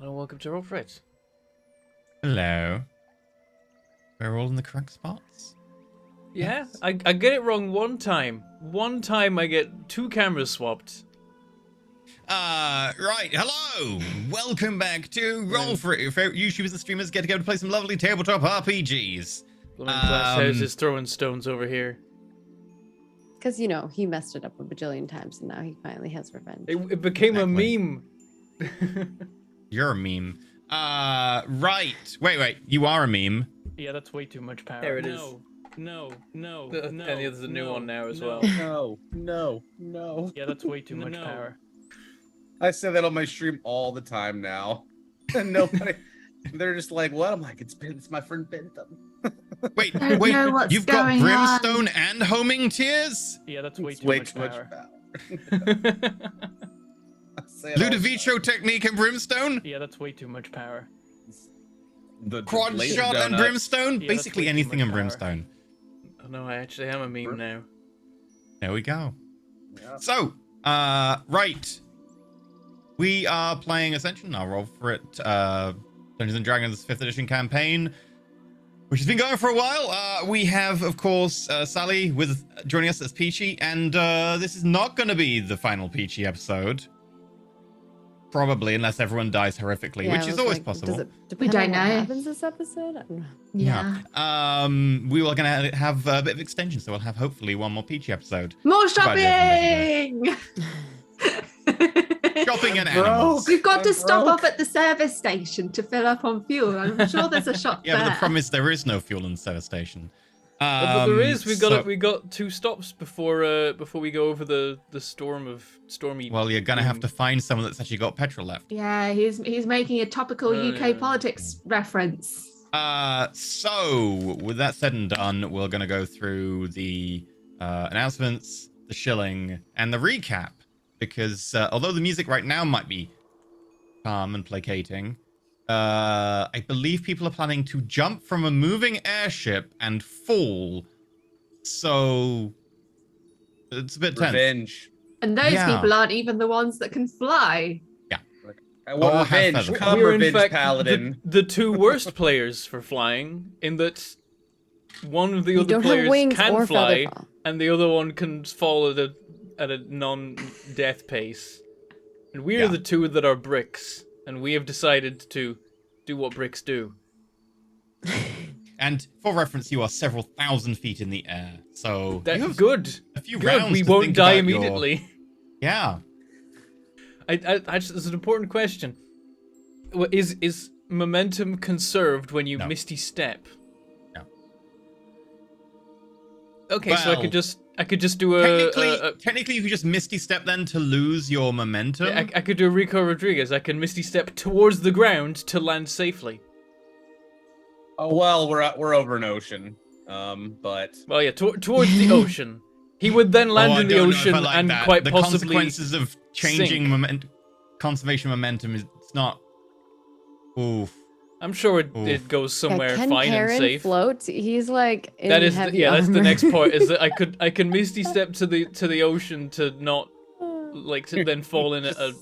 Hello, welcome to Roll For It. Hello. We're all in the correct spots. Yeah, Yes. I get it wrong one time. One time I get two cameras swapped. Right. Hello. Welcome back to Roll For It. Your favorite YouTubers and streamers get together to play some lovely tabletop RPGs. Blooming glass houses throwing stones over here. Because, you know, he messed it up a bajillion times and now he finally has revenge. It became Exactly. a meme. You're a meme. Right. Wait. You are a meme. Yeah, that's way too much power. There it is. No. And there's a new one now as well. No. Yeah, that's way too much power. I say that on my stream all the time now. And nobody, they're just like, what? I'm like, it's my friend Bentham. Wait. know what's You've got going brimstone and homing tears? Yeah, that's way It's too way much too much power. power. I say it all the Ludovico time. technique and brimstone? Yeah, that's way too much power. The Quad laser shot and donut. brimstone? Yeah, that's Basically way too anything much in power. brimstone. Oh no, I actually am a meme now. There we go. Yeah. So, right. We are playing Ascension. I'll roll for it. Dungeons and Dragons 5th edition campaign, which has been going for a while. We have, of course, Sally joining us as Peachy, and this is not going to be the final Peachy episode. Probably, unless everyone dies horrifically, Yeah, I which is was always like, possible. Does it We depend don't on what know. happens this episode? I don't know. Yeah. We were going to have a bit of extension, so we'll have hopefully one more Peachy episode. More Provided shopping! Shopping and Bro. animals. We've got I'm to stop broke. off at the service station to fill up on fuel. I'm sure there's a shop Yeah, there. but the problem is there is no fuel in the service station. But there is. So- We got two stops before we go over the stormy. Well, you're gonna have to find someone that's actually got petrol left. Yeah, he's making a topical Oh, UK yeah. politics reference. So with that said and done, we're gonna go through the announcements, the shilling, and the recap. Because although the music right now might be calm and placating, I believe people are planning to jump from a moving airship and fall. So it's a bit tense. Revenge. And those Yeah. people aren't even the ones that can fly. I want Oh, have revenge. feathers. Come, We're in revenge fact paladin. the two worst players for flying, in that one of the You other don't have players wings can or fly, feather fall. and the other one can fall at a non-death pace. And we're Yeah. the two that are bricks, and we have decided to do what bricks do. And for reference, you are several thousand feet in the air. So you have Good. a few Good. rounds We to won't think die about your- immediately. Yeah. I just, it's an important question. Is momentum conserved when you No. misty step? No. Okay, so I Well, could just do a Technically, you could just misty step then to lose your momentum. I could do Rico Rodriguez. I can misty step towards the ground to land safely. Oh well, we're over an ocean. But Well, yeah, towards the ocean. He would then land Oh, I in the don't know if ocean I like and that. quite the possibly. consequences of changing sink. Conservation momentum is it's not. Oof. I'm sure Oof. it goes somewhere yeah, can fine Karen and safe. float? He's like in That is heavy that's the armor. next part. Is that I can misty step to the ocean to not like to then fall in at a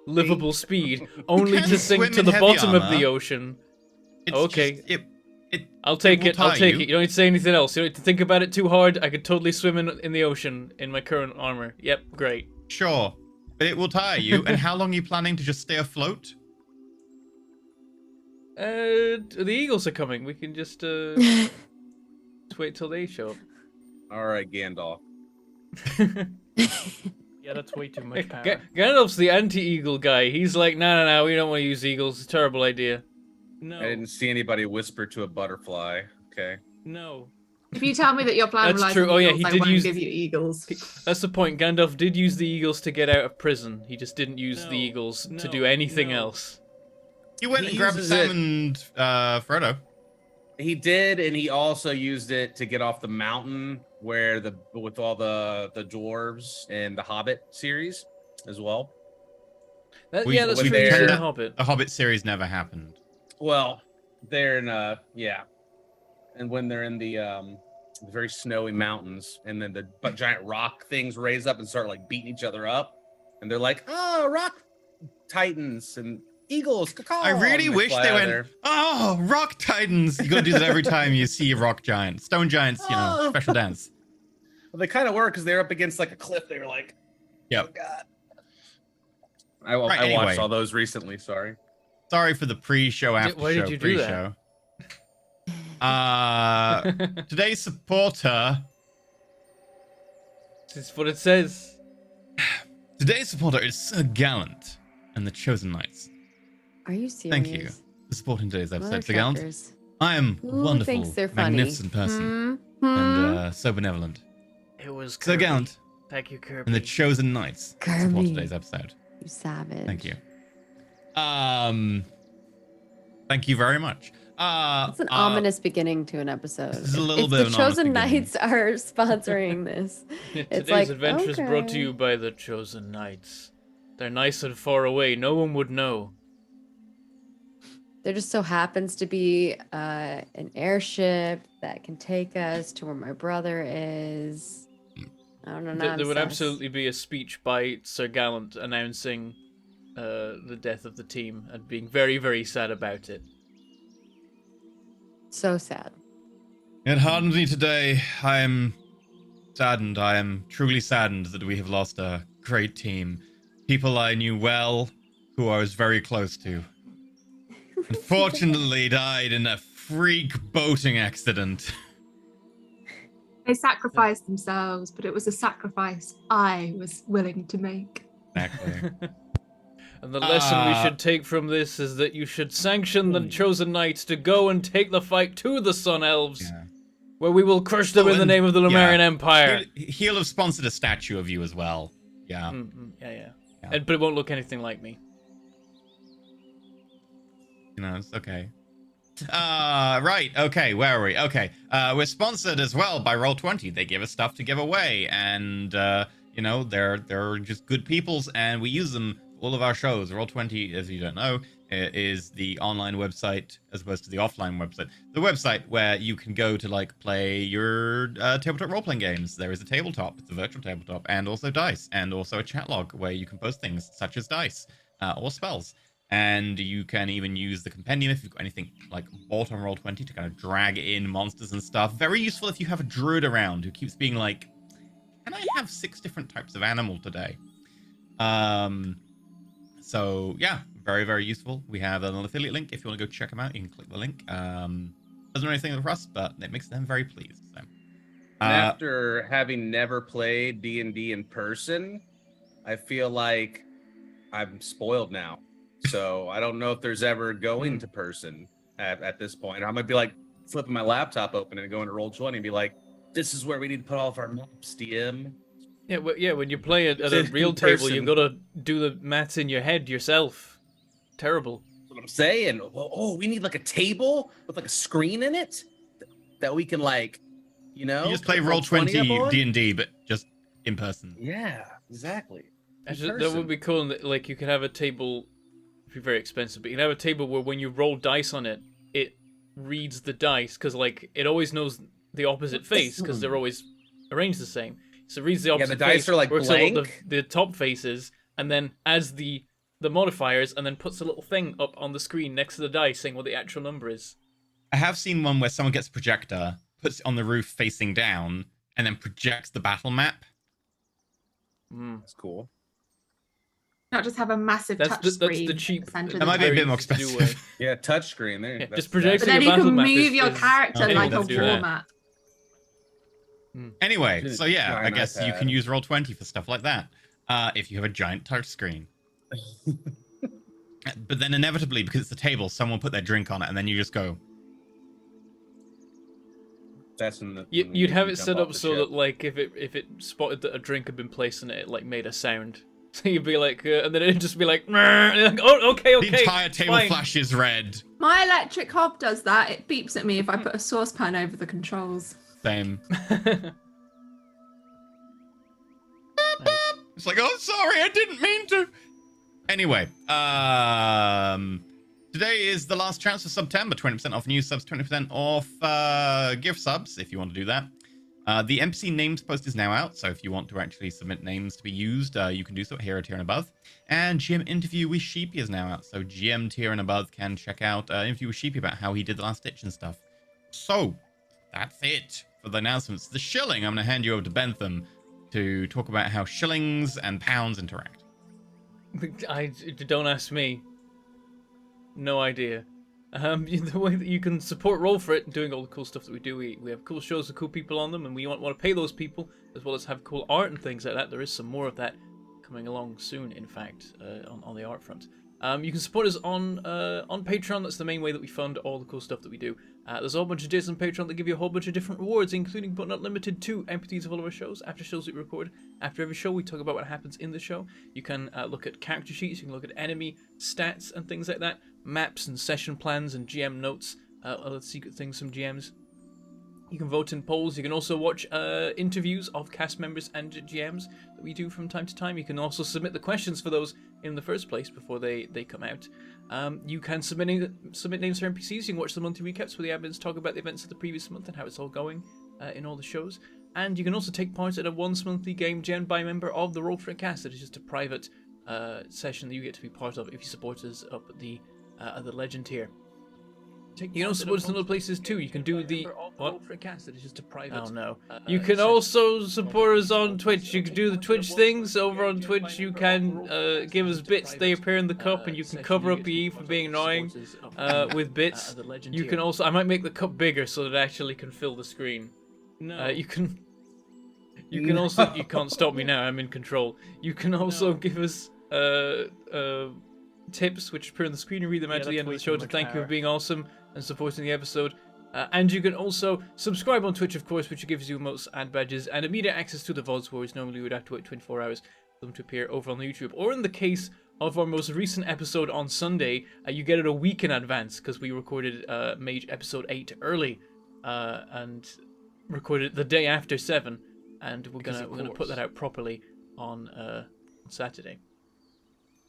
livable speed, only can to sink swim to in the heavy bottom of armor. the ocean. It's Okay. just- it I'll take will it. I'll tire take you. it. You don't need to say anything else. You don't need to think about it too hard. I could totally swim in the ocean in my current armor. Yep, great. Sure, but it will tire you. And how long are you planning to just stay afloat? The eagles are coming. We can just just wait till they show up. all right, Gandalf. Yeah, that's way too much power. Gandalf's the anti-eagle guy. He's like, no, we don't want to use eagles. It's a terrible idea. No, I didn't see anybody whisper to a butterfly. Okay. no. If you tell me that your plan That's relies true. on Oh, yeah, eagles, he I did won't use- give you eagles. That's the point. Gandalf did use the eagles to get out of prison. He just didn't use the eagles to do anything else. You went He and grabbed uses Sam it- and Frodo. He did, and he also used it to get off the mountain where with all the dwarves in the Hobbit series as well. Yeah, that's we true. He's there- in the Hobbit. The Hobbit series never happened. Well, they're in and when they're in the very snowy mountains, and then the giant rock things raise up and start like beating each other up, and they're like, "Oh, rock titans!" and eagles. Caw-caw, I really and wish fly they out of went, there. oh, rock titans. You gotta do that every time you see a rock giant. Stone giants, you know, Oh. special dance. Well, they kind of were because they were up against like a cliff. They were like, Yep. oh god. Right, I watched anyway. all those recently. Sorry. Sorry for the pre-show, after Why show, did you do that? pre-show. Today's supporter. This is what it says. Today's supporter is Sir Gallant and the Chosen Knights. Are you serious? Thank you for supporting today's episode, Sir Gallant. Motherfuckers. I am a Who wonderful, thinks they're funny? magnificent person Hmm? and so benevolent. It was Sir Kirby. Gallant Thank you, Kirby. and the Chosen Knights support Kirby. today's episode. You savage. Thank you. Thank you very much. It's an ominous beginning to an episode. This is a little If bit the of an ominous Chosen beginning. Knights are sponsoring this. Today's It's like, adventure is brought to okay. you by the Chosen Knights. They're nice and far away. No one would know. There just so happens to be an airship that can take us to where my brother is. I don't know. There would nonsense. absolutely be a speech by Sir Gallant announcing the death of the team and being very, very sad about it. So sad. It hardens me today. I am saddened. I am truly saddened that we have lost a great team. People I knew well, who I was very close to. Unfortunately, died in a freak boating accident. They sacrificed themselves, but it was a sacrifice I was willing to make. Exactly. And the lesson we should take from this is that you should sanction the Chosen Knights to go and take the fight to the Sun Elves, Yeah. where we will crush them Oh, in the and- name of the Lemurian Empire. He'll have sponsored a statue of you as well. Yeah. Yeah. Yeah. But it won't look anything like me. You know, it's okay. Right. Okay. Where are we? Okay. We're sponsored as well by Roll20. They give us stuff to give away, and you know, they're just good peoples, and we use them for all of our shows. Roll20, as you don't know, is the online website as opposed to the offline website. The website where you can go to like play your tabletop role-playing games. There is a tabletop. It's a virtual tabletop, and also dice, and also a chat log where you can post things such as dice or spells. And you can even use the compendium if you've got anything like bought on Roll20 to kind of drag in monsters and stuff. Very useful if you have a druid around who keeps being like, can I have 6 different types of animal today? So yeah, very, very useful. We have an affiliate link. If you want to go check them out, you can click the link. Doesn't do anything for us, but it makes them very pleased. So. And after having never played D&D in person, I feel like I'm spoiled now. So I don't know if there's ever going to person at this point. I might be like flipping my laptop open and going to Roll20 and be like, this is where we need to put all of our maps, DM. Yeah, when you play at a In real table, person. you've got to do the maths in your head yourself. Terrible. That's what I'm saying. Oh, we need like a table with like a screen in it that we can like, you know, You just play put Roll20 up Roll20 on? D&D, but just in person. Yeah, exactly. That would be cool. Like you could have a table, it'd be very expensive, but you can have a table where when you roll dice on it, it reads the dice because like it always knows the opposite face because they're always arranged the same. So it reads the opposite the dice face, are, like, works out what blank. the top faces, and then adds the modifiers, and then puts a little thing up on the screen next to the dice saying what the actual number is. I have seen one where someone gets a projector, puts it on the roof facing down, and then projects the battle map. That's cool. Not just have a massive That's touch the screen. cheap- at the centre of That the might be a table. bit more easy to do, expensive. Yeah, touchscreen there. Yeah, That's- just project But your then you battle can map move is- your is- character Okay, like a let's do war that. map. Anyway, so yeah, I Giant guess you iPad. can use Roll20 for stuff like that. If you have a giant touch screen. But then inevitably, because it's a table, someone put their drink on it, and then you just go, That's in the. You'd have it jump set off up the so ship. that like if it spotted that a drink had been placed in it, it like made a sound. So you'd be like, and then it'd just be like, and you're like, oh, okay, the entire it's table fine. flashes red. My electric hob does that. It beeps at me if I put a saucepan over the controls. Same. It's like, oh, sorry, I didn't mean to. Anyway, today is the last chance for September. 20% off new subs, 20% off gift subs, if you want to do that. The NPC names post is now out, so if you want to actually submit names to be used, you can do so here at tier and above. And GM interview with Sheepy is now out, so GM tier and above can check out interview with Sheepy about how he did the last ditch and stuff. So that's it for the announcements. The shilling, I'm going to hand you over to Bentham to talk about how shillings and pounds interact. Don't ask me. No idea. The way that you can support Roll for It, doing all the cool stuff that we do, we have cool shows with cool people on them, and we want to pay those people, as well as have cool art and things like that. There is some more of that coming along soon, in fact, on the art front. You can support us on Patreon. That's the main way that we fund all the cool stuff that we do. There's a whole bunch of days on Patreon that give you a whole bunch of different rewards, including but not limited to empathies of all of our shows, after shows we record. After every show, we talk about what happens in the show. You can look at character sheets, you can look at enemy stats and things like that, maps and session plans and GM notes, other secret things from GMs. You can vote in polls. You can also watch interviews of cast members and GMs that we do from time to time. You can also submit the questions for those in the first place before they come out. You can submit names for NPCs. You can watch the monthly recaps where the admins talk about the events of the previous month and how it's all going in all the shows. And you can also take part in a once monthly game gen by a member of the Roll for It cast. It is just a private session that you get to be part of if you support us up at the legend tier. You can also support us in other places too. You can do the what? It's just a private. Oh no! You can also support us on Twitch. You can do the Twitch things over on Twitch. You can give us bits. They appear in the cup, and you can cover up EE for being annoying with bits. You can also. I might make the cup bigger so that it actually can fill the screen. No. You can. You can also. You can't stop me now. I'm in control. You can also give us tips which appear on the screen and read them out at the end of the show to thank you for being awesome and supporting the episode. And you can also subscribe on Twitch, of course, which gives you emotes and badges and immediate access to the VODs, whereas normally you would have to wait 24 hours for them to appear over on the YouTube. Or in the case of our most recent episode on Sunday, you get it a week in advance because we recorded Mage episode 8 early and recorded it the day after 7, and we're gonna put that out properly on Saturday.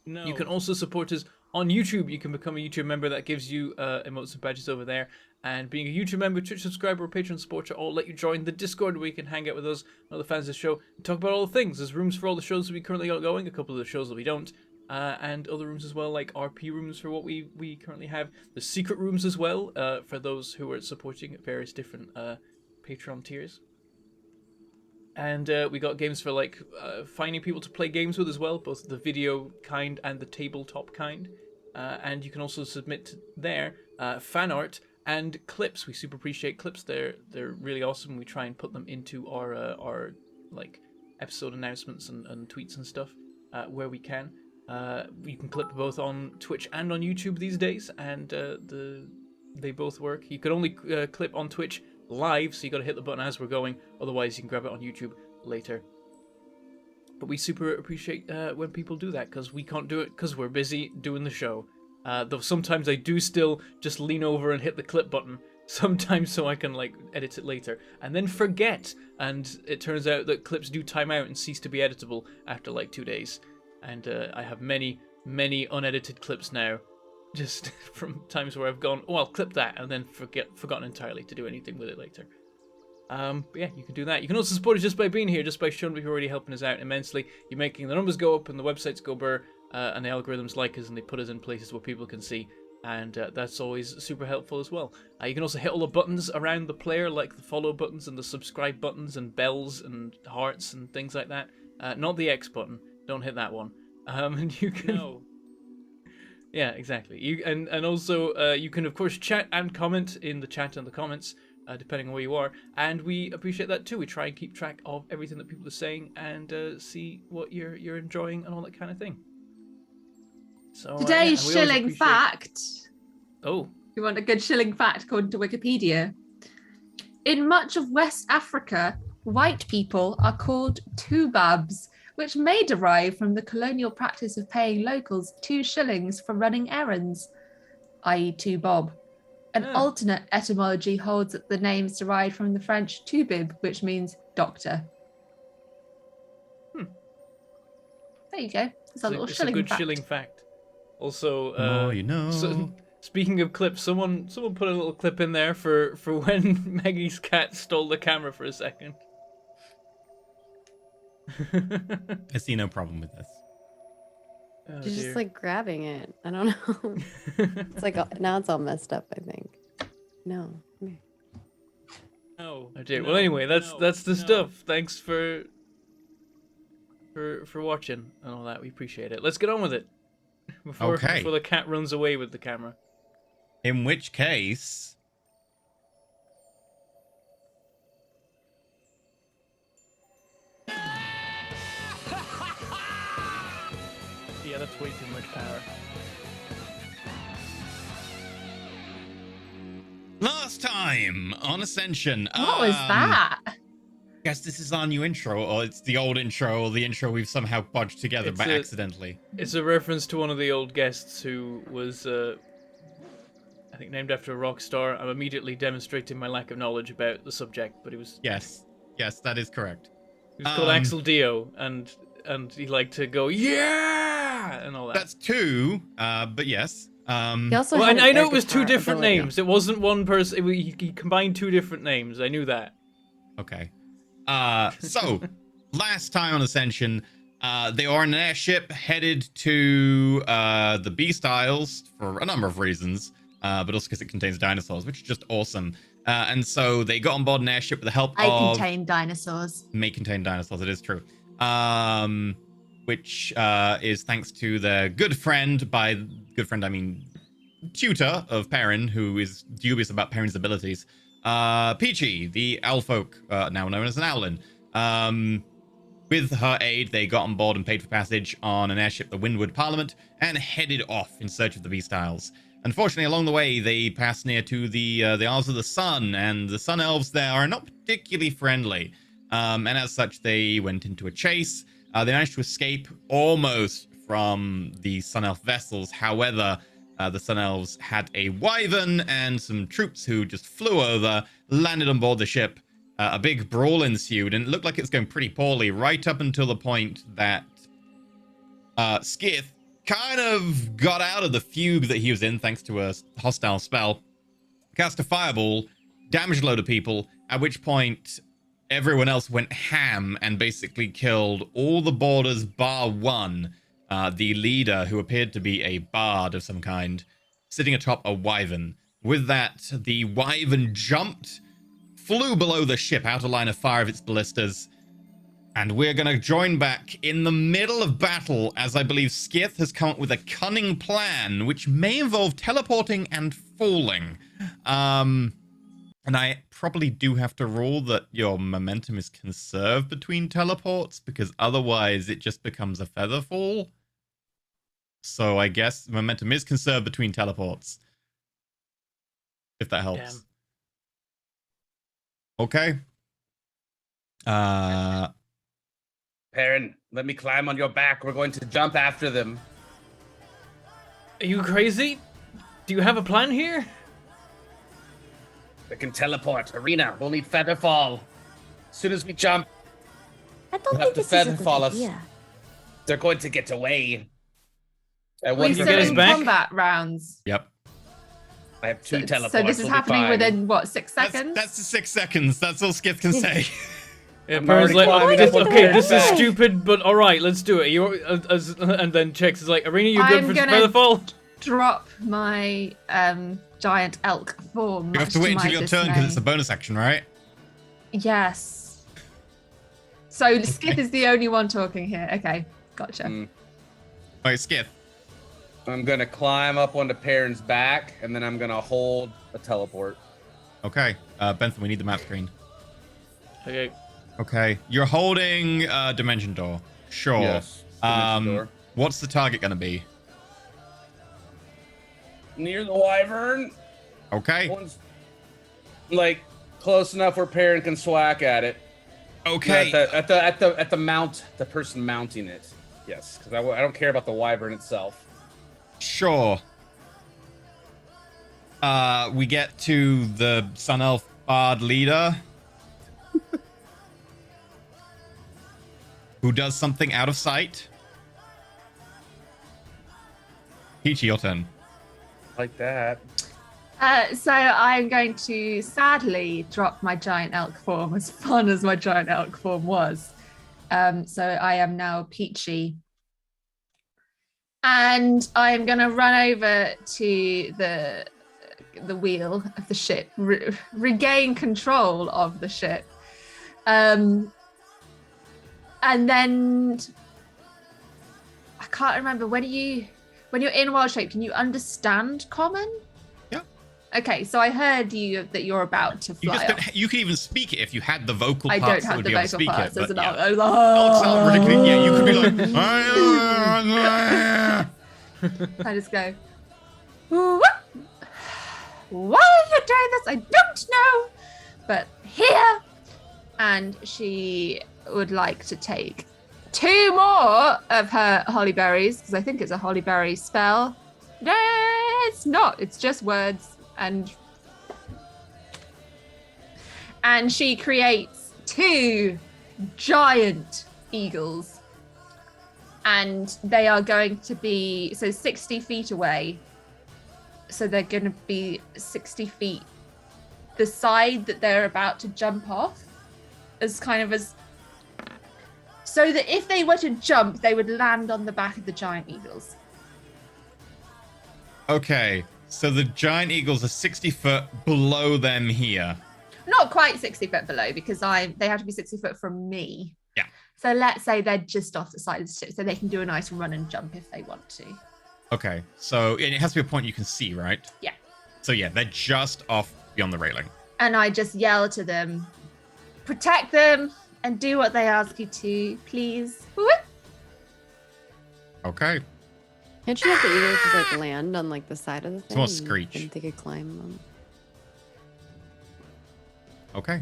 No. You can also support us on YouTube. You can become a YouTube member. That gives you emotes and badges over there. And being a YouTube member, Twitch subscriber, or Patreon supporter all let you join the Discord where you can hang out with us and other fans of the show and talk about all the things. There's rooms for all the shows that we currently got going, a couple of the shows that we don't, and other rooms as well, like RP rooms for what we currently have. There's secret rooms as well for those who are supporting at various different Patreon tiers. And we got games for like finding people to play games with as well, both the video kind and the tabletop kind. And you can also submit there fan art and clips. We super appreciate clips. They're really awesome. We try and put them into our like episode announcements and tweets and stuff where we can. You can clip both on Twitch and on YouTube these days, and they both work. You can only clip on Twitch live, so you got to hit the button as we're going, otherwise you can grab it on YouTube later. But we super appreciate when people do that, because we can't do it because we're busy doing the show. Though sometimes I do still just lean over and hit the clip button, sometimes so I can like edit it later, and then forget, and it turns out that clips do time out and cease to be editable after like 2 days. And I have many unedited clips now, just from times where I've gone, oh, I'll clip that, and then forgotten entirely to do anything with it later. But yeah, you can do that. You can also support us just by being here, just by showing that you're already helping us out immensely. You're making the numbers go up and the websites go burr, and the algorithms like us and they put us in places where people can see, and that's always super helpful as well. You can also hit all the buttons around the player, like the follow buttons and the subscribe buttons and bells and hearts and things like that. Not the X button. Don't hit that one. And you can... No. Yeah, exactly. You and also you can of course chat and comment in the chat and the comments, depending on where you are, and we appreciate that too. We try and keep track of everything that people are saying and see what you're enjoying and all that kind of thing. So today's shilling fact. Oh, you want a good shilling fact according to Wikipedia? In much of West Africa, white people are called tubabs, which may derive from the colonial practice of paying locals 2 shillings for running errands, i.e. 2 bob. An alternate etymology holds that the name's derived from the French tubib, which means doctor. There you go. It's a little shilling fact. It's a good shilling fact. Also, oh, you know. So, speaking of clips, someone put a little clip in there for when Maggie's cat stole the camera for a second. I see no problem with this. Oh, She's dear. just like grabbing it. I don't know. It's like now it's all messed up, I think. No. Come here. Oh dear. Well, anyway, that's the stuff. Thanks for watching and all that. We appreciate it. Let's get on with it before the cat runs away with the camera. In which case, Yeah, that's way too much power. last time on Ascension. What was that? Guess this is our new intro, or it's the old intro, or the intro we've somehow bodged together by accidentally. It's a reference to one of the old guests who was, I think, named after a rock star. I'm immediately demonstrating my lack of knowledge about the subject, but he was... Yes, that is correct. He was called Axel Dio, and he liked to go, yeah! And all that. That's two, but yes. He also Well, had I an know air it was two guitar different ability. names. It wasn't one person. He combined two different names. I knew that. Okay. So, last time on Ascension, they are in an airship headed to the Beast Isles for a number of reasons, but also because it contains dinosaurs, which is just awesome. And so they got on board an airship with the help I of... contain dinosaurs. May contain dinosaurs, it is true. Which is thanks to their good friend, by good friend I mean tutor of Perrin, who is dubious about Perrin's abilities, Peachy, the Owlfolk, now known as an Owlin. With her aid, they got on board and paid for passage on an airship, the Windward Parliament, and headed off in search of the Beast Isles. Unfortunately, along the way, they passed near to the Isles of the Sun, and the Sun Elves there are not particularly friendly. And as such, they went into a chase. They managed to escape almost from the Sun Elf vessels. However, the Sun Elves had a wyvern and some troops who just flew over, landed on board the ship. A big brawl ensued, and it looked like it was going pretty poorly right up until the point that Skith kind of got out of the fugue that he was in thanks to a hostile spell, cast a fireball, damaged a load of people, at which point everyone else went ham and basically killed all the boarders bar one, the leader, who appeared to be a bard of some kind, sitting atop a wyvern. With that, the wyvern jumped, flew below the ship out of line of fire of its ballistas, and we're going to join back in the middle of battle, as I believe Skith has come up with a cunning plan, which may involve teleporting and falling. And I probably do have to rule that your momentum is conserved between teleports, because otherwise it just becomes a feather fall. So I guess momentum is conserved between teleports. If that helps. Damn. Okay. Perrin, let me climb on your back. We're going to jump after them. Are you crazy? Do you have a plan here? They can teleport. Arena, we'll need feather fall. As soon as we jump, I don't We'll think have to this is a feather good fall us. idea. they're going to get away. And We once you still get us in back? combat rounds. Yep. I have two teleports. So this is we'll be happening fine. within what, 6 seconds? That's the 6 seconds. That's all Skith can say. Yeah, I'm Perrin's already like, climbing this, up on okay, Perrin's this is back. stupid, but all right, let's do it. And then Chex is like, Arena, you good I'm for gonna- Featherfall? Drop my giant elk form. You have to wait until your turn because it's a bonus action, right? Yes. So Skith is the only one talking here. Okay, gotcha. Mm. Alright, Skith. I'm going to climb up onto Perrin's back, and then I'm going to hold a teleport. Okay. Bentham, we need the map screen. Okay. Okay. You're holding Dimension Door. Sure. Yes. Dimension door. What's the target going to be? Near the wyvern. Okay. One's, like, close enough where Perrin can swack at it. Okay. At the mount, the person mounting it. Yes, because I don't care about the wyvern itself. Sure. We get to the Sun Elf Bard leader. Who does something out of sight. Peachy, your turn. Like that. So I'm going to sadly drop my giant elk form, as fun as my giant elk form was, So I am now Peachy. And I'm going to run over to the wheel of the ship, regain control of the ship. And then I can't remember, when you're in wild shape, can you understand common? Yeah. Okay, so I heard that you're about to You fly just off. don't, you could even speak it if you had the vocal I parts don't that have would the be able to vocal speak parts. it. It's But about, yeah. Oh, it's not ridiculous. Yeah, you could be like. I just go, "What? Why are you doing this? I don't know. But here." And she would like to take 2 more of her holly berries, because I think it's a holly berry spell. No, it's not. It's just words. And she creates 2 giant eagles. And they are going to be 60 feet away. So they're going to be 60 feet. The side that they're about to jump off, so that if they were to jump, they would land on the back of the giant eagles. Okay, so the giant eagles are 60 foot below them here. Not quite 60 foot below, because they have to be 60 foot from me. Yeah. So let's say they're just off the side of the ship, so they can do a nice run and jump if they want to. Okay, so and it has to be a point you can see, right? Yeah. So yeah, they're just off beyond the railing. And I just yell to them, protect them and do what they ask you to, please. Whoop. Okay. Can't you have the eagles just like land on like the side of the thing? more and screech. then they could climb them. Okay.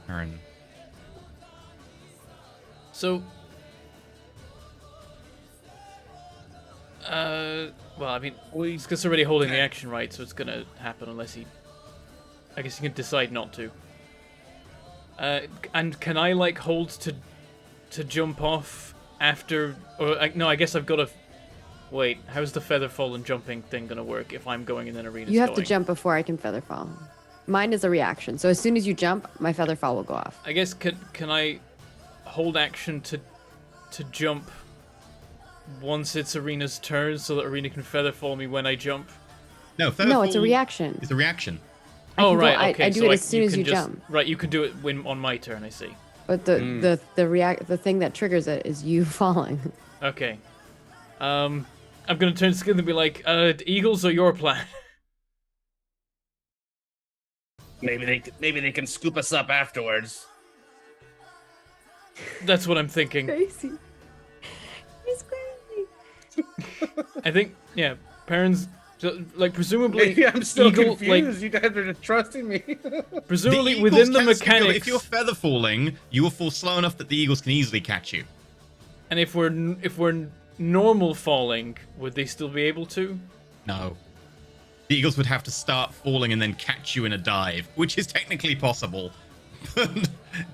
Aaron. So, well, I mean, he's already holding the action, right? So it's gonna happen unless he, I guess he can decide not to. And can I like hold to jump off after, or no? I guess I've got to. Wait, how's the feather fall and jumping thing gonna work if I'm going and then Arena's You have going? to jump before I can feather fall. Mine is a reaction, so as soon as you jump, my feather fall will go off. I guess can I hold action to jump once it's Arena's turn so that Arena can feather fall me when I jump? No, feather No, it's a fall reaction. It's a reaction. Oh can go- right, I- okay. I do so it as soon as can you just, jump. Right, you can do it when on my turn. I see. But the thing that triggers it is you falling. Okay. I'm gonna turn to Skin and be like, the Eagles are your plan. Maybe they can scoop us up afterwards. That's what I'm thinking. Crazy. He's crazy. I think, yeah, parents, like presumably, Maybe I'm still eagle, confused. You guys are just trusting me. presumably eagles within the can still go- mechanics. If you're feather falling, you will fall slow enough that the eagles can easily catch you. And if we're normal falling, would they still be able to? No. The eagles would have to start falling and then catch you in a dive, which is technically possible.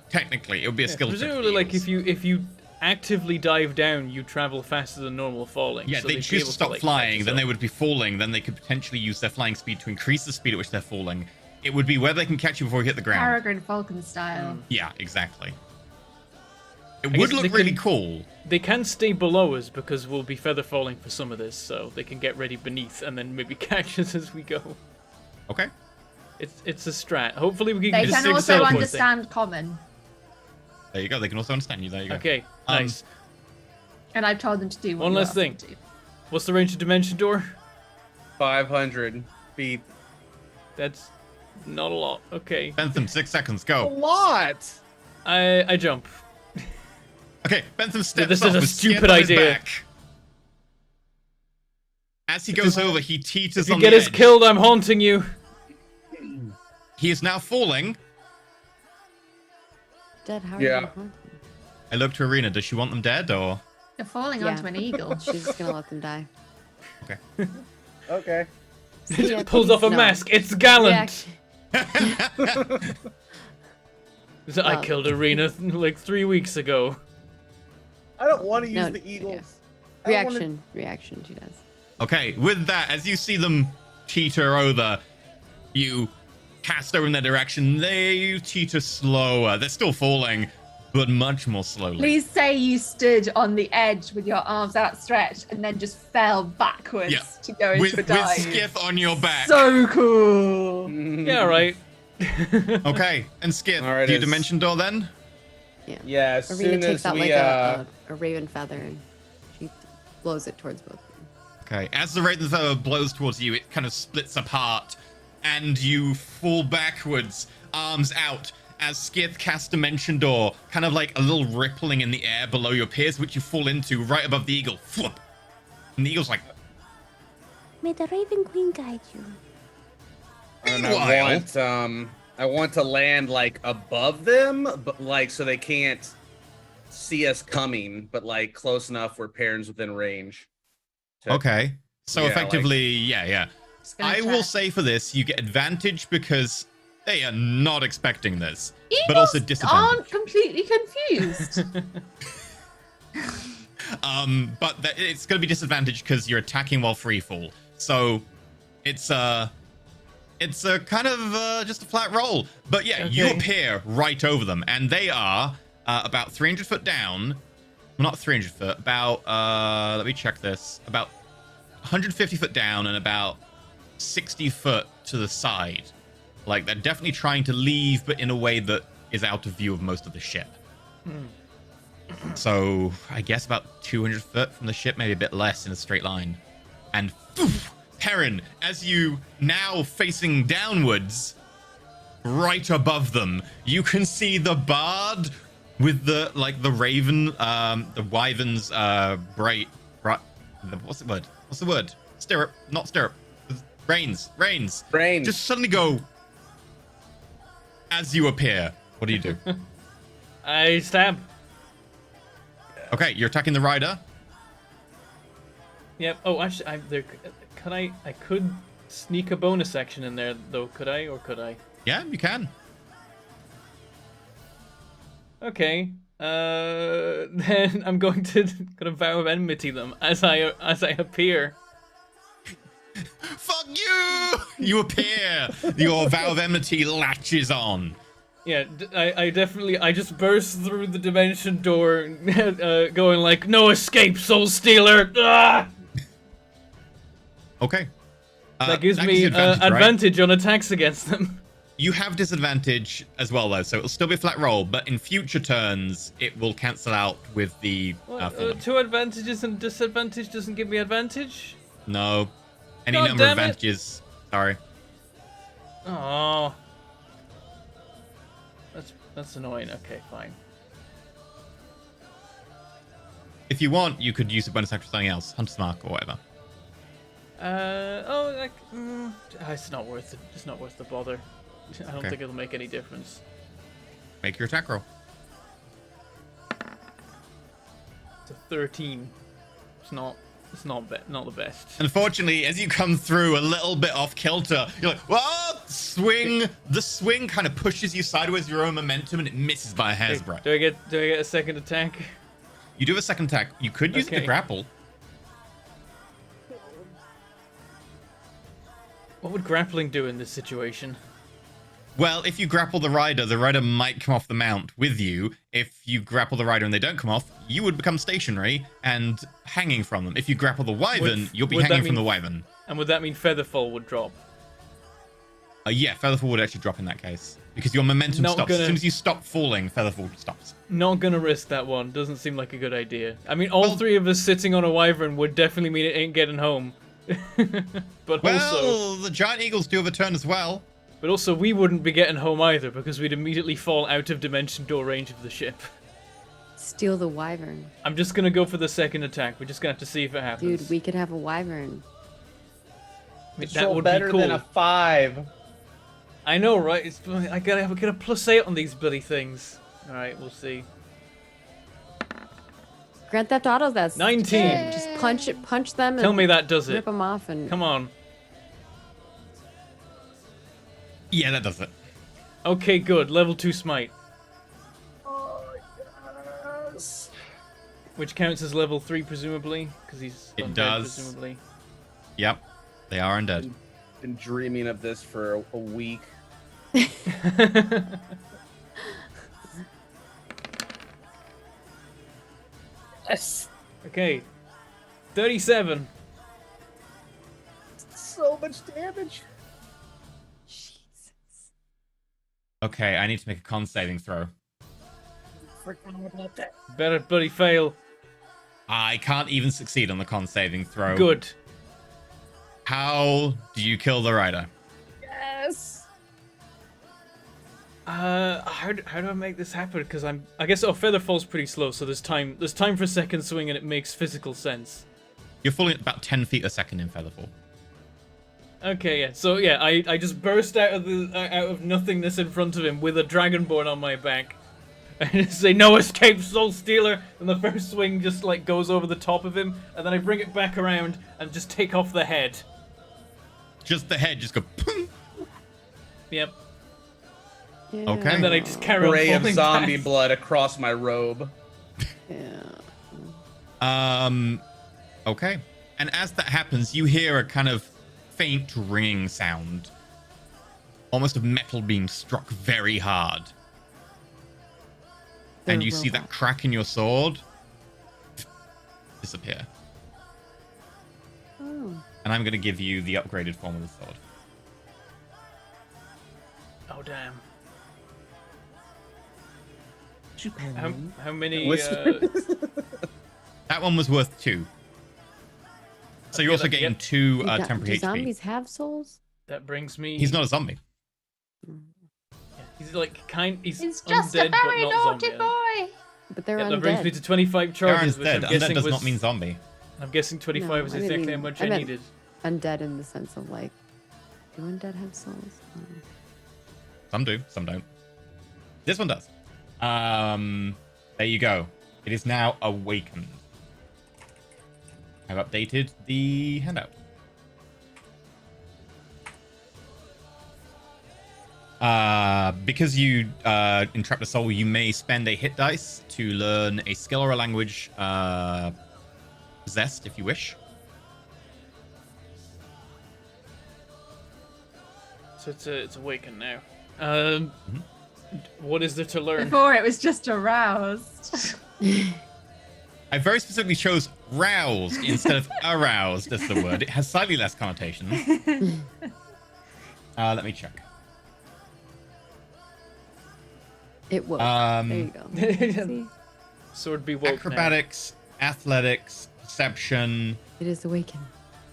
Technically, it would be a skill check. for the Presumably, like eagles. if you actively dive down, you travel faster than normal falling. Yeah, so they they'd be choose able to stop like, flying, catch then us they up. would be falling, then they could potentially use their flying speed to increase the speed at which they're falling. It would be whether they can catch you before you hit the ground. Peregrine Falcon style. Yeah, exactly. It I would guess look they really can- cool. They can stay below us because we'll be feather falling for some of this, so they can get ready beneath and then maybe catch us as we go. Okay. It's a strat. Hopefully we can They just can do the also teleport understand common, There you go. They can also understand you. There you thing. go. Okay, nice. and I've told them to do what One you last asked them thing. to do. What's the range of dimension door? 500 feet. That's not a lot. Okay, Bentham, 6 seconds. A Go. lot. I jump. Okay, Bentham steps This is off a with stupid Skip on his idea. back. As he goes over, he teeters If you on get the us edge. killed, I'm haunting you. He is now falling. Dead, how are Yeah. you gonna hunt him? I look to Arena. Does she want them dead or? You're falling Yeah. onto an eagle. She's just gonna let them die. Okay. See ya, Pulls off a no. mask. It's gallant. Reaction. I Well- killed Arena like 3 weeks ago. I don't want to use No, the eagles. Reaction, she does. Okay, with that, as you see them teeter over, you cast over in their direction, they teeter slower. They're still falling, but much more slowly. Please say you stood on the edge with your arms outstretched and then just fell backwards Yeah. to go into a With dive. Skiff on your back. So cool. Yeah, right. Okay, and Skiff, All right, do you it's- Dimension Door then? Yeah, as Arena soon takes as out we like a raven feather and she blows it towards both of you. Okay, as the Raven Feather blows towards you, it kind of splits apart, and you fall backwards, arms out, as Skith casts Dimension Door, kind of like a little rippling in the air below your peers, which you fall into right above the eagle. Flop! And the eagle's like, May the Raven Queen guide you. And Meanwhile- I want to land like above them, but like so they can't see us coming, but like close enough where Perrin's within range. to- okay. So Yeah, effectively, yeah. Just gonna I will check. say for this, you get advantage because they are not expecting this, Eagles but also disadvantage. aren't completely confused. But it's going to be disadvantage because you're attacking while free fall. So it's a kind of just a flat roll. But yeah, you Okay. appear right over them, and they are about 300 foot down. Well, not 300 foot. About let me check this. About 150 foot down and about 60 foot to the side. Like they're definitely trying to leave, but in a way that is out of view of most of the ship. So I guess about 200 foot from the ship, maybe a bit less in a straight line. And poof, Perrin, as you now facing downwards, right above them, you can see the bard with the raven, the wyvern's bright. What's the word? What's the word? Stirrup, not stirrup. Reins. Range. Just suddenly go. As you appear, what do you do? I stab. Okay, you're attacking the rider. Yep. Oh, actually, I could sneak a bonus action in there, though. Could I, or could I? Yeah, you can. Okay. Then I'm going to vow of enmity them as I appear. Fuck you! You appear. Your vow of enmity latches on. Yeah, I just burst through the dimension door, going like, "No escape, soul stealer!" Ah! Okay. That gives you me advantage, right? advantage on attacks against them. You have disadvantage as well, though, so it'll still be a flat roll, but in future turns, it will cancel out with the... full number. 2 advantages and disadvantage doesn't give me advantage? No. Any God number of damn it. advantages. Sorry. Oh. That's annoying. Okay, fine. If you want, you could use a bonus action for something else. Hunter's Mark or whatever. It's not worth it. It's not worth the bother. I don't Okay. think it'll make any difference. Make your attack roll. It's a 13. It's not the best. Unfortunately, as you come through a little bit off kilter, you're like, whoa! Swing! The swing kind of pushes you sideways with your own momentum and it misses by a hair's breadth. Do I get a second attack? You do have a second attack. You could use it to Okay. grapple. What would grappling do in this situation? Well, if you grapple the rider might come off the mount with you. If you grapple the rider and they don't come off, you would become stationary and hanging from them. If you grapple the wyvern, you'll be would that hanging from mean- the wyvern. And would that mean Featherfall would drop? Yeah, Featherfall would actually drop in that case. Because your momentum Not stops. gonna- As soon as you stop falling, Featherfall stops. Not gonna risk that one. Doesn't seem like a good idea. I mean, all Well- 3 of us sitting on a wyvern would definitely mean it ain't getting home. But Well, the giant eagles do have a turn as well. also we wouldn't be getting home either because we'd immediately fall out of dimension door range of the ship. Steal the wyvern. I'm just gonna go for the second attack. We're just gonna have to see if it happens. Dude, we could have a wyvern. I mean, It's that roll would better be cool. than a 5. I know, right? I gotta get a +8 on these bloody things. All right, we'll see. Grand Theft Auto, that's 19. Just punch them. Tell and me that does it. Rip them off and Come on. Yeah, that does it. Okay, good. Level 2 smite, which counts as level 3 presumably, because he's It undead, does. presumably. Yep. They are undead. Been dreaming of this for a week. Yes. Okay. 37. So much damage. Jesus. Okay, I need to make a con saving throw. Forgot about that. Better bloody fail. I can't even succeed on the con saving throw. Good. How do you kill the rider? Yes. How do I make this happen? Because I guess feather falls pretty slow, so there's time for second swing, and it makes physical sense. You're falling at about 10 feet a second in Featherfall. Okay, yeah. So yeah, I just burst out of nothingness in front of him with a dragonborn on my back. I just say, "No escape, Soul Stealer!" And the first swing just like goes over the top of him, and then I bring it back around and just take off the head. Just the head, just go. Pum. Yep. Yeah. Okay. And then I just carry on Ray of falling zombie past. blood across my robe. Yeah. Okay. And as that happens, you hear a kind of faint ringing sound. Almost of metal being struck very hard. They're And you see that robots. crack in your sword disappear. Oh. And I'm going to give you the upgraded form of the sword. Oh damn. How many? That one was worth 2. So you're Okay, also getting 2 temporary Do HP. zombies have souls? That brings me. He's not a zombie. Yeah, he's like He's He's just undead, a very but not naughty zombie. boy. But they're Yeah, undead. that brings me to 25 Aaron's charges, which dead. I'm Undead guessing does was. not mean zombie. I'm guessing 25 No, is I didn't exactly how mean- much I I meant- needed. Undead in the sense of like, do undead have souls? Some do, some don't. This one does. There you go. It is now awakened. I've updated the handout. Because you entrapped a soul, you may spend a hit dice to learn a skill or a language possessed, if you wish. So it's awakened now. What is there to learn? Before it was just aroused. I very specifically chose roused instead of aroused as the word. It has slightly less connotations. Let me check. It will. There you go. See? Sword be woke now. Acrobatics, athletics, perception, It is awakened.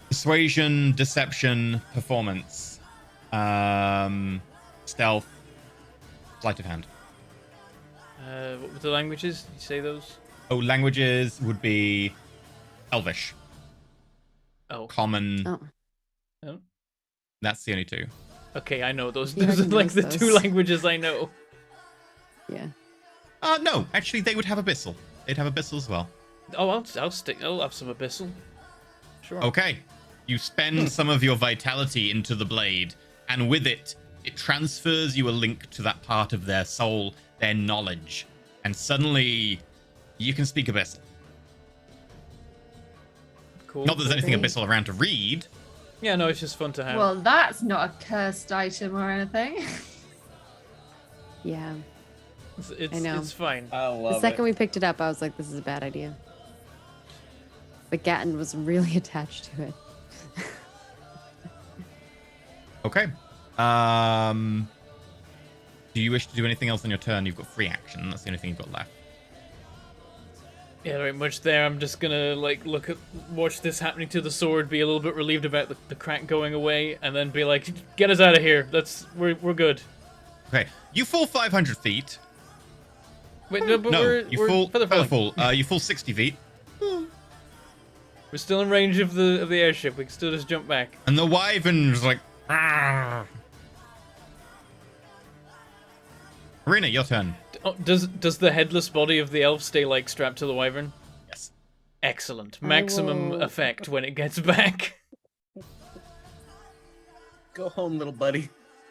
persuasion, deception, performance, stealth, sleight of hand. What were the languages? Did you say those? Oh, languages would be Elvish, Oh. Common. Oh. Oh. That's the only 2. Okay, I know those. He Those are already like knows the 2 those. languages I know. Yeah. No, actually, they would have Abyssal. They'd have Abyssal as well. Oh, I'll have some abyssal. Sure. Okay. You spend some of your vitality into the blade, and with it, it transfers you a link to that part of their soul, their knowledge, and suddenly you can speak Abyssal. Cool. Not that there's anything Great. Abyssal around to read. Yeah, no, it's just fun to have. Well, that's not a cursed item or anything. Yeah. it's I know. it's fine. I love The second it. we picked it up, I was like, this is a bad idea. But Gatton was really attached to it. Okay. Do you wish to do anything else on your turn? You've got free action. That's the only thing you've got left. Yeah, there ain't much there. I'm just gonna like watch this happening to the sword, be a little bit relieved about the crack going away, and then be like, "Get us out of here. We're good." Okay. You fall 500 feet. Wait, no, but No, we're you fall. feather falling. You fall 60 feet. We're still in range of the airship. We can still just jump back. And the wyvern's like, "Argh." Arena, your turn. Oh, does the headless body of the elf stay like strapped to the wyvern? Yes. Excellent. I Maximum will- effect when it gets back. Go home, little buddy.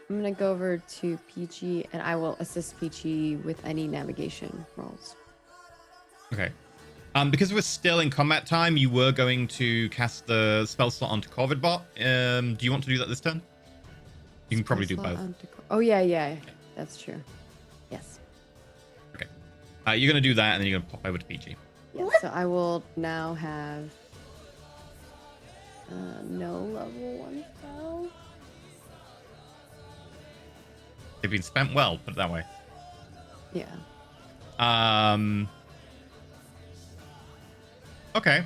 I'm going to go over to Peachy and I will assist Peachy with any navigation rolls. Okay. Because we're still in combat time, you were going to cast the spell slot onto Corvidbot. Do you want to do that this turn? You can probably do Spell both. slot onto oh yeah. That's true. Yes. You're gonna do that, and then you're gonna pop over to PG. Yes. So I will now have no level 1 spell. They've been spent well, put it that way. Yeah. Okay.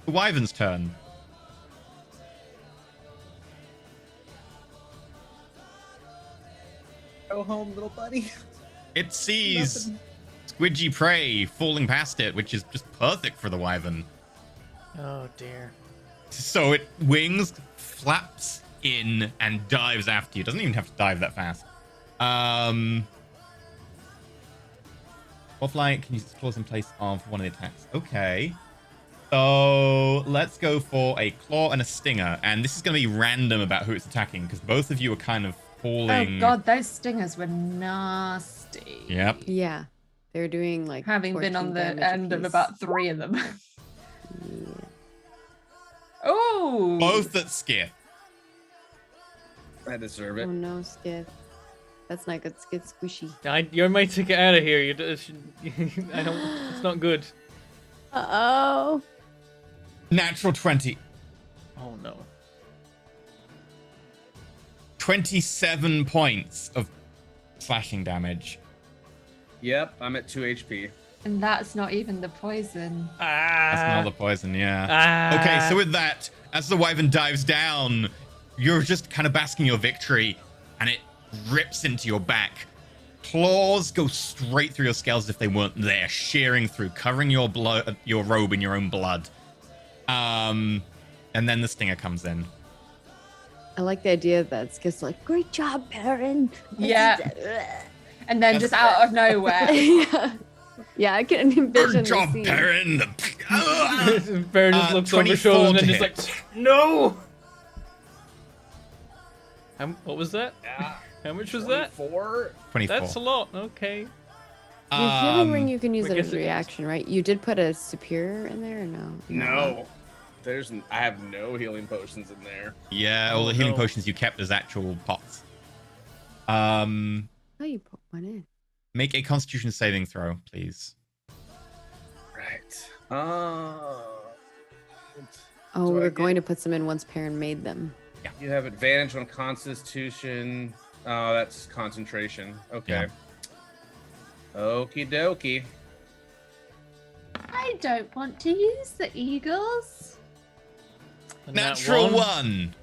The wyvern's turn. Go home, little buddy. It sees Nothing. squidgy prey falling past it, which is just perfect for the wyvern. Oh dear. So it wings, flaps in, and dives after you. It doesn't even have to dive that fast. Offline can use claws in place of one of the attacks. Okay. So let's go for a claw and a stinger. And this is going to be random about who it's attacking, because both of you are kind of falling. Oh god, those stingers were nasty. Yep. Yeah. They're doing like Having been 14 on the damage a end of piece. about 3 of them. Yeah. Oh! Both at Skiff. I deserve Oh it. no, Skiff. That's not good. Get squishy. You're my ticket out of here. I don't. It's not good. Uh-oh. Natural 20. Oh no. 27 points of slashing damage. Yep, I'm at 2 HP. And that's not even the poison. That's another poison, yeah. Ah. Okay, so with that, as the wyvern dives down, you're just kind of basking your victory, and it rips into your back. Claws go straight through your scales as if they weren't there, shearing through, covering your blood, your robe in your own blood. And then the stinger comes in. I like the idea that Skiff's like, great job, Perrin. Yeah. And then just out of nowhere. Yeah, I can envision Good job, the scene. Perrin. Bear just looks over his 24 shoulder and to then just hit. like, no. What was that? Yeah. How much was that? 4? 24. That's a lot. Okay. Your healing ring, you can use I it guess as a it is. reaction, right? You did put a superior in there or no? No. I have no healing potions in there. Yeah, all the healing no. potions you kept as actual pots. Oh, you put one in. Make a Constitution saving throw, please. Right. Oh, Do we I were get- going to put some in once Perrin made them. You have advantage on Constitution. Oh, that's concentration. Okay. Okie dokie. I don't want to use the eagles. And that Natural one.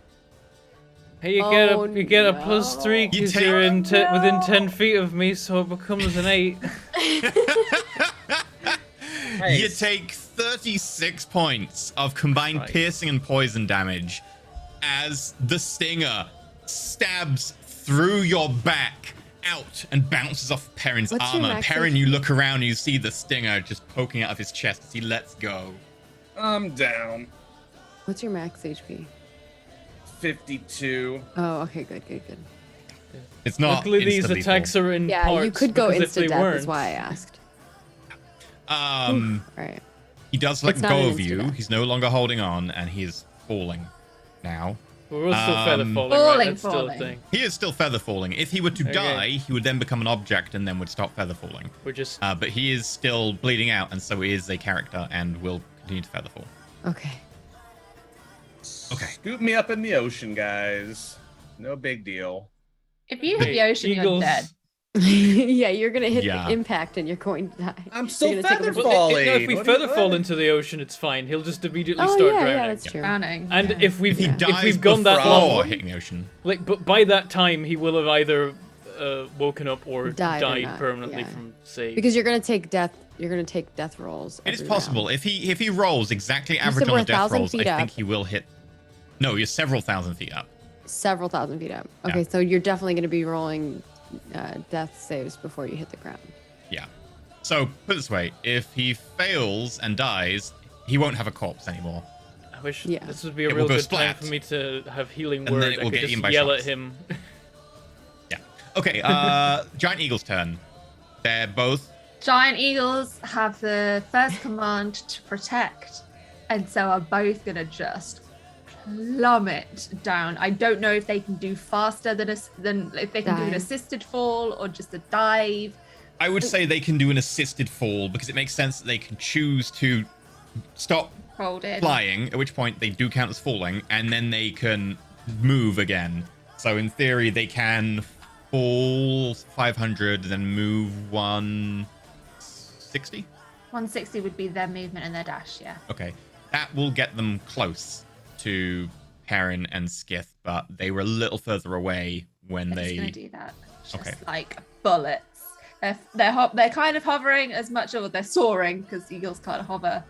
Hey, you Oh, get a plus no. 3 You because take- you're in Oh, within no. 10 feet of me, so it becomes an 8. You Nice. take 36 points of combined Right. piercing and poison damage as the stinger stabs through your back out and bounces off Perrin's What's your armor. max Perrin, HP? you look around and you see the stinger just poking out of his chest as he lets go. I'm down. What's your max HP? 52. Oh, okay, good. It's not Luckily, these insta-lethal. attacks are in Yeah, parts. you could go because if they instant death, weren't, is why I asked. All right. He does let It's not go an of you. insta-death. He's no longer holding on, and he is falling now. We're all still feather falling, Falling, right? That's still a falling. thing. He is still feather falling. If he were to Okay. die, he would then become an object and then would stop feather falling. We're just But he is still bleeding out, and so he is a character and will continue to feather fall. Okay. Okay. Scoop me up in the ocean, guys. No big deal. If you hit the ocean, you're Eagles. dead. Yeah, you're gonna hit Yeah. the impact and you're going to die. I'm You're still gonna take a feather bit- Well, falling. no, if we What do you- feather fall into the ocean, it's fine. He'll just immediately Oh start yeah, drowning. yeah, that's true. Drowning. And yeah. if we've If he Yeah. dies if we've gone that before long, hitting the ocean, like, but by that time he will have either woken up or Died or died not, permanently yeah. from say. Because you're gonna take death. You're gonna take death rolls. it is every possible. round. If he rolls exactly said average we're on the death 1,000 rolls, I feet think up. he will hit. No, you're several thousand feet up. Several thousand feet up. Okay, so you're definitely gonna be rolling death saves before you hit the ground. Yeah. So put it this way: if he fails and dies, he won't have a corpse anymore. I wish Yeah. this would be a It will real go good time splat. for me to have healing And word. then it I will could get eaten just by yell sharks. at him. Yeah. Okay. Giant Eagle's turn. They're both. Giant eagles have the first command to protect, and so are both gonna just plummet down. I don't know if they can do faster than if they can do an Dive. assisted fall or just a dive. I would say they can do an assisted fall because it makes sense that they can choose to stop Hold in. flying, at which point they do count as falling, and then they can move again. So in theory, they can fall 500, then move 160? 160 would be their movement and their dash, yeah. Okay. That will get them close to Perrin and Skith, but they were a little further away when They're they... just going to do that. Just Okay. like bullets. They're kind of hovering as much, or they're soaring because eagles can't hover.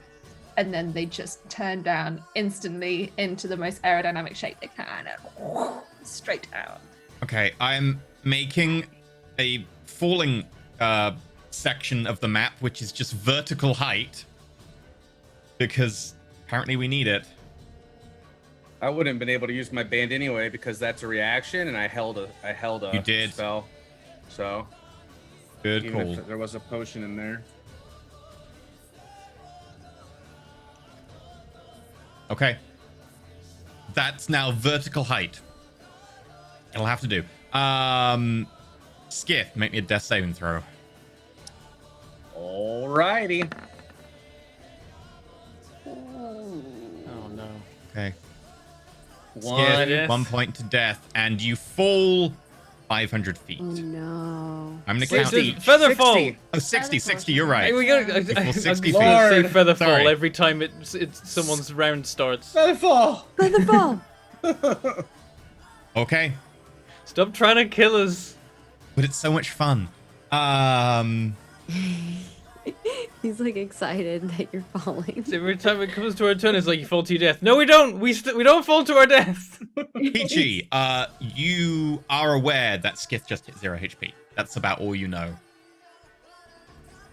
And then they just turn down instantly into the most aerodynamic shape they can and straight down. Okay, I'm making a falling section of the map, which is just vertical height, because apparently we need it. I wouldn't have been able to use my band anyway because that's a reaction, and I held a You did. spell. So Good even call. if there was a potion in there. Okay. That's now vertical height. It'll have to do. Skith, make me a death saving throw. Alrighty. Oh no. Okay. One. Skith, 1 point to death, and you fall 500 feet. Oh no. I'm going to Wait, count there's each. Featherfall. 60. Oh, 60, Featherfall. 60, you're right. Hey, we gotta. Equals I'm 60 gonna feet. say Featherfall Sorry. every time it's someone's round starts. Featherfall. Featherfall. Okay. Stop trying to kill us. But it's so much fun. He's like excited that you're falling. Every time it comes to our turn, it's like you fall to your death. No, we don't. We don't fall to our death. Peachy, you are aware that Skith just hit 0 HP. That's about all you know.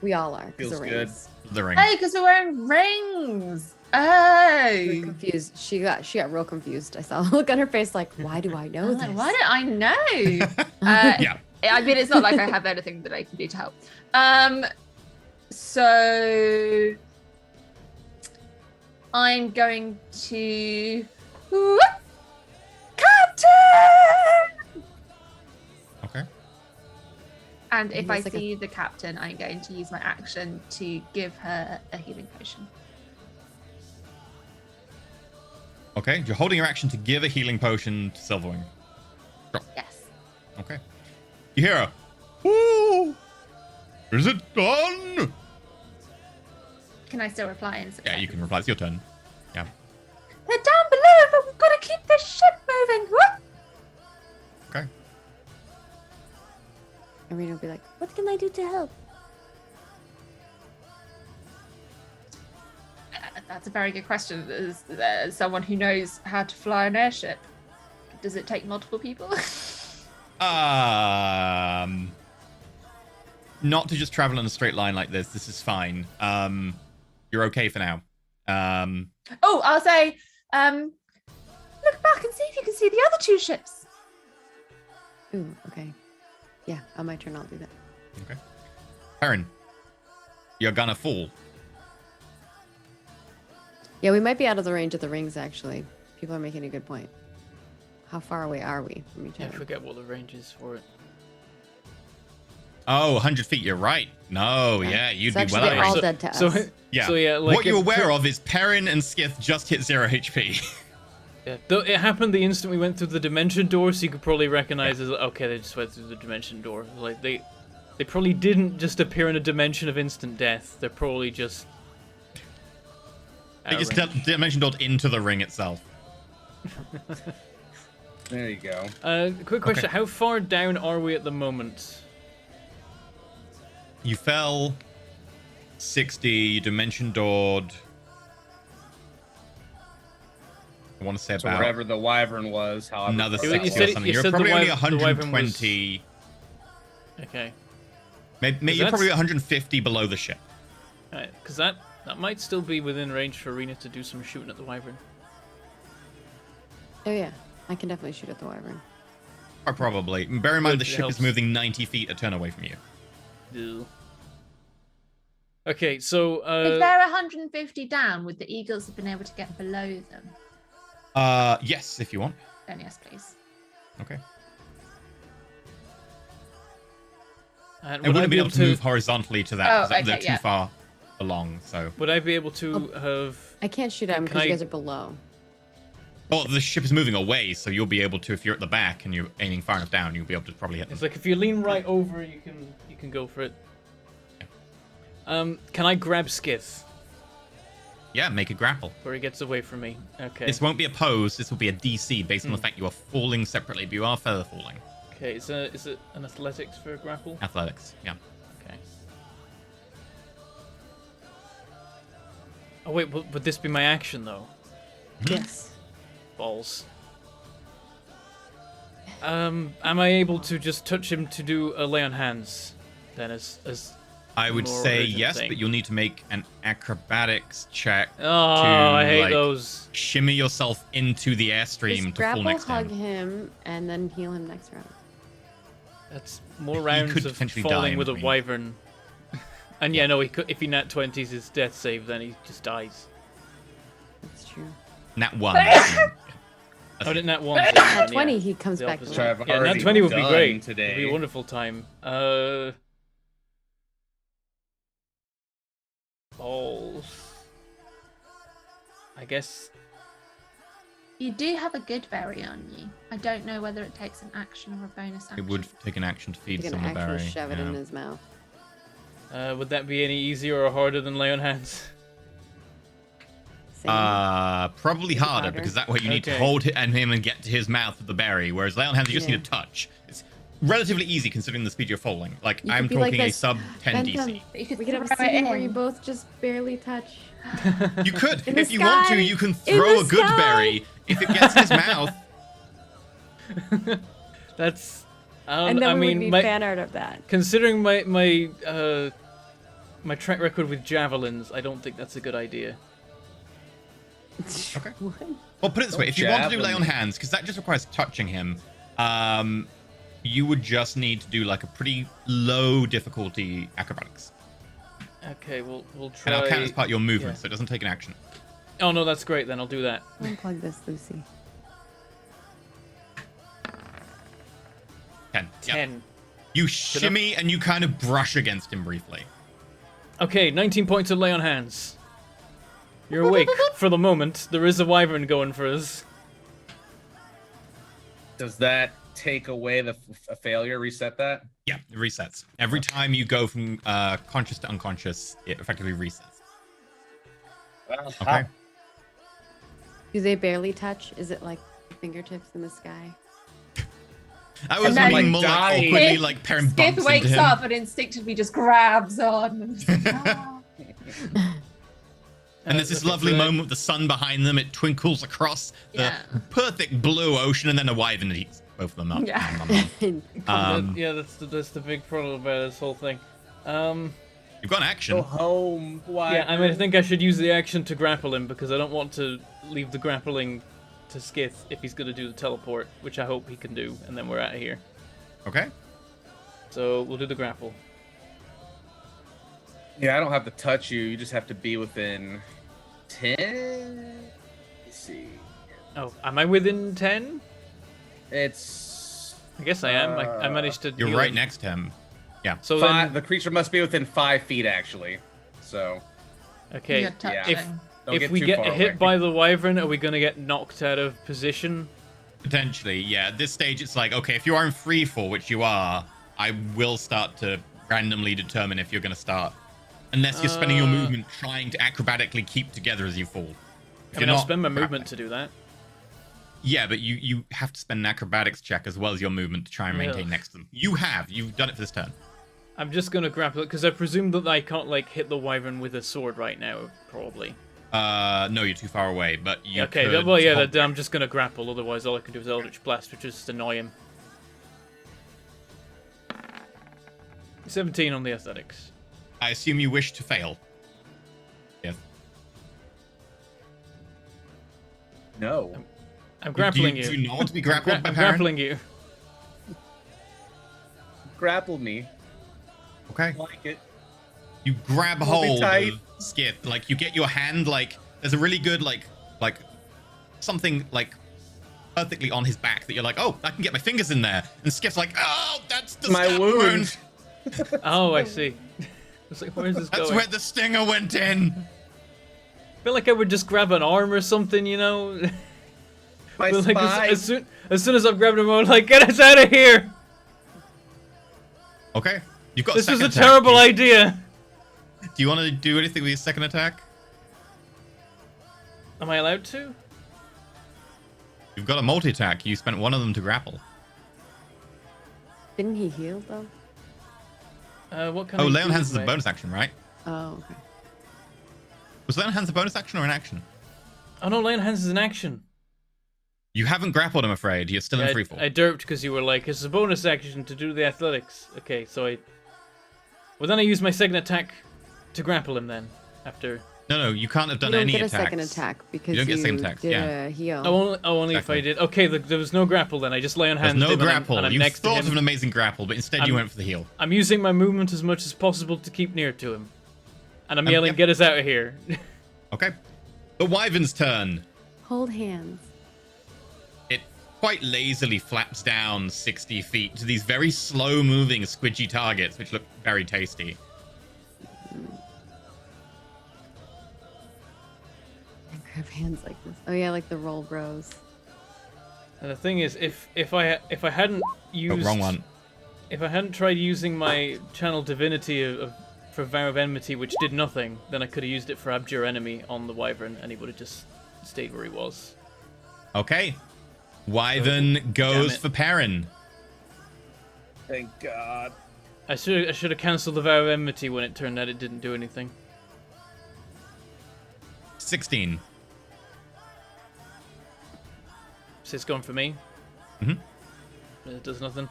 We all are. 'Cause Feels of good. rings. The ring. Hey, because we're wearing rings. We're Oh. confused. She got real confused. I saw a look on her face like, why do I know I'm this? like, why did I know? Yeah. I mean, it's not like I have anything that I can do to help. So I'm going to Captain. Okay. And if He I looks like a- see the captain, I'm going to use my action to give her a healing potion. Okay. You're holding your action to give a healing potion to Silverwing. Yes. Okay. You hear her. Ooh! Is it done? Can I still reply in Yeah, you can reply. It's your turn. Yeah. They're down below, but we've got to keep this ship moving. What? Okay. Irina will be like, What can I do to help? That's a very good question. As someone who knows how to fly an airship, does it take multiple people? Not to just travel in a straight line like this. This is fine. You're okay for now. Oh, I'll say, look back and see if you can see the other two ships. ooh, okay. Yeah, on my turn, I'll do that. Okay. Perrin, you're gonna fall. Yeah, we might be out of the range of the rings, actually. People are making a good point. How far away are we from each I other? forget what the range is for it. Oh, 100 feet. You're right. No, yeah, you'd So be actually well they're out of all range. dead to So, us. Yeah. So yeah, like what you're it- aware of is Perrin and Skith just hit 0 HP. Yeah, though it happened the instant we went through the dimension door, so you could probably recognize as okay, they just went through the dimension door. Like they probably didn't just appear in a dimension of instant death. They're probably just. They out of just range. dimension doored into the ring itself. There you go. Quick question: Okay. how far down are we at the moment? You fell 60, you dimension doored. I want to say So about wherever the wyvern was, however. another far You 60 said or it- something. you You're said the probably only wyvern was- 120. Okay, Maybe you're that's- probably 150 below the ship. alright, because that might still be within range for Arena to do some shooting at the wyvern. Oh, yeah. I can definitely shoot at the wyvern. Or probably. Bear in mind Good, the it ship helps. is moving 90 feet a turn away from you. Ew. Okay, so If they're 150 down, would the eagles have been able to get below them? Yes, if you want. Then yes, please. Okay. And I would I wouldn't be be able to move horizontally to that Oh, because they're okay, too yeah. far along. So, Would I be able to have? I can't shoot at him Can because you I- guys are below. oh, the ship is moving away, so you'll be able to, if you're at the back and you're aiming far enough down, you'll be able to probably hit them. It's like if you lean right over, you can go for it. Can I grab Skith Yeah, make a grapple. where he gets away from me? Okay. This won't be a pose. This will be a DC based on the fact you are falling separately, but you are feather falling. Okay. Is it an athletics for a grapple? Athletics. Yeah. Okay. Oh wait, would this be my action though? Yes. Balls. Am I able to just touch him to do a lay on hands? Then as I would more say urgent yes, thing. but you'll need to make an acrobatics check Oh, to I hate like, those. shimmy yourself into the airstream Just to fall grapple next to hug him. him and then heal him next round. That's more He rounds could of potentially die falling in with a between. wyvern. And yeah, no, he could, if he nat 20s his death save, then he just dies. That's true. Nat 1. Oh, didn't nat 1? At 20, he comes the back opposite. to Which life. I've Yeah, nat already 20 would be done great. today. It'd be a wonderful time. Balls. I guess. You do have a good berry on you. I don't know whether it takes an action or a bonus action. It would take an action to feed He's some gonna of the actually berry. shove it in yeah. his mouth. Would that be any easier or harder than lay on hands? Same. Probably Is it harder harder? because that way you need to Okay. hold him and get to his mouth with the berry, whereas lay on hands you just Yeah. need a touch. It's relatively easy considering the speed you're falling. Like You I'm could be like talking a this, sub 10 Bentham. DC. But you could We could have a throw it scene where you in. both just barely touch. You could, In the if you want to, sky! you can In throw the a good sky! berry. If it gets in his mouth, That's. And then I we mean, would need my, fan art of that. considering my track record with javelins, I don't think that's a good idea. Okay. What? well, put it this way: Don't if you want to do lay on javelin me. hands, because that just requires touching him, you would just need to do like a pretty low difficulty acrobatics, Okay, we'll try. and I'll count as part of your movement, yeah. so it doesn't take an action. Oh no, that's great. Then I'll do that. Unplug this, Lucy. 10. Yep. 10. You shimmy and you kind of brush against him briefly. Okay, 19 points of lay on hands. You're awake for the moment. There is a wyvern going for us. Does that take away the a failure? Reset that? Yeah, it resets. Every time you go from conscious to unconscious, it effectively resets. Okay. Do they barely touch? Is it like fingertips in the sky? I was And then, meaning more like dying. awkwardly, Skith- like Perrin Skith bumps wakes into him. up and instinctively just grabs on. And, just, "Ah." And there's this Okay, lovely so- moment with the sun behind them. It twinkles across the Yeah. perfect blue ocean, and then a wyvern eats both of them up. Yeah. Yeah, that's the big problem about this whole thing. You've got an action. Go home. Why? Yeah, I mean, I think I should use the action to grapple him because I don't want to leave the grappling to Skith if he's going to do the teleport, which I hope he can do, and then we're out of here. Okay. So we'll do the grapple. Yeah, I don't have to touch you. You just have to be within 10. Let's see. Oh, am I within 10? It's I guess I am. I managed to. You're heal right him. next to him. Yeah. So five. then, The creature must be within 5 feet, actually. So okay. You're touching. Yeah. Don't If get we too get far hit away. by the wyvern, are we going to get knocked out of position? Potentially, yeah. At this stage, it's like, okay, if you are in free fall, which you are, I will start to randomly determine if you're going to start. Unless you're spending your movement trying to acrobatically keep together as you fall. If I mean, you're I'll not, spend my crap. movement to do that. Yeah, but you have to spend an acrobatics check as well as your movement to try and maintain Ugh. next to them. You've done it for this turn. I'm just going to grapple it because I presume that I can't like hit the wyvern with a sword right now, probably. No, you're too far away, but you Okay, could well, yeah, hold- I'm just going to grapple. Otherwise, all I can do is Eldritch Blast, which is just annoy him. 17 on the athletics. I assume you wish to fail. Yes. no. I'm grappling do you. Do you not want to be grappled by I'm Perrin? grappling you. Grapple me. Okay. Like it. You grab Hold me hold tight. of Skith. Like, you get your hand, like, there's a really good, like something like perfectly on his back that you're like, oh, I can get my fingers in there. And Skiff's like, oh, that's the My stab wound. Oh, I see. I was like, where's this That's going? where the stinger went in. I feel like I would just grab an arm or something, you know? My But, like, spine. as soon as I'm grabbing him, I'm like, get us out of here! Okay. You've got This a was second a attack. terrible idea! Do you want to do anything with your second attack? Am I allowed to? You've got a multi-attack. You spent one of them to grapple. Didn't he heal though? What can Oh, I lay on do hands with is a my- bonus action, right? Oh, okay. Was lay on hands a bonus action or an action? Oh no, lay on hands is an action. You haven't grappled, I'm afraid. You're still in free fall. I derped because you were like, it's a bonus action to do the athletics. Okay, so well, then I use my second attack to grapple him then, after... No, you can't have done You don't any get a attacks. second attack because You don't get a second attack, did yeah. a heal. Only if Exactly. I did. Okay, there was no grapple then. I just lay on There's hands. no him and grapple. I'm You next to thought him. of an amazing grapple, but instead you went for the heal. I'm using my movement as much as possible to keep near to him. And I'm yelling, yep. get us out of here. Okay. The wyvern's turn. Hold hands. It quite lazily flaps down 60 feet to these very slow-moving squidgy targets, which look very tasty. I grab hands like this. Oh yeah, like the roll bros. And the thing is, if I hadn't used... Oh, wrong one. If I hadn't tried using my channel divinity for Vow of Enmity, which did nothing, then I could have used it for Abjure Enemy on the wyvern, and he would have just stayed where he was. Okay. Wyvern goes it. for Perrin. Thank God. I should have cancelled the Vow of Enmity when it turned out it didn't do anything. 16. So it's gone for me. Mhm. It does nothing.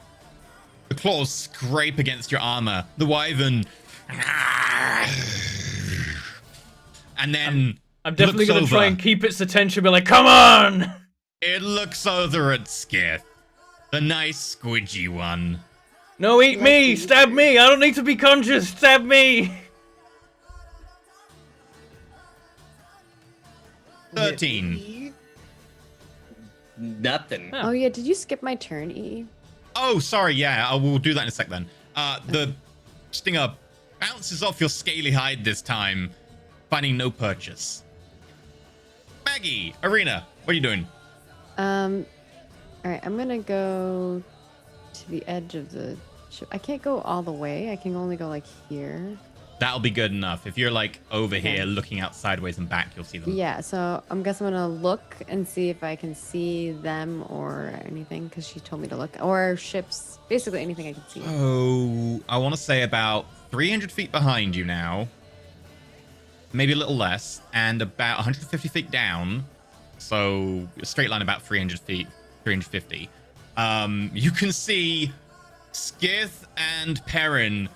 The claws scrape against your armor. The wyvern... And then... I'm definitely looks going to try over. and keep its attention, be like, come on! It looks over at Skiff. The nice squidgy one. No, eat me! Stab me! I don't need to be conscious! Stab me! 13. Nothing. Huh. Oh yeah, did you skip my turn, E? Oh, sorry, yeah, I will do that in a sec then. The stinger bounces off your scaly hide this time, finding no purchase. Maggie, Arena, what are you doing? Alright, I'm gonna go to the edge of the ship. I can't go all the way. I can only go like here. That'll be good enough. If you're like over Okay. here looking out sideways and back, you'll see them. Yeah, so I'm guessing I'm gonna look and see if I can see them or anything, because she told me to look. Or ships, basically anything I can see. Oh, I want to say about 300 feet behind you now. Maybe a little less. And about 150 feet down. So a straight line about 300 feet, 350. You can see Skith and Perrin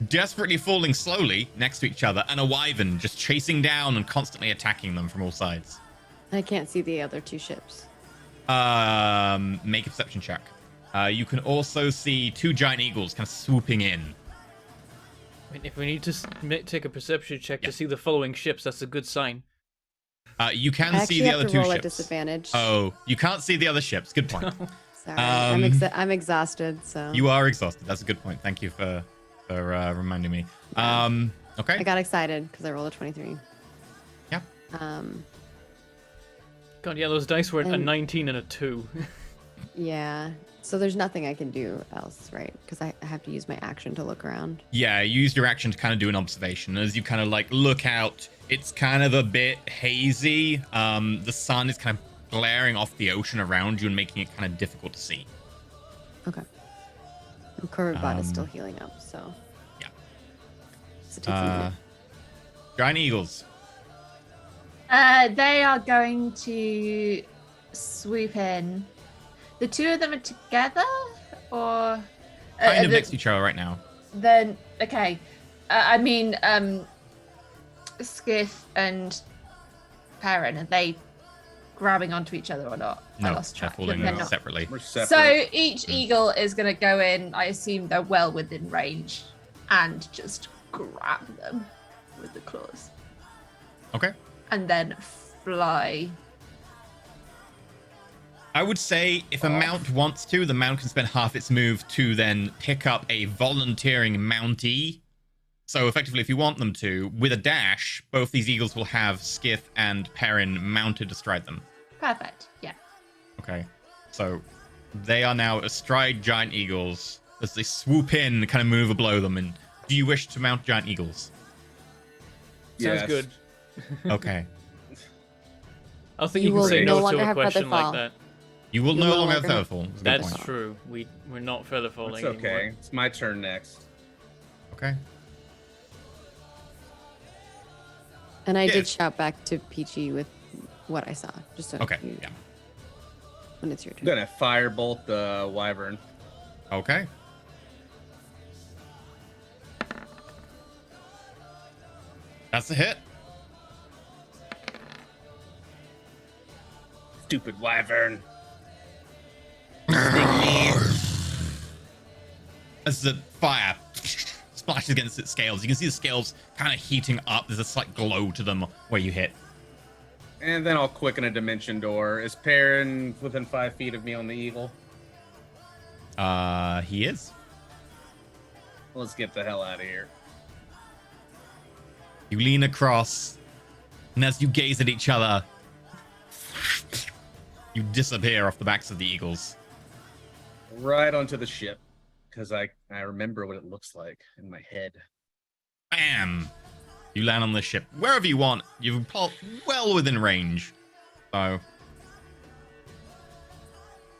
desperately falling slowly next to each other, and a wyvern just chasing down and constantly attacking them from all sides. I can't see the other two ships. Make a perception check. You can also see two giant eagles kind of swooping in. I mean, if we need to take a perception check Yeah. to see the following ships, that's a good sign. You can I see actually the have other to two roll at ships. disadvantage. Oh, you can't see the other ships. Good point. Sorry, I'm exhausted, so You are exhausted. That's a good point. Thank you for reminding me. Okay. I got excited because I rolled a 23. Yeah. God, yeah, those dice were a And- 19 and a 2. Yeah. So there's nothing I can do else, right? Because I have to use my action to look around. Yeah, you used your action to kind of do an observation. As you kind of like look out, it's kind of a bit hazy. The sun is kind of glaring off the ocean around you and making it kind of difficult to see. Okay. And Corvibot is still healing up, so. Yeah. So it takes a minute. Giant eagles. They are going to swoop in. The two of them are together, or Kind of next to each other right now. then okay. I mean, Skiff and Perrin, are they grabbing onto each other or not? I No, lost they're track. falling They're not. separately. We're separate. So each eagle is going to go in. I assume they're well within range, and just grab them with the claws, Okay. and then fly I would say if a mount wants to, the mount can spend half its move to then pick up a volunteering Mountie. So effectively, if you want them to, with a dash, both these eagles will have Skiff and Perrin mounted astride them. Perfect. Yeah. Okay. So they are now astride giant eagles as they swoop in, kind of maneuver below them. And do you wish to mount giant eagles? Sounds Yes. good. Okay. I don't think You you can will say no no to longer a have question like featherfall. that. You will You'll no no longer have longer have- Featherfall. That's a good That's point. true. We're not feather falling It's okay. anymore. It's my turn next. Okay. And I Yes. did shout back to Peachy with what I saw. Just so Okay. you, Yeah. when it's your I'm turn. gonna firebolt the wyvern. Okay. That's a hit. Stupid wyvern. As the fire splashes against its scales, you can see the scales kind of heating up. There's a slight glow to them where you hit. And then I'll quicken a dimension door. Is Perrin within 5 feet of me on the eagle? He is. Let's get the hell out of here. You lean across, and as you gaze at each other, you disappear off the backs of the eagles. Right onto the ship. Because I remember what it looks like in my head. Bam! You land on the ship wherever you want. You've pulled well within range. So,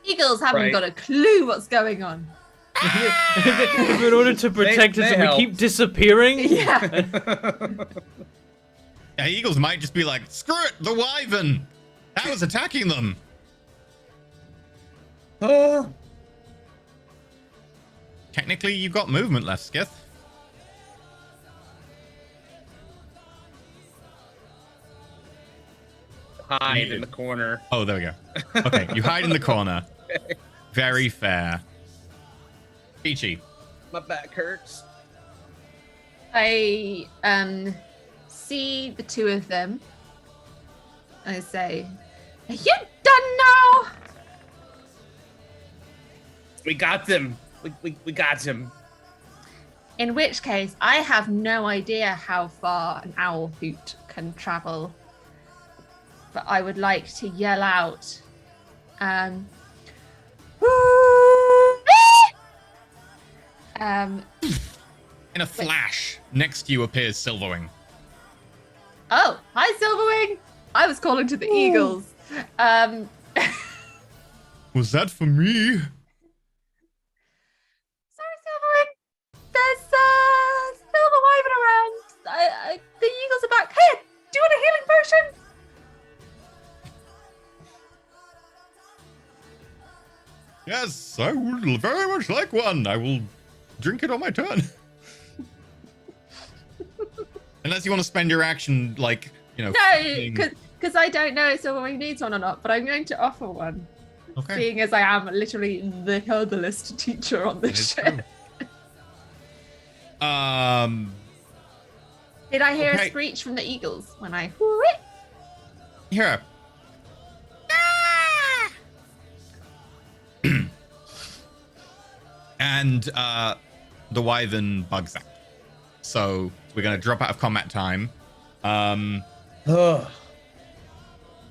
Eagles haven't Right. got a clue what's going on. In order to protect They us, and we keep helped. disappearing. Yeah. yeah, eagles might just be like, screw it, the wyvern! That was attacking them! Oh, Technically, you've got movement left, Skith. hide in the corner. Oh, there we go. Okay, you hide in the corner. Very fair. Peachy. My back hurts. I see the two of them. I say, "Are you done now?" We got them. We got him. In which case, I have no idea how far an owl hoot can travel. But I would like to yell out, In a flash, next to you appears Silverwing. oh, hi Silverwing! I was calling to the eagles. Was that for me? Sorry, Silverwing. There's still the wyvern around. The eagles are back. Hey, do you want a healing potion? Yes, I would very much like one. I will drink it on my turn. Unless you want to spend your action, like, you know. No, feeling- because I don't know if Silverwing needs one or not, but I'm going to offer one. Okay. Seeing as I am literally the herbalist teacher on That this is ship. true. Did I hear Okay. a screech from the eagles when I... Here. And the wyvern bugs out. So we're going to drop out of combat time.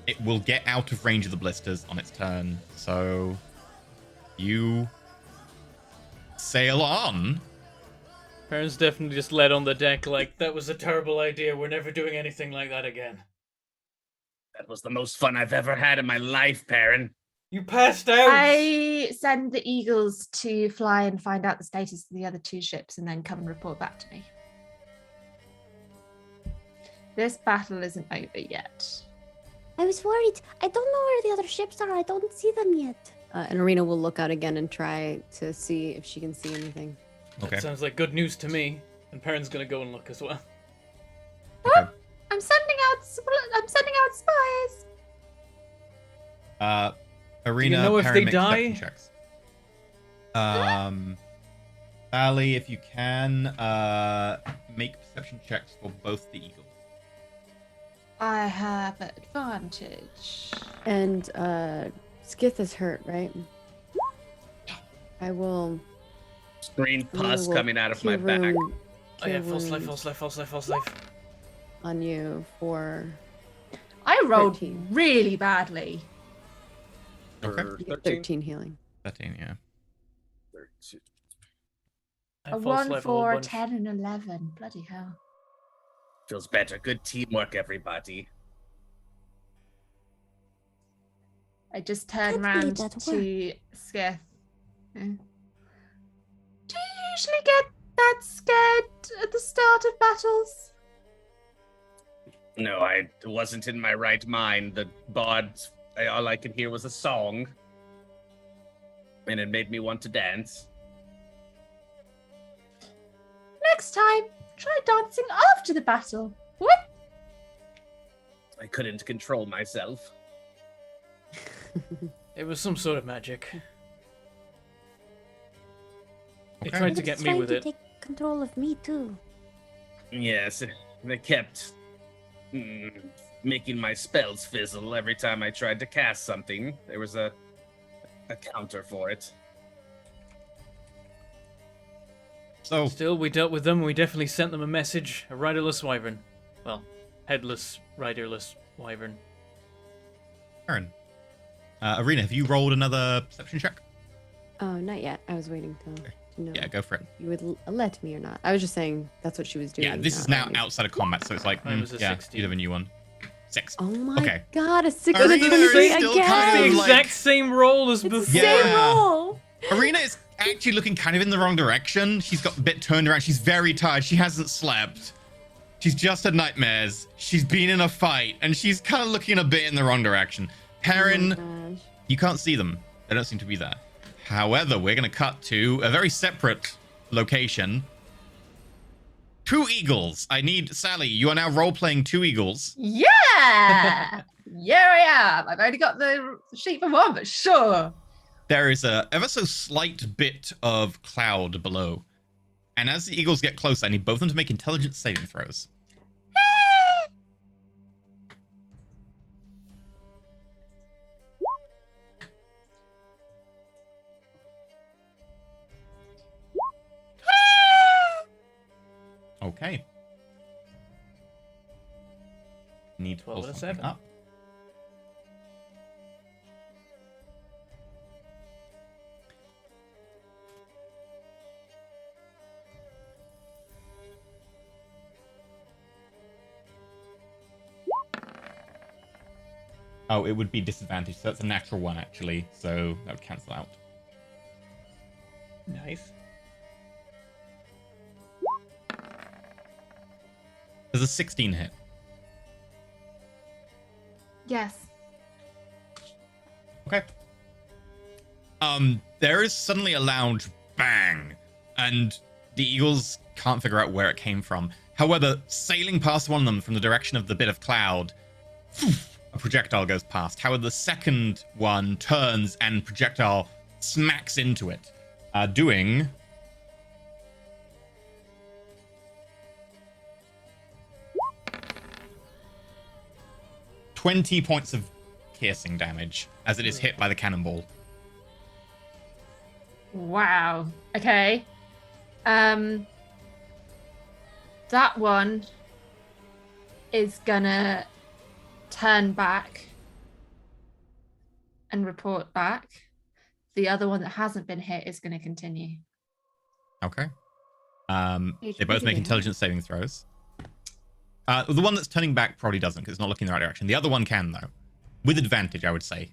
It will get out of range of the blisters on its turn. So you sail on. Parents definitely just led on the deck like, that was a terrible idea. We're never doing anything like that again. That was the most fun I've ever had in my life, Perrin. You passed out! I send the eagles to fly and find out the status of the other two ships and then come and report back to me. This battle isn't over yet. I was worried. I don't know where the other ships are. I don't see them yet. And Arena will look out again and try to see if she can see anything. Okay. That sounds like good news to me. And Perrin's gonna go and look as well. Okay. I'm sending out spies. Arena, Do you know if Perrin they makes die? perception checks. Sally, if you can, make perception checks for both the eagles. I have advantage. And Skith is hurt, right? I will. Green pus will coming out of my cure back. wound- Oh yeah, cure false life, wound false life, false life, false life. on you for I rolled 13. really badly. Okay. For you get 13? 13 healing. 13, yeah. 13. I A false 1, life a whole 4, bunch. 10, and 11. Bloody hell. Feels better. Good teamwork, everybody. I just turned Can't believe round that to Skith. Do you usually get that scared at the start of battles? No, I wasn't in my right mind. The bard, all I could hear was a song. And it made me want to dance. Next time, try dancing after the battle. What? I couldn't control myself. It was some sort of magic. They Okay. tried to It's get me trying with to it. take control of me too. Yes, they kept making my spells fizzle every time I tried to cast something. There was a counter for it. So, Still, we dealt with them and we definitely sent them a message. A riderless wyvern. Well, headless, riderless wyvern. Aaron. Arena, have you rolled another perception check? Oh, not yet. I was waiting to know Yeah, go for it. if you would let me or not. I was just saying that's what she was doing. Yeah, this is not now letting me. outside of combat, so it's like, Mine was a yeah, 16. you'd have a new one. 6. Oh my Okay. god, a Arena 623 is still again! kind The of exact like- same roll as It's the before. same Yeah. roll! Arena is actually looking kind of in the wrong direction. She's got a bit turned around. She's very tired. She hasn't slept. She's just had nightmares. She's been in a fight, and she's kind of looking a bit in the wrong direction. Perrin, Oh my gosh. you can't see them. They don't seem to be there. However, we're going to cut to a very separate location. 2 eagles. I need Sally. You are now role-playing 2 eagles. Yeah! Yeah, I am. I've only got the sheet for one, but sure. There is a ever so slight bit of cloud below. And as the eagles get closer, I need both of them to make intelligence saving throws. Okay. Need to 12 pull and a something 7. up. Oh, it would be disadvantage, so that's a natural one actually, so that would cancel out. Nice. There's a 16 hit. Yes. Okay. There is suddenly a loud bang, and the eagles can't figure out where it came from. However, sailing past one of them from the direction of the bit of cloud, a projectile goes past. However, the second one turns and projectile smacks into it, doing 20 points of piercing damage as it is hit by the cannonball. Wow. Okay. That one is gonna turn back and report back. The other one that hasn't been hit is gonna continue. Okay. They both make Yeah. intelligence saving throws. The one that's turning back probably doesn't because it's not looking in the right direction. The other one can, though. With advantage, I would say.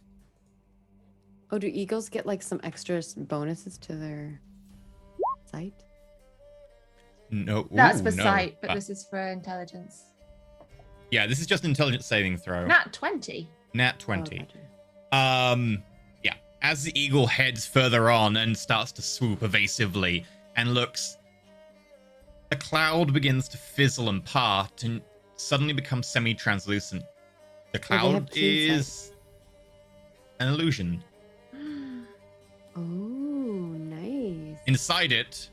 Oh, do eagles get like some extra bonuses to their sight? No. That's ooh, for no. sight, but this is for intelligence. Yeah, this is just an intelligence saving throw. Nat 20. Nat 20. Yeah. As the eagle heads further on and starts to swoop evasively and looks, the cloud begins to fizzle and part and suddenly becomes semi-translucent. The they have cloud keen sight. is an illusion. Oh, nice. Inside it,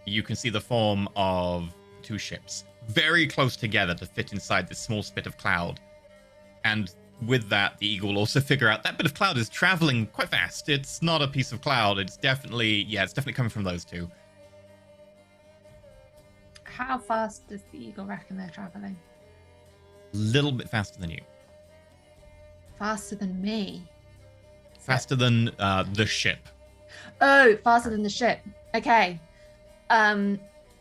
you can see the form of 2 ships, very close together to fit inside this small spit of cloud. And with that, the eagle will also figure out that bit of cloud is traveling quite fast. It's not a piece of cloud. It's definitely coming from those two. How fast does the eagle reckon they're traveling? A little bit faster than you. Faster than me. Faster than the ship. Oh, faster than the ship. Okay. In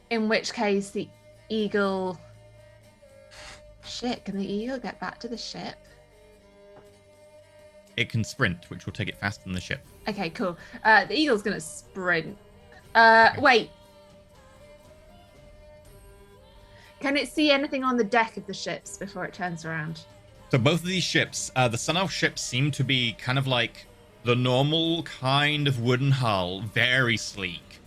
which case the eagle. Shit, can the eagle get back to the ship? It can sprint, which will take it faster than the ship. Okay, cool. The eagle's gonna sprint. Wait. Can it see anything on the deck of the ships before it turns around? So both of these ships, the Sun Elf ships seem to be kind of like the normal kind of wooden hull, very sleek.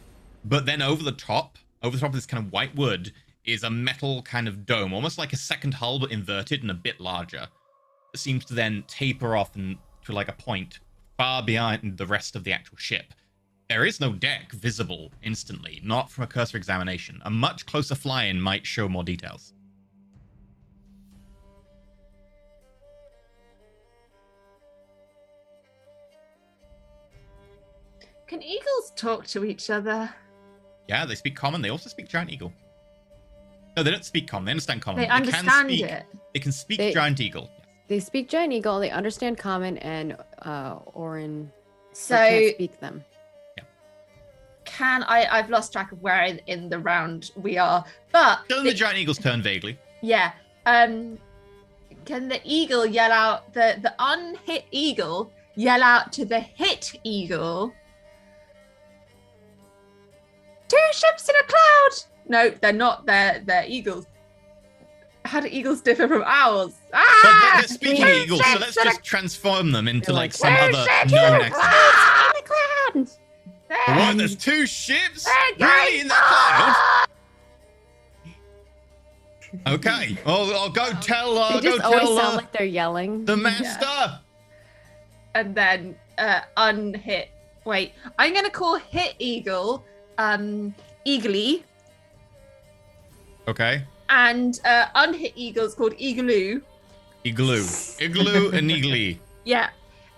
But then over the top of this kind of white wood, is a metal kind of dome, almost like a second hull, but inverted and a bit larger. It seems to then taper off to like a point far behind the rest of the actual ship. There is no deck visible instantly, not from a cursor examination. A much closer fly-in might show more details. Can eagles talk to each other? Yeah, they speak common. They also speak giant eagle. No, they don't speak common. They understand common. They understand it. They can speak giant eagle. They speak giant eagle. They understand common and Orin. So Can't speak them. I've lost track of where in the round we are, but Still in the giant eagle's turn vaguely. yeah. Can the eagle yell out the unhit eagle yell out to the hit eagle? Two ships in a cloud. No, they're not. They're eagles. How do eagles differ from owls? But they're speaking eagles, so let's just transform them into like some other known extent. What? There's two ships? Really in that cloud? Okay. I'll go tell. They just always sound like they're yelling. The master. Yeah. And then unhit. Wait, I'm gonna call hit eagle eagly. Okay. And unhit eagle's called eagloo. Igloo and eagly. Yeah.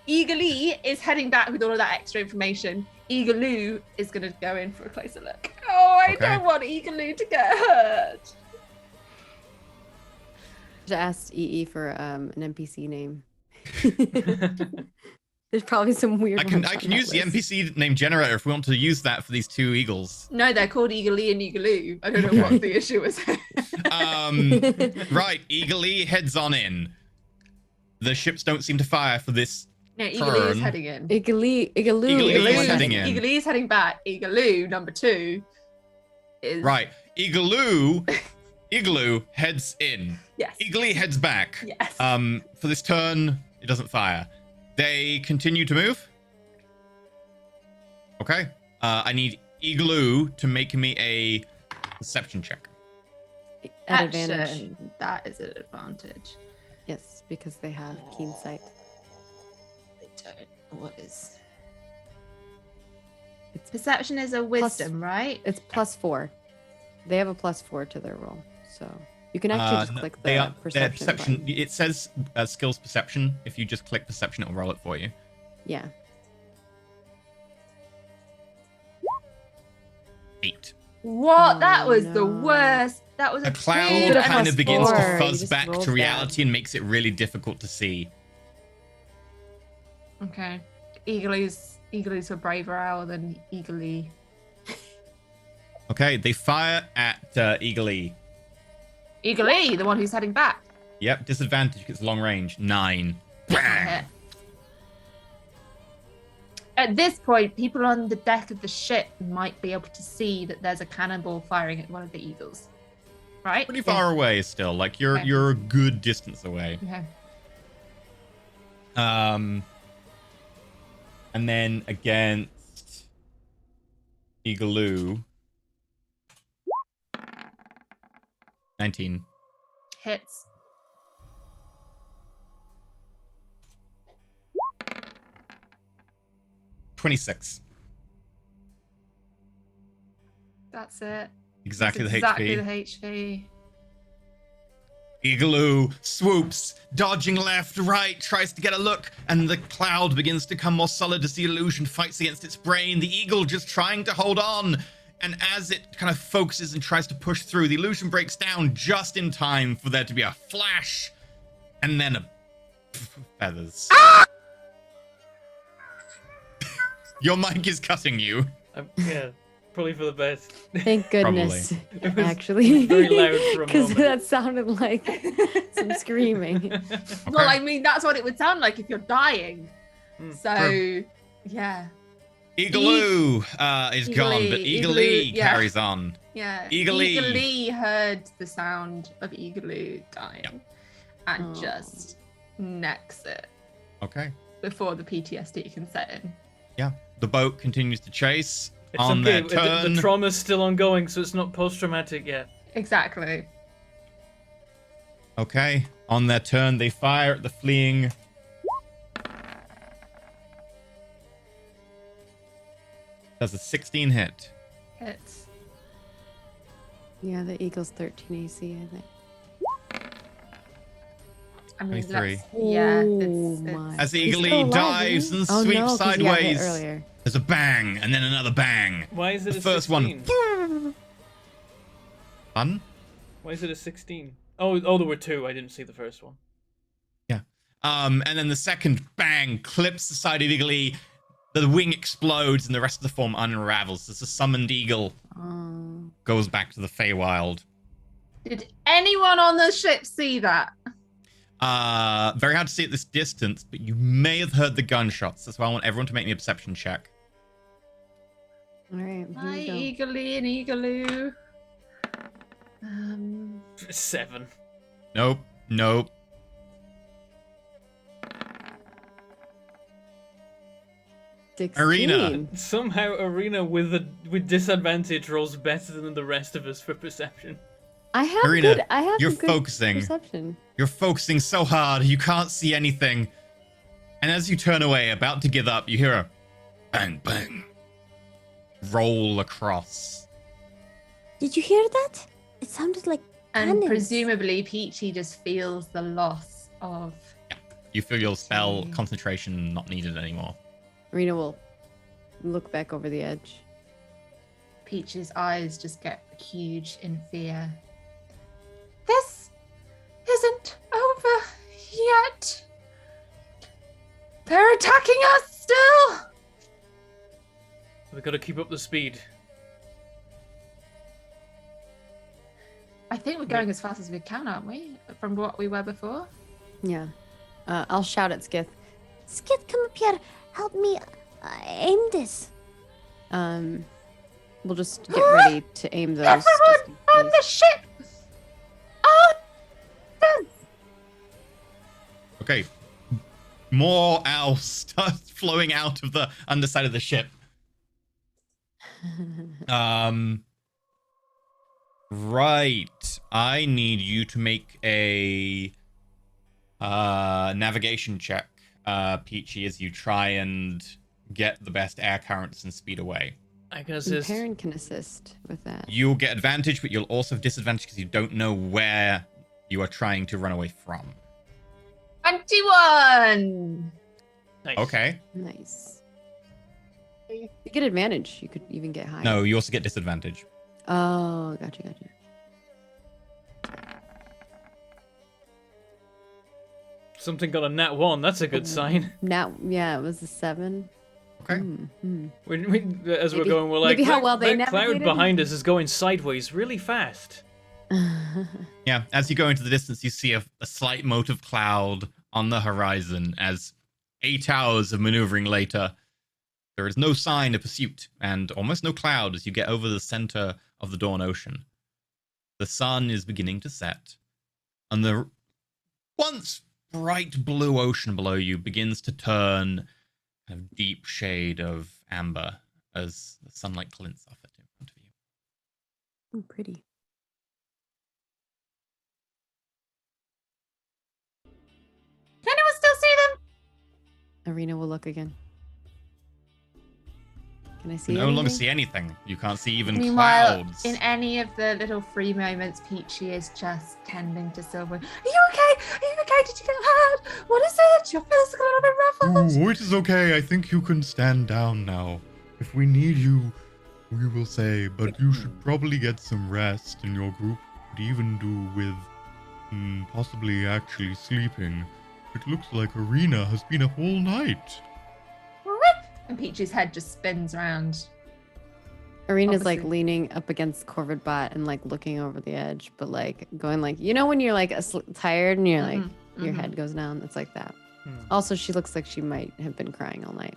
Eagly is heading back with all of that extra information. Eagloo is going to go in for a closer look. Oh, I don't want Eagloo to get hurt. Just asked EE for an NPC name. There's probably some weird. I can use the NPC name generator if we want to use that for these two eagles. No, they're called Eagly and Eagloo. I don't know what the issue is. Right, Eagly heads on in. The ships don't seem to fire for this. No, Eagloo is heading in. Igloo is heading in. Eagloo is heading back. Eagloo, number 2, is... Right. Igloo heads in. Yes. Eagly heads back. Yes. For this turn, it doesn't fire. They continue to move. Okay. I need Igloo to make me a perception check. At advantage. That is an advantage. Yes, because they have keen sight. What is perception is a wisdom, right? It's +4. They have a +4 to their roll, so you can actually just click the perception button. It says skills perception. If you just click perception, it'll roll it for you. Yeah. 8. What? That was the worst. That was a cloud kind of begins to fuzz back to reality and makes it really difficult to see. Okay. Eagly's a braver owl than Eagly. Okay, they fire at Eagly. Eagly, the one who's heading back. Yep, disadvantage because it's long range. 9. Bang! At this point, people on the deck of the ship might be able to see that there's a cannonball firing at one of the eagles. Right? Pretty far away still. Like you're a good distance away. Okay. And then against Eagloo. 19. Hits. $26. That's it. Exactly the Exactly HP. the HP. Igloo swoops, dodging left, right, tries to get a look, and the cloud begins to become more solid as the illusion fights against its brain. The eagle just trying to hold on. And as it kind of focuses and tries to push through, the illusion breaks down just in time for there to be a flash and then a feathers. Your mic is cutting you. Yeah, probably for the best. Thank goodness. It was Actually, very loud for a because moment. that sounded like some screaming. Well, I mean, that's what it would sound like if you're dying. So, True. yeah. Eagloo is gone, but Eagle-E yeah. carries on. Yeah. Eagle-E. Eagle-E heard the sound of Eagle-E dying and Oh. just necks it Okay. before the PTSD can set in. Yeah. The boat continues to chase. It's On okay. their turn. The trauma's still ongoing, so it's not post-traumatic yet. Exactly. Okay. On their turn, they fire at the fleeing. That's a 16 hit. It's Yeah, the Eagle's 13 AC, I think. I mean, 23. yeah, Oh it's my. As the He's Eagle-E still alive, dives isn't he? and Oh, sweeps no, 'cause he got hit sideways. earlier. There's a bang, and then another bang. Why is it The a first 16? one. Fun. Why is it a 16? Oh, there were two. I didn't see the first one. Yeah. And then the second bang clips the side of Eagle-E. The wing explodes, and the rest of the form unravels as the summoned eagle Oh. goes back to the Feywild. Did anyone on the ship see that? Very hard to see at this distance, but you may have heard the gunshots. That's why I want everyone to make me a perception check. All right. Hi, Here we Eagle-E and Eagle-oo. 7. Nope. go. 16. Arena. Somehow, Arena with disadvantage rolls better than the rest of us for perception. I have Arena, good. I have you're good focusing. perception. You're focusing so hard, you can't see anything. And as you turn away, about to give up, you hear a bang, bang. Roll across. Did you hear that? It sounded like And cannons. presumably Peachy just feels the loss of... You feel your spell Okay. concentration not needed anymore. Arena will look back over the edge. Peach's eyes just get huge in fear. This isn't over yet. They're attacking us still. We've got to keep up the speed. I think we're going as fast as we can, aren't we? From what we were before. Yeah. I'll shout at Skith. Skid, come up here. Help me aim this. We'll just get ready to aim those. just in Everyone on the case. ship. Oh, Okay. More owls start flowing out of the underside of the ship. Right. I need you to make a navigation check, Peachy, as you try and get the best air currents and speed away. I can And assist. Perrin can assist with that. You'll get advantage, but you'll also have disadvantage because you don't know where you are trying to run away from. 21. Nice. Okay. Nice. You get advantage. You could even get higher. No, you also get disadvantage. Oh, gotcha. Something got a nat 1. That's a good sign. Now, yeah, it was a 7. Okay. As we're Maybe- going, we're like, maybe how that, well they that cloud navigated. behind us is going sideways really fast. Yeah, as you go into the distance, you see a slight mote of cloud on the horizon as 8 hours of maneuvering later, there is no sign of pursuit and almost no cloud as you get over the center of the Dawn Ocean. The sun is beginning to set, and the once bright blue ocean below you begins to turn a deep shade of amber as the sunlight glints off it in front of you. Oh, pretty. Can anyone still see them? Arena will look again. Can I see You no longer anything? see anything. You can't see even Meanwhile, clouds. in any of the little free moments, Peachy is just tending to Silver. Are you okay? Are you okay? Did you get hurt? What is it? Your face is a little bit ruffled. Ooh, it is okay. I think you can stand down now. If we need you, we will say, but you should probably get some rest, and your group could even do with possibly actually sleeping. It looks like Arena has been a whole night. And Peachy's head just spins around. Arena's like Obviously. leaning up against Corvid Bot and like looking over the edge, but like going like, you know, when you're like tired and you're like, your head goes down. It's like that. Also, she looks like she might have been crying all night.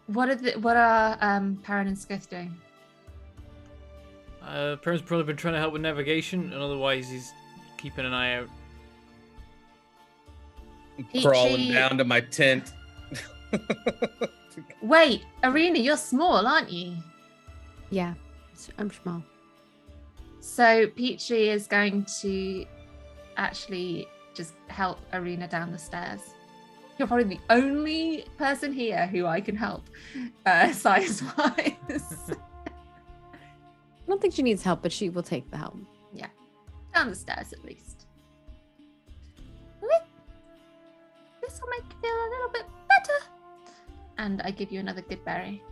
What are Perrin and Skiff doing? Perrin's probably been trying to help with navigation, and otherwise he's keeping an eye out. Crawling Peachy- down to my tent. Wait, Arena, you're small, aren't you? Yeah, I'm small. So Peachy is going to actually just help Arena down the stairs. You're probably the only person here who I can help, size-wise. I don't think she needs help, but she will take the help. Down the stairs at least. This will make you feel a little bit better. And I give you another good berry.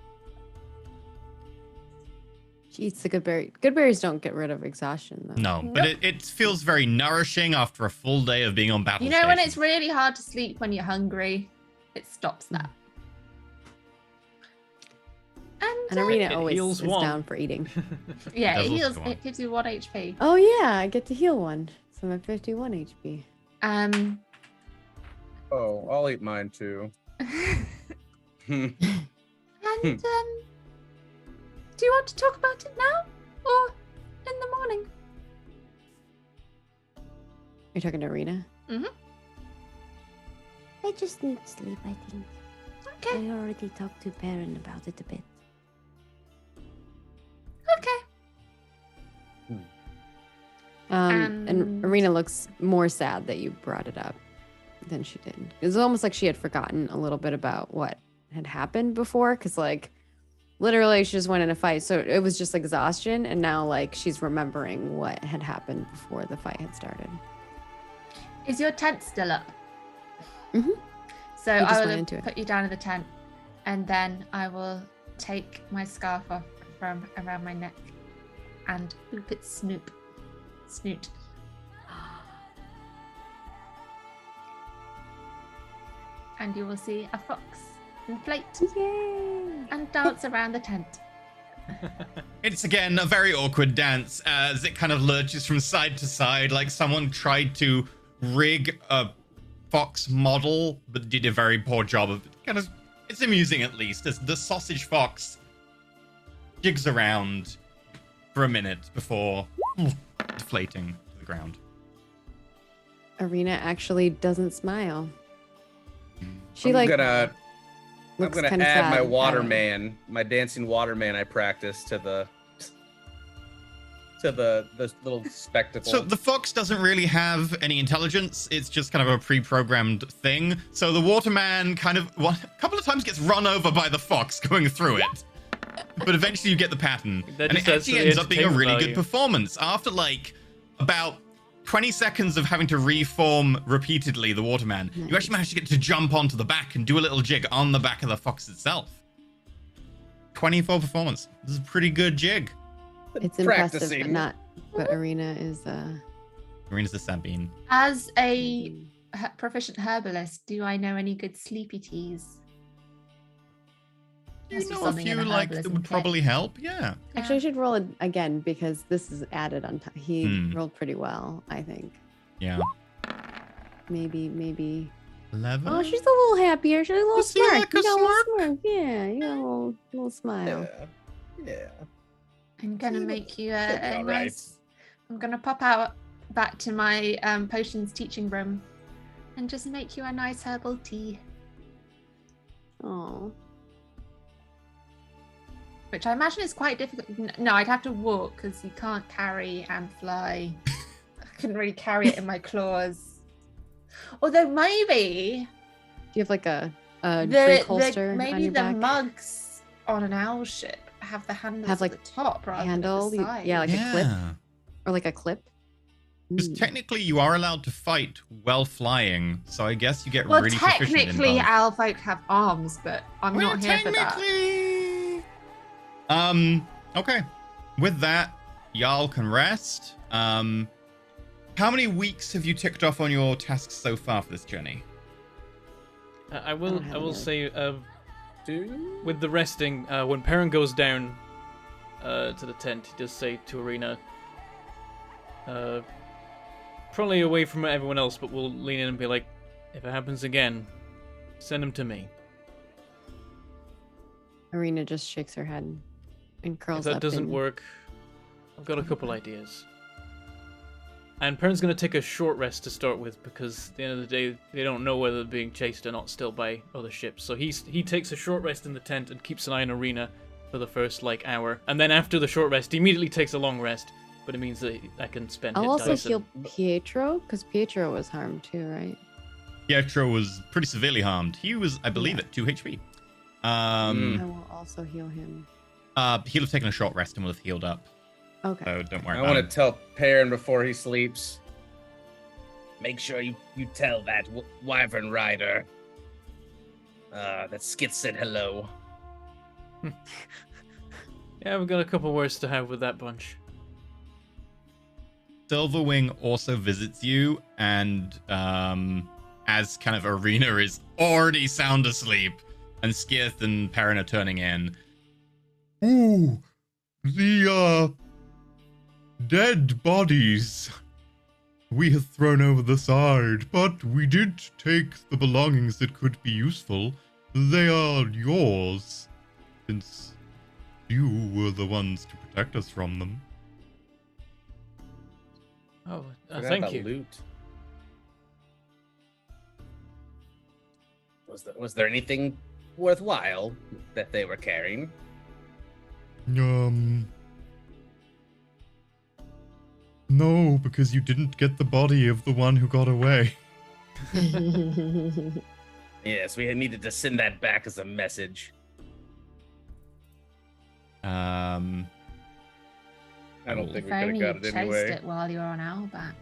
She eats the good berry. Good berries don't get rid of exhaustion, though. No, but it feels very nourishing after a full day of being on battle You know when station. it's really hard to sleep when you're hungry? It stops that. And And Arena It always heals is one. down for eating. yeah, It it does heals. also go on. It gives you 1 HP. Oh yeah, I get to heal one. So I'm at 51 HP. Oh, I'll eat mine too. And do you want to talk about it now or in the morning? You're talking to Arena? I just need sleep, I think. Okay, I already talked to Perrin about it a bit. okay. And And- Arena looks more sad that you brought it up than she did. It was almost like she had forgotten a little bit about what had happened before, because like literally she just went in a fight, so it was just exhaustion, and now like she's remembering what had happened before the fight had started. Is your tent still up? Mhm. So We just I went will into it. put you down in the tent, and then I will take my scarf off from around my neck and boop its snoot. And you will see a fox inflate Yay! and dance around the tent. It's again a very awkward dance as it kind of lurches from side to side like someone tried to rig a fox model but did a very poor job of it. It's amusing at least as the sausage fox jigs around for a minute before deflating to the ground. Arena actually doesn't smile. She I'm like gonna looks add kinda my sad water at it. man, my dancing water man I practiced to the little spectacle. So the fox doesn't really have any intelligence. It's just kind of a pre-programmed thing. So the waterman kind of a couple of times gets run over by the fox going through it. But eventually you get the pattern. That And just it adds to actually the ends up being a really entertainment good value. performance. After like about 20 seconds of having to reform repeatedly the waterman, you actually manage to get to jump onto the back and do a little jig on the back of the fox itself. 24 performance. This is a pretty good jig. It's impressive, but Practicing. not. But Arena is Marina's the Sabine. As a proficient herbalist, do I know any good sleepy teas? You Must be know a something in few the like that herbalism would kit. probably help. Yeah. actually. I should roll it again because this is added on top. He Hmm. rolled pretty well, I think. Yeah. Maybe. 11. Oh, she's a little happier. She's a little Does he smirk. like You a got a little smirk? smirk. Yeah, you got a little smile. Yeah. I'm gonna make you she'll be a all right. nice. I'm gonna pop out back to my potions teaching room, and just make you a nice herbal tea, Oh, which I imagine is quite difficult. No, I'd have to walk because you can't carry and fly. I couldn't really carry it in my claws. Although maybe do you have like a a drink holster on maybe your the back. mugs on an owl ship have the handles Have, like, at the top rather handle, than at the side. yeah, like a clip or like a clip. Because technically you are allowed to fight while flying, so I guess you get Well, really proficient in technically, both. owl folk have arms, but I'm not here for that. Technically. Okay. With that, y'all can rest. How many weeks have you ticked off on your tasks so far for this journey? I will say, 2? with the resting, when Perrin goes down to the tent, he does say to Arena, probably away from everyone else, but we'll lean in and be like, if it happens again, send him to me. Arena just shakes her head and If curls that up. doesn't and- work, I've got a couple ideas. And Perrin's going to take a short rest to start with, because at the end of the day, they don't know whether they're being chased or not still by other ships. So he takes a short rest in the tent and keeps an eye on Arena for the first, hour. And then after the short rest, he immediately takes a long rest, but it means that I can spend I'll hit also dice. heal Pietro, because Pietro was harmed too, right? Pietro was pretty severely harmed. He was, I believe, Yeah. at 2 HP. I will also heal him. He'll have taken a short rest and will have healed up. Okay. So don't worry I about want it. to tell Perrin before he sleeps. Make sure you tell that wyvern rider that Skit said hello. Yeah, we've got a couple words to have with that bunch. Silverwing also visits you, and as kind of Arena is already sound asleep, and Skith and Perrin are turning in. Ooh, the dead bodies we have thrown over the side, but we did take the belongings that could be useful. They are yours, since you were the ones to protect us from them. Oh, Forgot thank about you. Loot. Was there anything worthwhile that they were carrying? No, because you didn't get the body of the one who got away. Yes, we needed to send that back as a message. I I don't think If we could only have you got it chased anyway. it while you were on Owlback.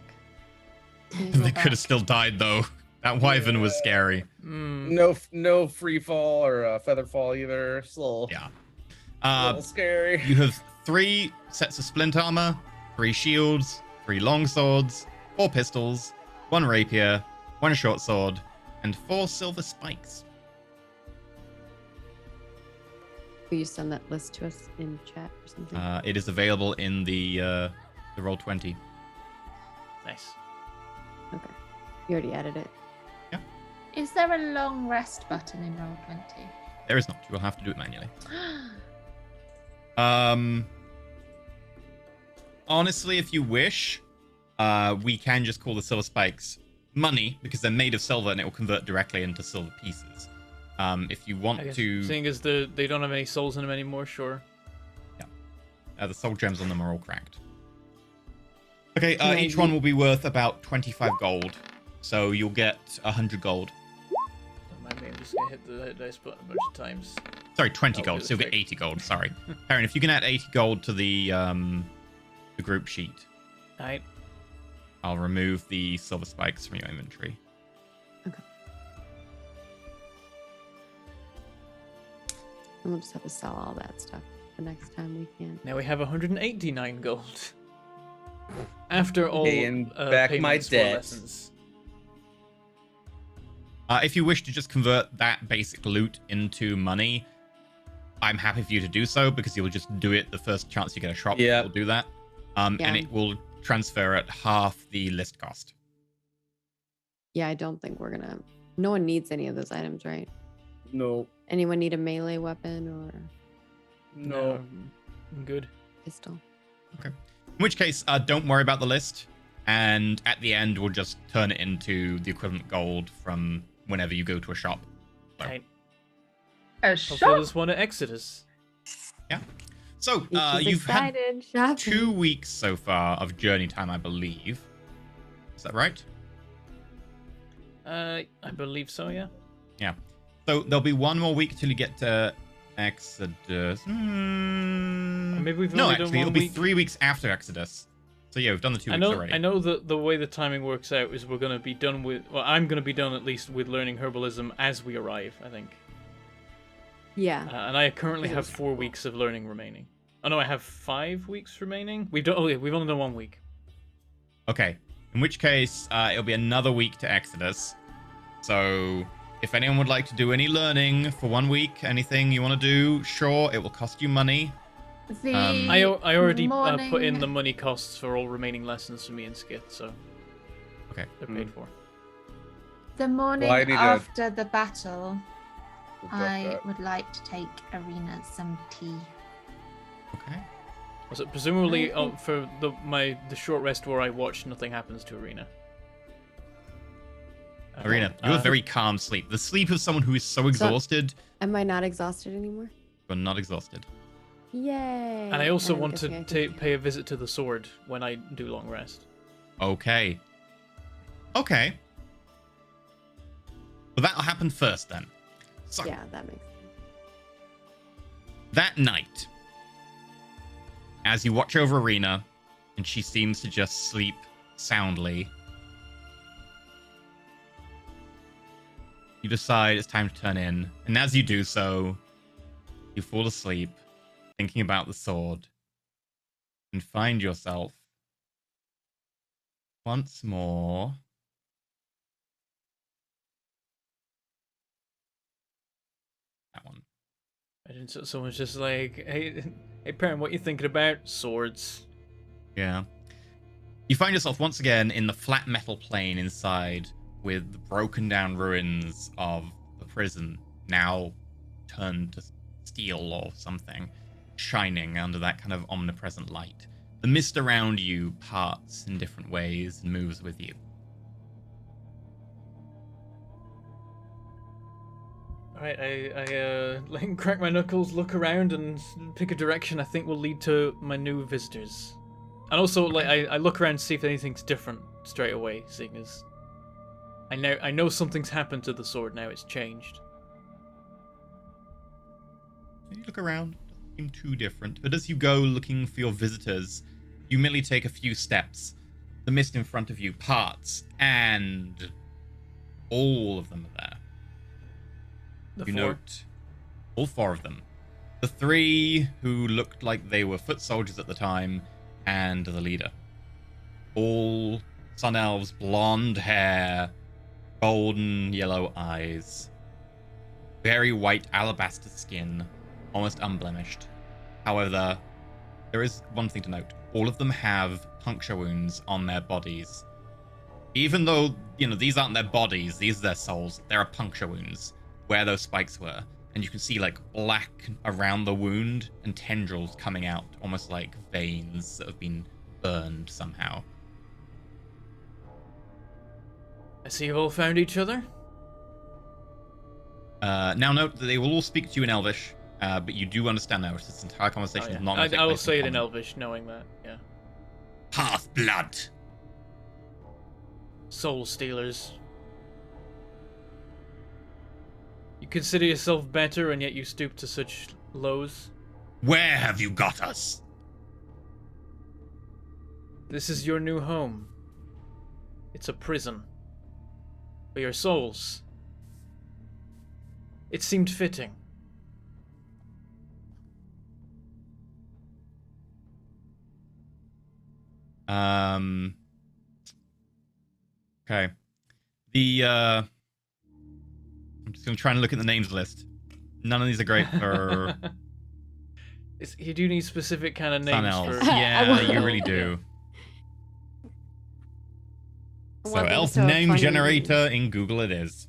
They could have still died though. That wyvern was scary. No free fall or feather fall either. It's a little, Yeah. a little scary. You have 3 sets of splint armor, 3 shields, 3 long swords, 4 pistols, 1 rapier, 1 short sword, and 4 silver spikes. Will you send that list to us in chat or something? It is available in the Roll20. Nice. Okay. You already added it. Is there a long rest button in Roll20? There is not. You will have to do it manually. Honestly, if you wish, we can just call the silver spikes money because they're made of silver and it will convert directly into silver pieces. If you I want guess, to, seeing as they don't have any souls in them anymore, sure. the soul gems on them are all cracked. Okay, Can I each one will be worth about 25 gold, so you'll get 100 gold. Don't mind me, I'm just gonna hit the dice button a bunch of times. Sorry, 20 I'll gold. do So you'll the get trick. 80 gold. Sorry, Perrin, if you can add 80 gold to the group sheet, Alright. I'll remove the silver spikes from your inventory. And we'll just have to sell all that stuff the next time we can. Now we have 189 gold. After all Paying back my payments for debt. lessons. If you wish to just convert that basic loot into money, I'm happy for you to do so because you'll just do it the first chance you get a shop. Yeah. You'll do that. Yeah. And it will transfer at half the list cost. Yeah, I don't think we're gonna. No one needs any of those items, right? No, Anyone need a melee weapon or no. I'm good. pistol? In which case, don't worry about the list. And at the end, we'll just turn it into the equivalent gold from whenever you go to a shop. So, Right. A Hopefully shop? there's one at Exodus. so She's you've had excited. Shopping. 2 weeks so far of journey time, I believe. Is that right? I believe so, yeah. So there'll be one more week till you get to Exodus. Maybe we've No, only done actually, it'll 1 be week. 3 weeks after Exodus. So yeah, we've done the 2 I weeks know. already. I know that the way the timing works out is we're gonna be done with. Well, I'm gonna be done at least with learning herbalism as we arrive. I think. Yeah. And I currently have 4 weeks of learning remaining. Oh no, I have 5 weeks remaining. We've done. Oh yeah, we've only done 1 week. Okay. In which case, it'll be another week to Exodus. So if anyone would like to do any learning for 1 week, anything you want to do, sure, it will cost you money. I already morning... put in the money costs for all remaining lessons for me and Skit, so Okay. they're paid for. The morning Well, I need to- after the battle, We'll drop I that. would like to take Arena some tea. Okay. So presumably I think- for the short rest where I watch, nothing happens to Arena. Arena, you have very calm sleep. The sleep of someone who is so exhausted, Am I not exhausted anymore? but not exhausted. Yay! And I also I'm want guessing I to can- pay a visit to the sword when I do long rest. Okay. Okay. Well, that'll happen first then. So, Yeah, that makes sense. that night, as you watch over Arena, and she seems to just sleep soundly, you decide it's time to turn in. And as you do so, you fall asleep, thinking about the sword, and find yourself once more that one. And someone's just like, hey, parent, what you thinking about? Swords. Yeah. You find yourself once again in the flat metal plane inside with the broken down ruins of the prison, now turned to steel or something, shining under that kind of omnipresent light. The mist around you parts in different ways and moves with you. Alright, I like crack my knuckles, look around, and pick a direction I think will lead to my new visitors. And also, like, I look around to see if anything's different straight away, seeing as I know something's happened to the sword now. It's changed. You look around, doesn't seem too different, but as you go looking for your visitors, you merely take a few steps. The mist in front of you parts, and all of them are there. The You four. note all 4 of them. The 3 who looked like they were foot soldiers at the time, and the leader. All Sun Elves, blonde hair, golden yellow eyes, very white alabaster skin, almost unblemished. However, there is one thing to note. All of them have puncture wounds on their bodies. Even though, these aren't their bodies, these are their souls, there are puncture wounds where those spikes were. And you can see, like, black around the wound and tendrils coming out, almost like veins that have been burned somehow. I see you've all found each other. Now note that they will all speak to you in Elvish, but you do understand now, this entire conversation is not going to take I will place say it in common. Elvish, knowing that. Yeah. Half-blood. Soul stealers. You consider yourself better, and yet you stoop to such lows. Where have you got us? This is your new home. It's a prison. For your souls. It seemed fitting. Okay. I'm just gonna try and look at the names list. None of these are great for You do need specific kind of Sun names Elves. for. Yeah, you really do. So One thing elf so name funny- generator in Google it is.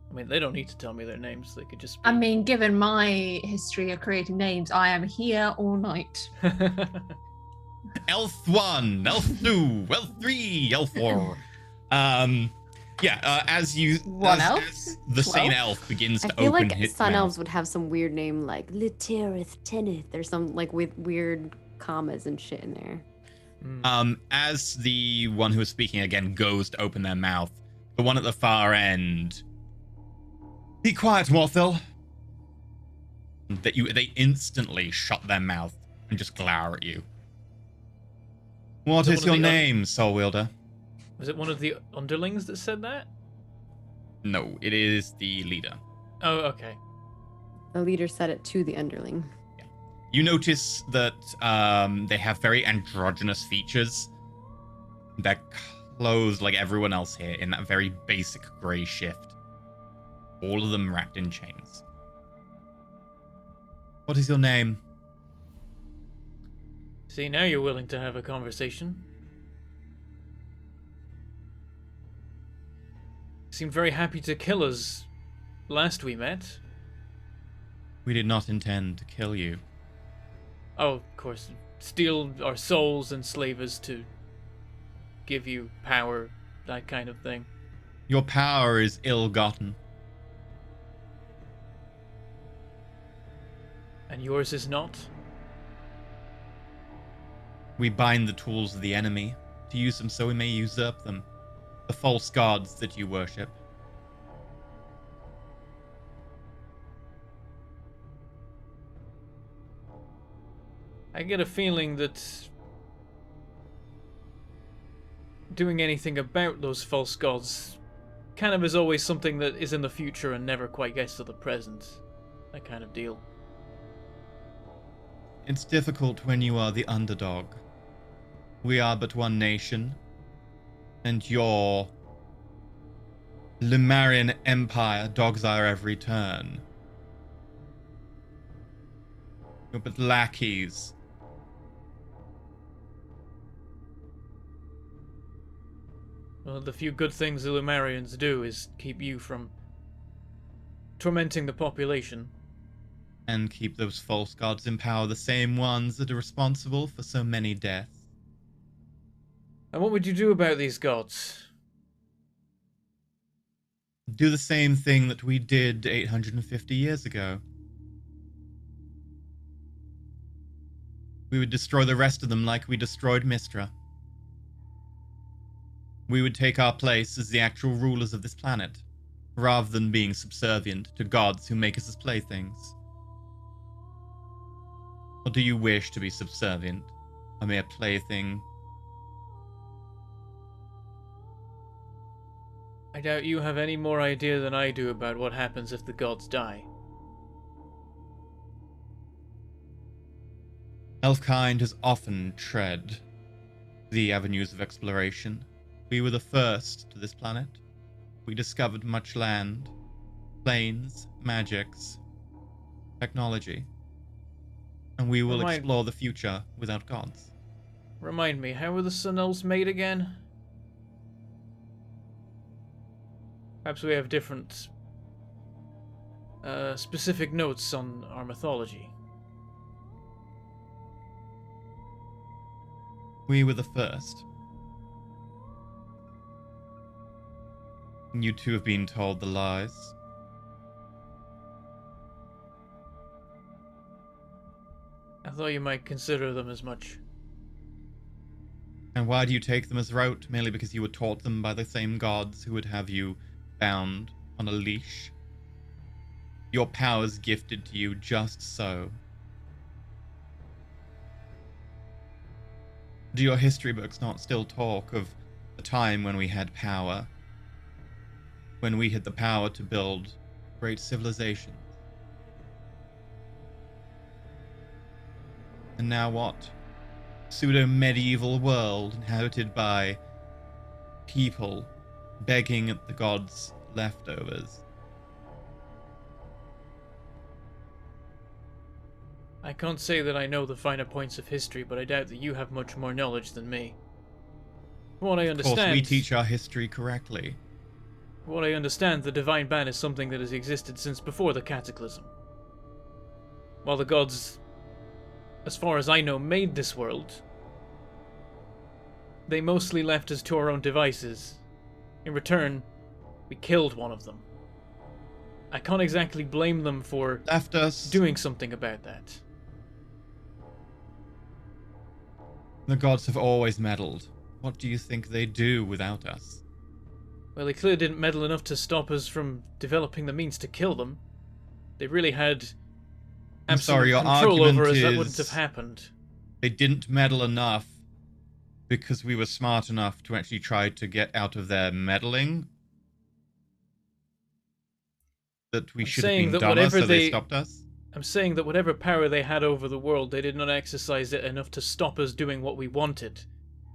I mean, they don't need to tell me their names. They could just. Be... I mean, given my history of creating names, I am here all night. Elf 1, Elf 2, Elf 3, Elf 4. As you One elf? as the same 12? elf begins I to feel open like his Sun mouth. Elves would have some weird name like Literith Teneth or some like with weird commas and shit in there. As the one who is speaking again goes to open their mouth, the one at the far end Be quiet, Morthil. They instantly shut their mouth and just glower at you. What is your name, Soul Wielder? Was it one of the underlings that said that? No, it is the leader. Oh, okay. The leader said it to the underling. You notice that they have very androgynous features. They're clothed like everyone else here in that very basic grey shift. All of them wrapped in chains. What is your name? See, now you're willing to have a conversation. Seemed very happy to kill us last we met. We did not intend to kill you. Oh, of course. Steal our souls, enslave us to give you power, that kind of thing. Your power is ill-gotten. And yours is not? We bind the tools of the enemy. To use them so we may usurp them. The false gods that you worship. I get a feeling that doing anything about those false gods kind of is always something that is in the future and never quite gets to the present. That kind of deal. It's difficult when you are the underdog. We are but one nation, and your Lumarian Empire dogs our every turn. You're but lackeys. Well, the few good things the Lumarians do is keep you from tormenting the population. And keep those false gods in power, the same ones that are responsible for so many deaths. And what would you do about these gods? Do the same thing that we did 850 years ago. We would destroy the rest of them like we destroyed Mistra. We would take our place as the actual rulers of this planet, rather than being subservient to gods who make us as playthings. Or do you wish to be subservient, a mere plaything? I doubt you have any more idea than I do about what happens if the gods die. Elfkind has often tread the avenues of exploration. We were the first to this planet. We discovered much land, planes, magics, technology. And we will explore the future without gods. Remind me, how were the Sun Elves made again? Perhaps we have different specific notes on our mythology. We were the first. You two have been told the lies. I thought you might consider them as much. And why do you take them as rote? Merely because you were taught them by the same gods who would have you bound on a leash? Your powers gifted to you just so. Do your history books not still talk of the time when we had power? When we had the power to build great civilizations? And now what? Pseudo-medieval world inhabited by people begging at the gods' leftovers. I can't say that I know the finer points of history, but I doubt that you have much more knowledge than me. From what I understand, Of course, we teach our history correctly. From what I understand, the Divine Ban is something that has existed since before the Cataclysm. While the gods, as far as I know, made this world, they mostly left us to our own devices. In return, we killed one of them. I can't exactly blame them for Left us. doing something about that. The gods have always meddled. What do you think they do without us? Well, they clearly didn't meddle enough to stop us from developing the means to kill them. They really had I'm sorry, absolute your control over argument us. That is wouldn't have happened. they didn't meddle enough because we were smart enough to actually try to get out of their meddling? That we I'm should have saying been that dumber, whatever so they they- stopped us? I'm saying that whatever power they had over the world, they did not exercise it enough to stop us doing what we wanted.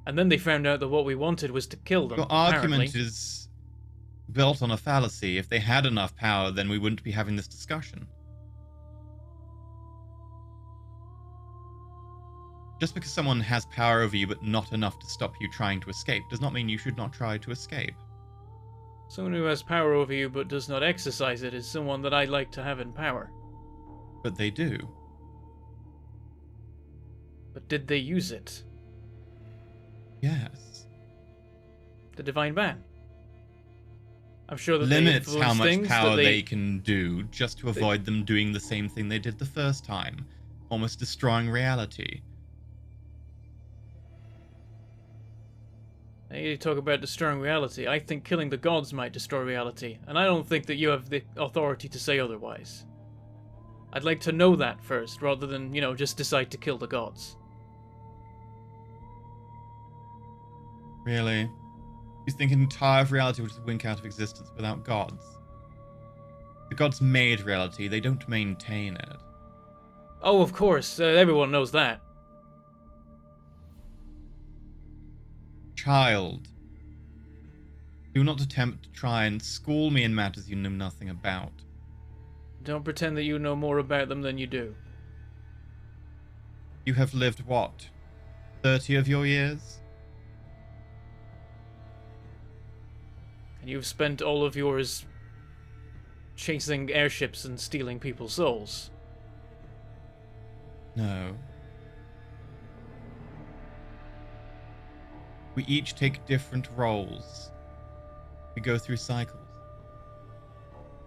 And then they found out that what we wanted was to kill them. Your argument apparently. is built on a fallacy. If they had enough power, then we wouldn't be having this discussion. Just because someone has power over you but not enough to stop you trying to escape does not mean you should not try to escape. Someone who has power over you but does not exercise it is someone that I'd like to have in power. But they do. But did they use it? Yes. The Divine Ban. I'm sure that Limits they how influenced much things, power but they can do just to avoid them doing the same thing they did the first time. Almost destroying reality. Now, you talk about destroying reality. I think killing the gods might destroy reality, and I don't think that you have the authority to say otherwise. I'd like to know that first, rather than, just decide to kill the gods. Really? You think an entire reality would just wink out of existence without gods? The gods made reality, they don't maintain it. Oh, of course, everyone knows that. Child, do not attempt to try and school me in matters you know nothing about. Don't pretend that you know more about them than you do. You have lived what? 30 of your years? And you've spent all of yours chasing airships and stealing people's souls. No. We each take different roles. We go through cycles.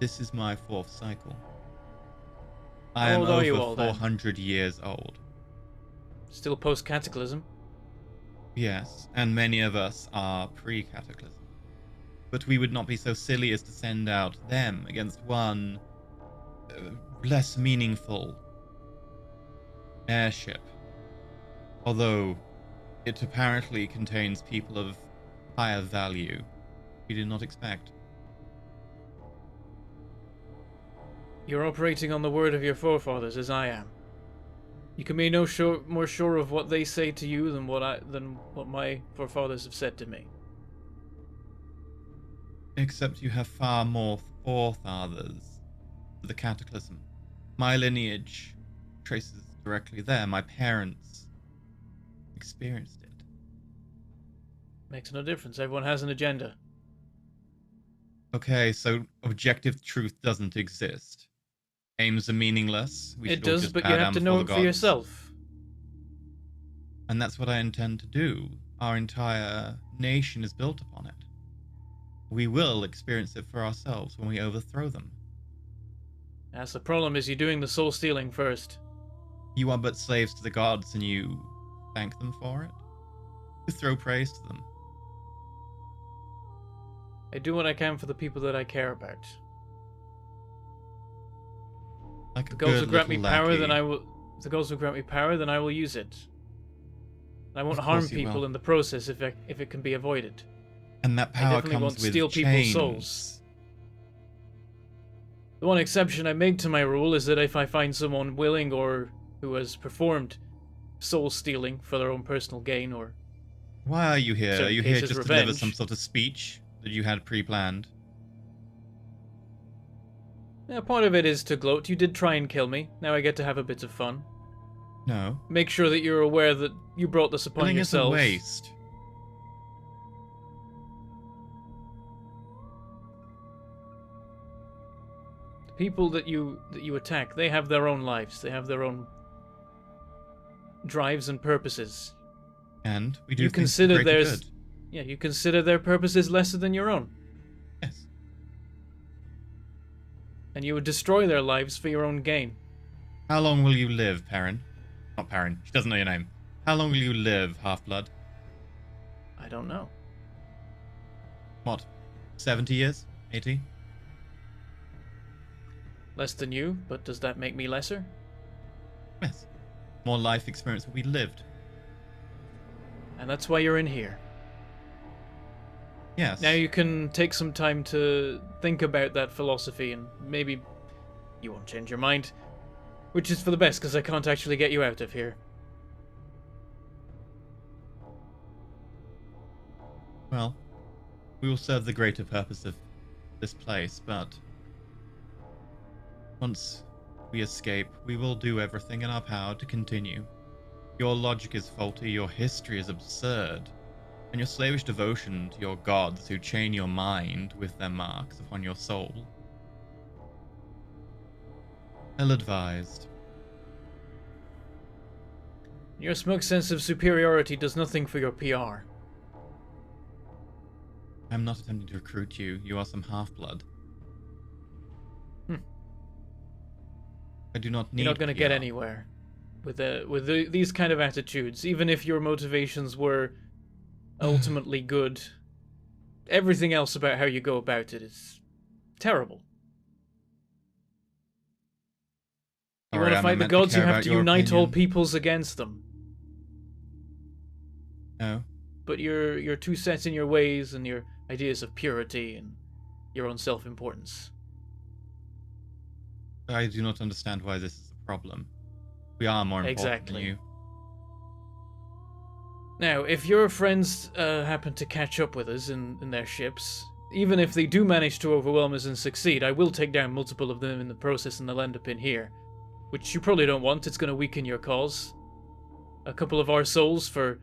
This is my 4th cycle. I How am old are you over all then? 400 years old. Still post-cataclysm. Yes, and many of us are pre-cataclysm. But we would not be so silly as to send out them against one less meaningful airship. Although it apparently contains people of higher value we did not expect. You're operating on the word of your forefathers, as I am. You can be more sure of what they say to you than what my forefathers have said to me. Except you have far more forefathers to the cataclysm. My lineage traces directly there. My parents experienced it. Makes no difference. Everyone has an agenda. Okay, so objective truth doesn't exist. Aims are meaningless. We It should all does, just but bow you down have to before know the it for gods. yourself. And that's what I intend to do. Our entire nation is built upon it. We will experience it for ourselves when we overthrow them. That's the problem, is you're doing the soul stealing first. You are but slaves to the gods, and you thank them for it? You throw praise to them. I do what I can for the people that I care about. Like If a the gods good will grant me little power, lackey. then I will. If the gods will grant me power, then I will use it. I won't Of harm course you people will. in the process if it can be avoided. And that I power definitely comes won't with steal people's chains. souls. The one exception I make to my rule is that if I find someone willing or who has performed soul stealing for their own personal gain, or Why are you here? Are certain you here cases, just to deliver revenge. some sort of speech that you had pre-planned? yeah, part of it is to gloat. You did try and kill me. Now I get to have a bit of fun. No. Make sure that you're aware that you brought this upon Killing is a yourselves. waste. The people that you attack, they have their own lives. They have their own drives and purposes. And we do You things for consider greater theirs- good. Yeah, you consider their purposes lesser than your own, Yes. and you would destroy their lives for your own gain. How long will you live, Perrin? Not Perrin. She doesn't know your name. How long will you live, Half-Blood? I don't know. What? 70 years? 80? Less than you, but does that make me lesser? Yes. More life experience will be lived. And that's why you're in here. Yes. Now you can take some time to think about that philosophy, and maybe you won't change your mind. Which is for the best, because I can't actually get you out of here. Well, we will serve the greater purpose of this place, but once we escape, we will do everything in our power to continue. Your logic is faulty, your history is absurd, and your slavish devotion to your gods who chain your mind with their marks upon your soul. Ill-advised. Your smug sense of superiority does nothing for your PR. I'm not attempting to recruit you. You are some half-blood. I do not need You're not going to get PR. anywhere with these kind of attitudes, even if your motivations were ultimately good. Everything else about how you go about it is terrible. You want Sorry, to I'm fight the meant to gods, you care have about to your unite all opinion. peoples against them. No. But you're too set in your ways and your ideas of purity and your own self-importance. I do not understand why this is a problem. We are more important than Exactly. you. Now, if your friends happen to catch up with us in their ships, even if they do manage to overwhelm us and succeed, I will take down multiple of them in the process and they'll end up in here. Which you probably don't want, it's going to weaken your cause. A couple of our souls for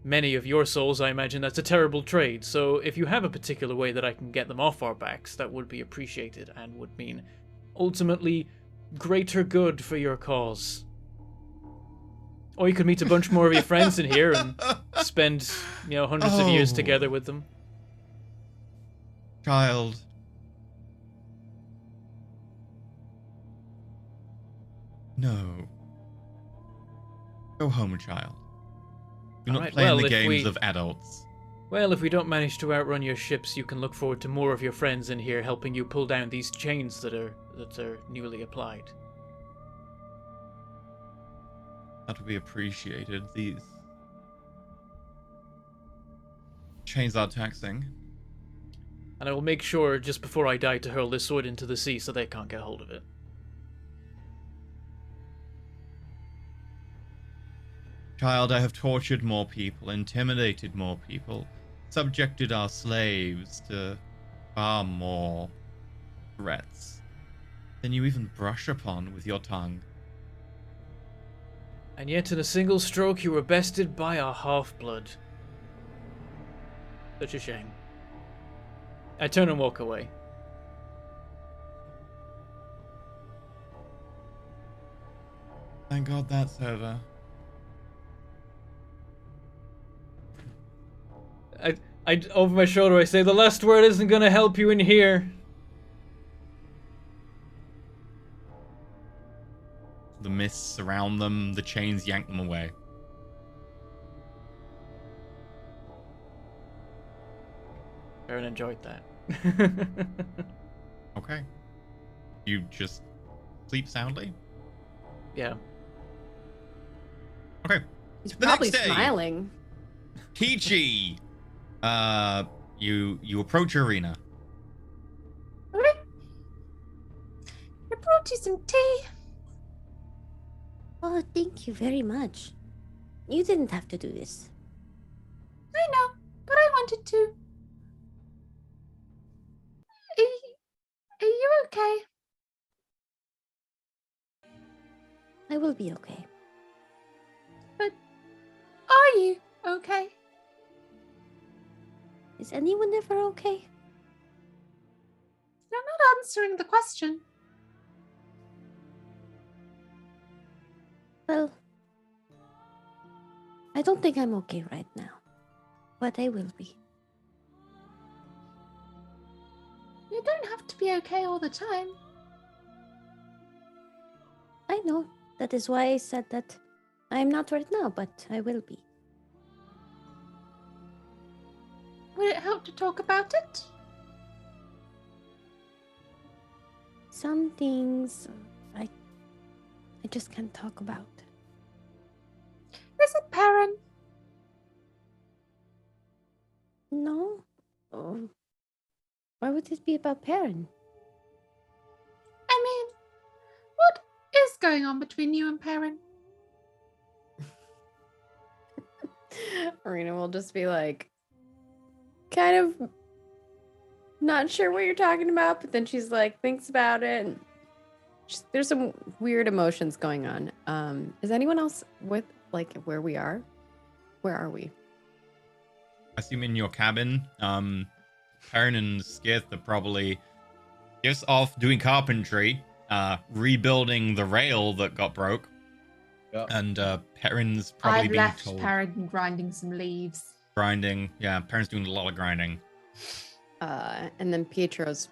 many of your souls, I imagine that's a terrible trade, so if you have a particular way that I can get them off our backs, that would be appreciated and would mean, ultimately, greater good for your cause. Or you could meet a bunch more of your friends in here and spend, hundreds of years Oh. together with them. Child. No. Go home, child. Do not Alright, play in well, the if games we- of adults. Well, if we don't manage to outrun your ships, you can look forward to more of your friends in here helping you pull down these chains that are newly applied. That would be appreciated. These chains are taxing. And I will make sure, just before I die, to hurl this sword into the sea so they can't get hold of it. Child, I have tortured more people, intimidated more people, subjected our slaves to far more threats than you even brush upon with your tongue. And yet, in a single stroke, you were bested by a half-blood. Such a shame. I turn and walk away. Thank God that's over. I over my shoulder, I say, the last word isn't going to help you in here. The mists surround them, the chains yank them away. Aaron enjoyed that. Okay. You just sleep soundly? Yeah. Okay. He's The probably next day. smiling. Peachy! You approach Arena. I brought you some tea. Oh, thank you very much. You didn't have to do this. I know, but I wanted to. Are you okay? I will be okay. Are you okay? Is anyone ever okay? You're not answering the question. Well, I don't think I'm okay right now, but I will be. You don't have to be okay all the time. I know. That is why I said that I am not right now, but I will be. Would it help to talk about it? some things I just can't talk about. Is it Perrin? No? Oh, why would this be about Perrin? I mean, what is going on between you and Perrin? Arena will just be like, kind of not sure what you're talking about, but then she's like, thinks about it. And there's some weird emotions going on. Is anyone else with like where we are? Where are we? I assume in your cabin. Perrin and Skith are probably just off doing carpentry, rebuilding the rail that got broke. Yep. And Perrin's probably I've being left told Perrin grinding some leaves. grinding. Yeah, Perrin's doing a lot of grinding. And then Pietro's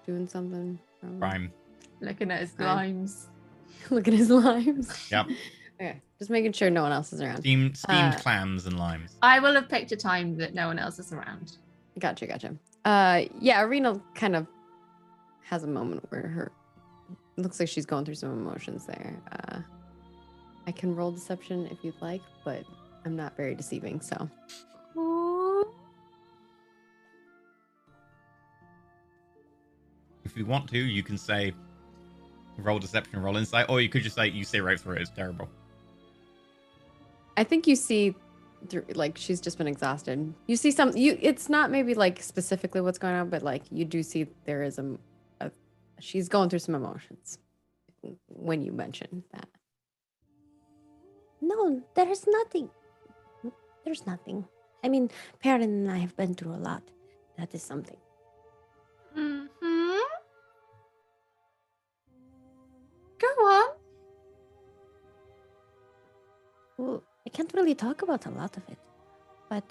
doing something. Prime. Looking at his Fine. limes. Look at his limes. Yep. Okay, just making sure no one else is around. Steamed clams and limes. I will have picked a time that no one else is around. Gotcha. Yeah, Arena kind of has a moment where her looks like she's going through some emotions there. I can roll deception if you'd like, but I'm not very deceiving, so. If you want to, you can say roll deception, roll insight, or you could just say you see right through it. It's terrible. I think you see through, like, she's just been exhausted. You see it's not maybe like specifically what's going on, but like you do see there is she's going through some emotions when you mention that. No, there's nothing. There's nothing. I mean, Perrin and I have been through a lot. That is something. Mm-hmm. Go on. Well, I can't really talk about a lot of it, but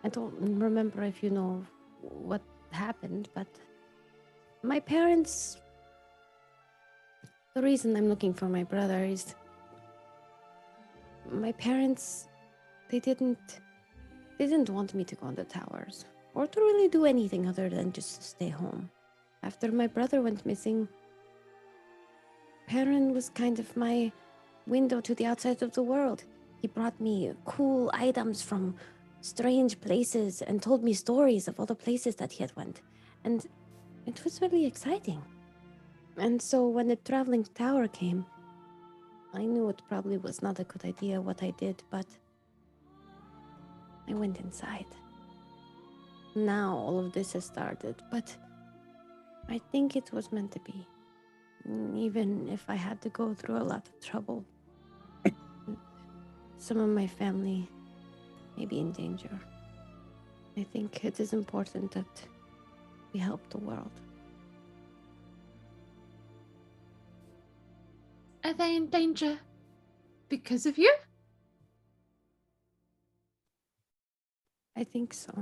I don't remember if you know what happened, but my parents. The reason I'm looking for my brother is my parents, they didn't want me to go on the towers or to really do anything other than just stay home. After my brother went missing, Perrin was kind of my window to the outside of the world. He brought me cool items from strange places and told me stories of all the places that he had went. And it was really exciting. And so when the traveling tower came, I knew it probably was not a good idea what I did, but I went inside. Now all of this has started, but I think it was meant to be. Even if I had to go through a lot of trouble. Some of my family may be in danger. I think it is important that we help the world. Are they in danger because of you? I think so.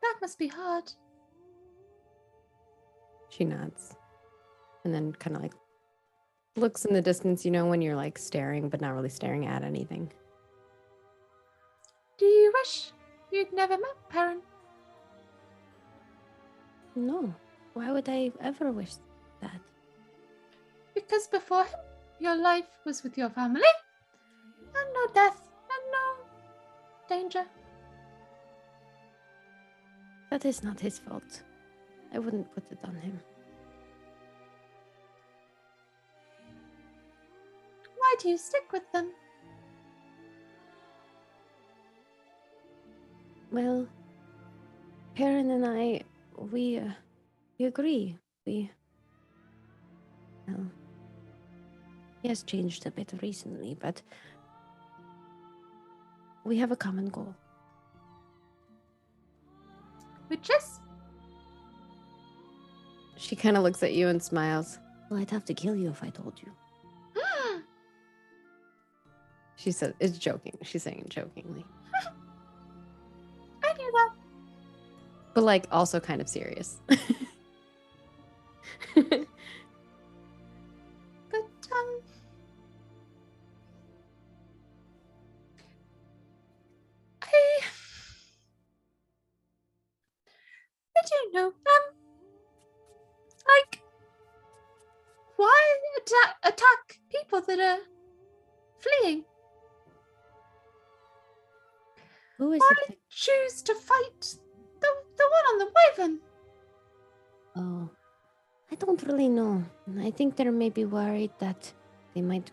That must be hard. She nods. And then kind of like looks in the distance, you know, when you're like staring, but not really staring at anything. Do you wish you'd never met Perrin? No. Why would I ever wish that? Because before him, your life was with your family, and no death, and no danger. That is not his fault. I wouldn't put it on him. Why do you stick with them? Well, Perrin and I, we agree. Well, he has changed a bit recently, but we have a common goal. Which is? She kind of looks at you and smiles. Well, I'd have to kill you if I told you. She said, it's joking. She's saying it jokingly. I knew that. But like also kind of serious. But, don't know. Like, why attack people that are fleeing? Who is Why it? choose to fight the one on the wyvern? Oh, I don't really know. I think they're maybe worried that they might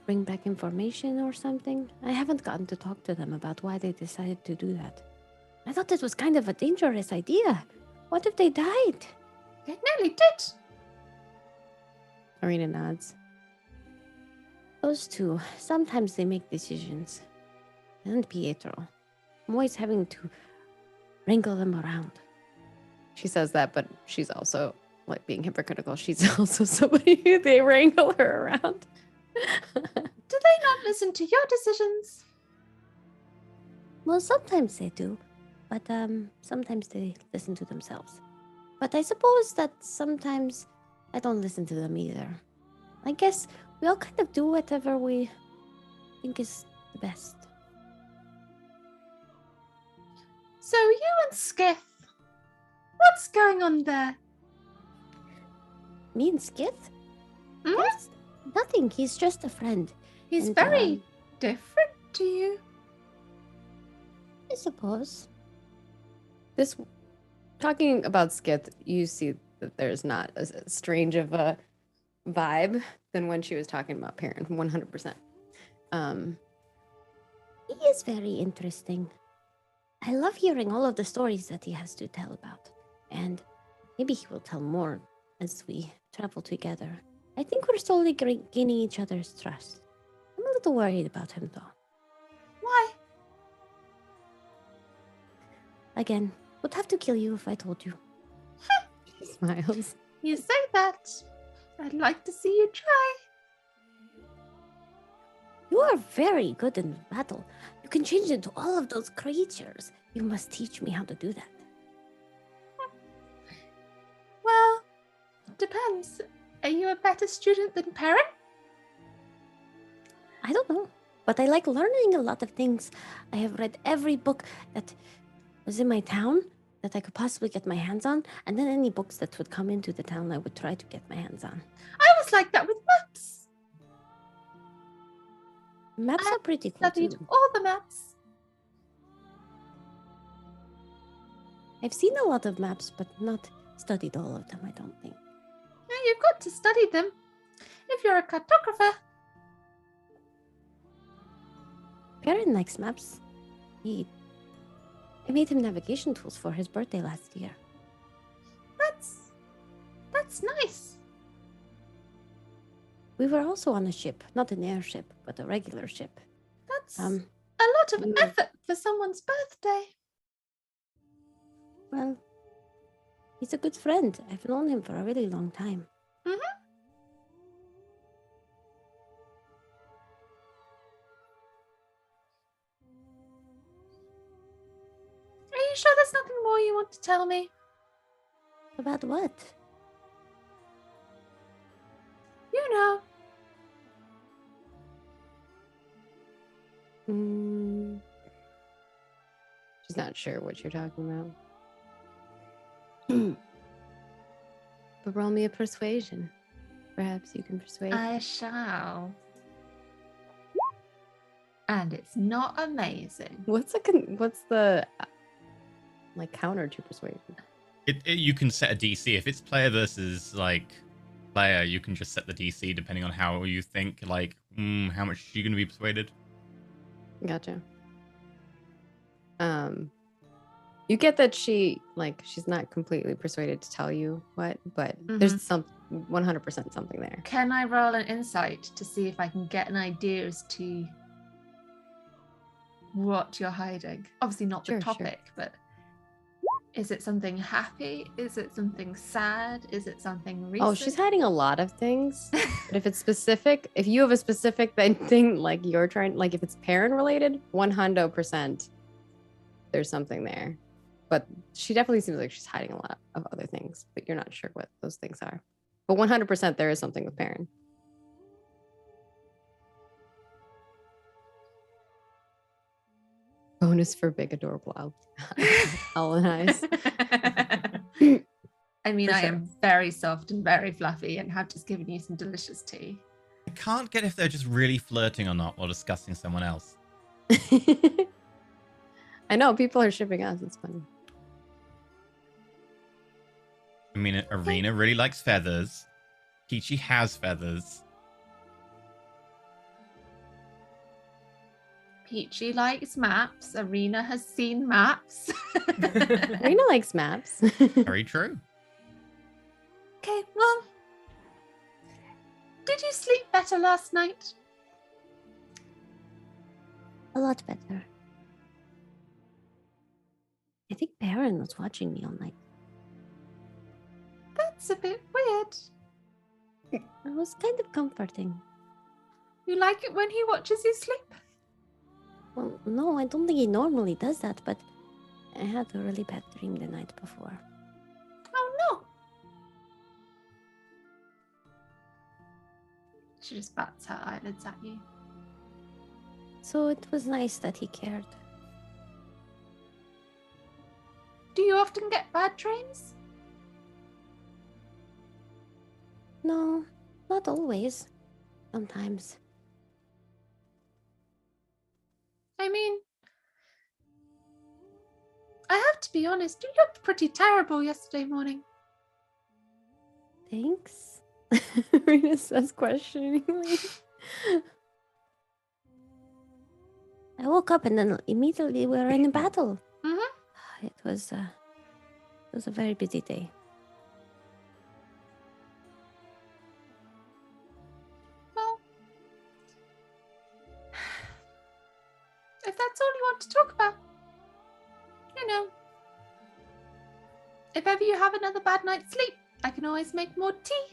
bring back information or something. I haven't gotten to talk to them about why they decided to do that. I thought this was kind of a dangerous idea. What if they died? They nearly did. Arena nods. Those two, sometimes they make decisions. And Pietro. I'm always having to wrangle them around. She says that, but she's also like being hypocritical. She's also somebody who they wrangle her around. Do they not listen to your decisions? Well, sometimes they do, but sometimes they listen to themselves. But I suppose that sometimes I don't listen to them either. I guess we all kind of do whatever we think is the best. So you and Skiff, what's going on there? Me and Skith? Mhm. Yes, nothing. He's just a friend. He's And, very different to you. I suppose. This talking about Skith, you see that there's not as strange of a vibe than when she was talking about Perrin, 100%. He is very interesting. I love hearing all of the stories that he has to tell about. And maybe he will tell more as we travel together. I think we're slowly gaining each other's trust. I'm a little worried about him, though. Why? Again, would have to kill you if I told you. She smiles. You say that. I'd like to see you try. You are very good in battle. You can change into all of those creatures. You must teach me how to do that. Well, depends. Are you a better student than Perrin? I don't know, but I like learning a lot of things. I have read every book that was in my town that I could possibly get my hands on, and then any books that would come into the town I would try to get my hands on. I was like that with maps. Maps I are pretty cool Studied too. all the maps. I've seen a lot of maps, but not studied all of them, I don't think. Now you've got to study them. If you're a cartographer. Perrin likes maps. I made him navigation tools for his birthday last year. That's nice. We were also on a ship, not an airship, but a regular ship. That's Um, a lot of mm. effort for someone's birthday. Well, he's a good friend. I've known him for a really long time. Are you sure there's nothing more you want to tell me? About what? You know. She's not sure what you're talking about. But roll me a persuasion. Perhaps you can persuade. I shall. And it's not amazing. What's the like counter to persuasion? You can set a DC. If it's player versus like player, you can just set the DC depending on how you think, like, how much you're going to be persuaded. Gotcha. You get that she's not completely persuaded to tell you what, but there's some 100% something there. Can I roll an insight to see if I can get an idea as to what you're hiding? Obviously not the Sure. topic, but is it something happy? Is it something sad? Is it something recent? Oh, she's hiding a lot of things. But if it's specific, if you have a specific thing like you're trying, like if it's parent related, 100% there's something there. But she definitely seems like she's hiding a lot of other things, but you're not sure what those things are. But 100% there is something with parent. Bonus for big adorable owl and eyes. I mean, For I sure. am very soft and very fluffy and have just given you some delicious tea. I can't get if they're just really flirting or not while discussing someone else. I know people are shipping us. It's funny. I mean, Arena really likes feathers. Peachy has feathers. Peachy likes maps. Arena has seen maps. Rena likes maps. Very true. Okay, well, did you sleep better last night? A lot better. I think Baron was watching me all night. That's a bit weird. It was kind of comforting. You like it when he watches you sleep? Well, no, I don't think he normally does that, but I had a really bad dream the night before. Oh no. She just bats her eyelids at you. So it was nice that he cared. Do you often get bad dreams? No, not always. Sometimes. I mean, I have to be honest, you looked pretty terrible yesterday morning. Thanks. Rena says questioningly. I woke up and then immediately we were in a battle. Mhm. It was a very busy day. Well, if that's all you want to talk about, you know, if ever you have another bad night's sleep, I can always make more tea.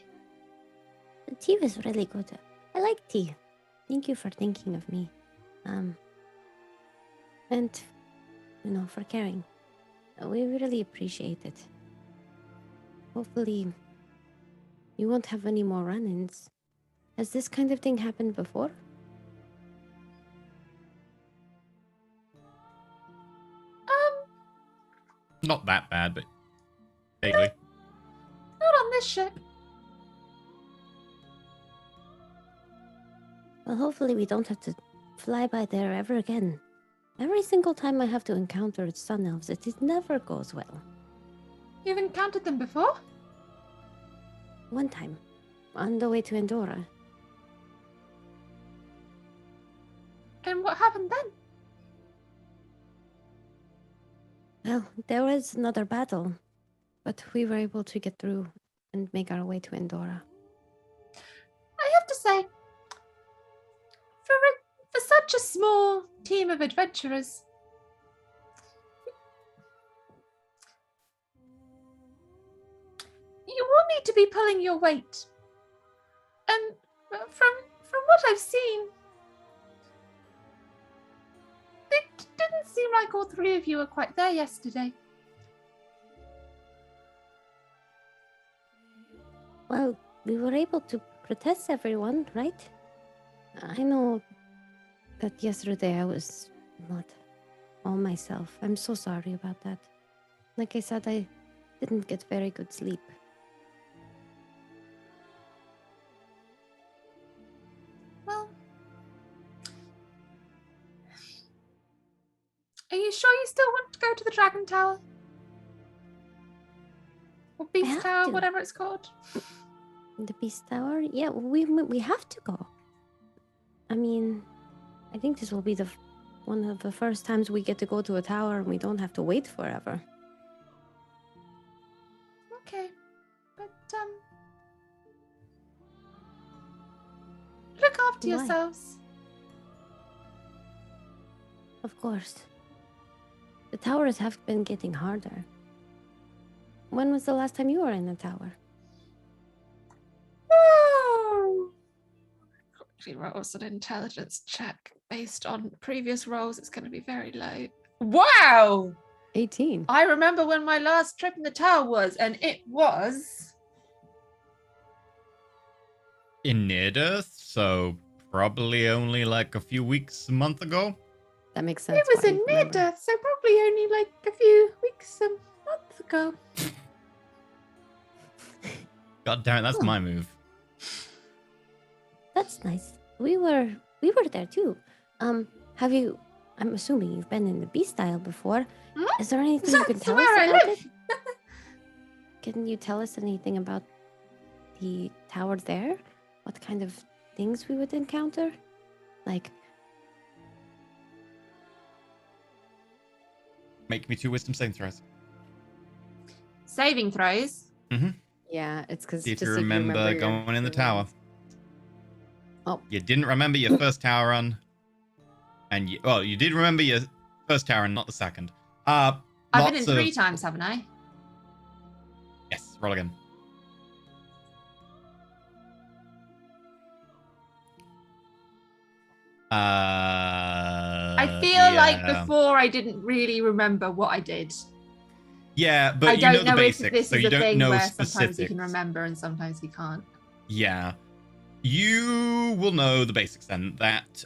The tea was really good. I like tea. Thank you for thinking of me. And, for caring. We really appreciate it. Hopefully, you won't have any more run-ins. Has this kind of thing happened before? Not that bad, but vaguely. Not on this ship. Well, hopefully we don't have to fly by there ever again. Every single time I have to encounter sun elves, it never goes well. You've encountered them before? One time, on the way to Endora, And what happened then? well, there was another battle, but we were able to get through and make our way to Endora. I have to say, for such a small team of adventurers, you will need to be pulling your weight. And from what I've seen, it didn't seem like all three of you were quite there yesterday. Well, we were able to protest everyone, right? I know that yesterday I was not all myself. I'm so sorry about that. Like I said, I didn't get very good sleep. Well, are you sure you still want to go to the Dragon Tower? Or Beast have Tower, to. whatever it's called? The Beast Tower? Yeah, we have to go. I mean, I think this will be one of the first times we get to go to a tower and we don't have to wait forever. Okay, but look after Why? yourselves. Of course. The towers have been getting harder. When was the last time you were in a tower? Oh. Quickly rolls an intelligence check based on previous rolls. It's going to be very low. Wow! 18. I remember when my last trip in the tower was, and it was In Near-Earth, so probably only like a few weeks, a month ago. That makes sense. it was why in you remember. mid-death, so probably only like a few weeks, a month ago. God damn it, that's Huh. my move. That's nice. We were there too. Have you? I'm assuming you've been in the beast style before. Mhm. Is there anything you can That's tell where us I about live. it? Can you tell us anything about the tower there? What kind of things we would encounter? Like, Make me 2 wisdom saving throws. Saving throws. Yeah, it's because See if to you see if you remember remember your- going in the your tower. runs. Oh, You didn't remember your first tower run. And you did remember your first tower and not the second. I've been in Lots 3 of- times, haven't I? Yes, roll again. I feel like before I didn't really remember what I did. Yeah, but I you don't know the know if basics, this so is you a don't thing know where specifics. sometimes you can remember and sometimes you can't. Yeah. You will know the basics then. That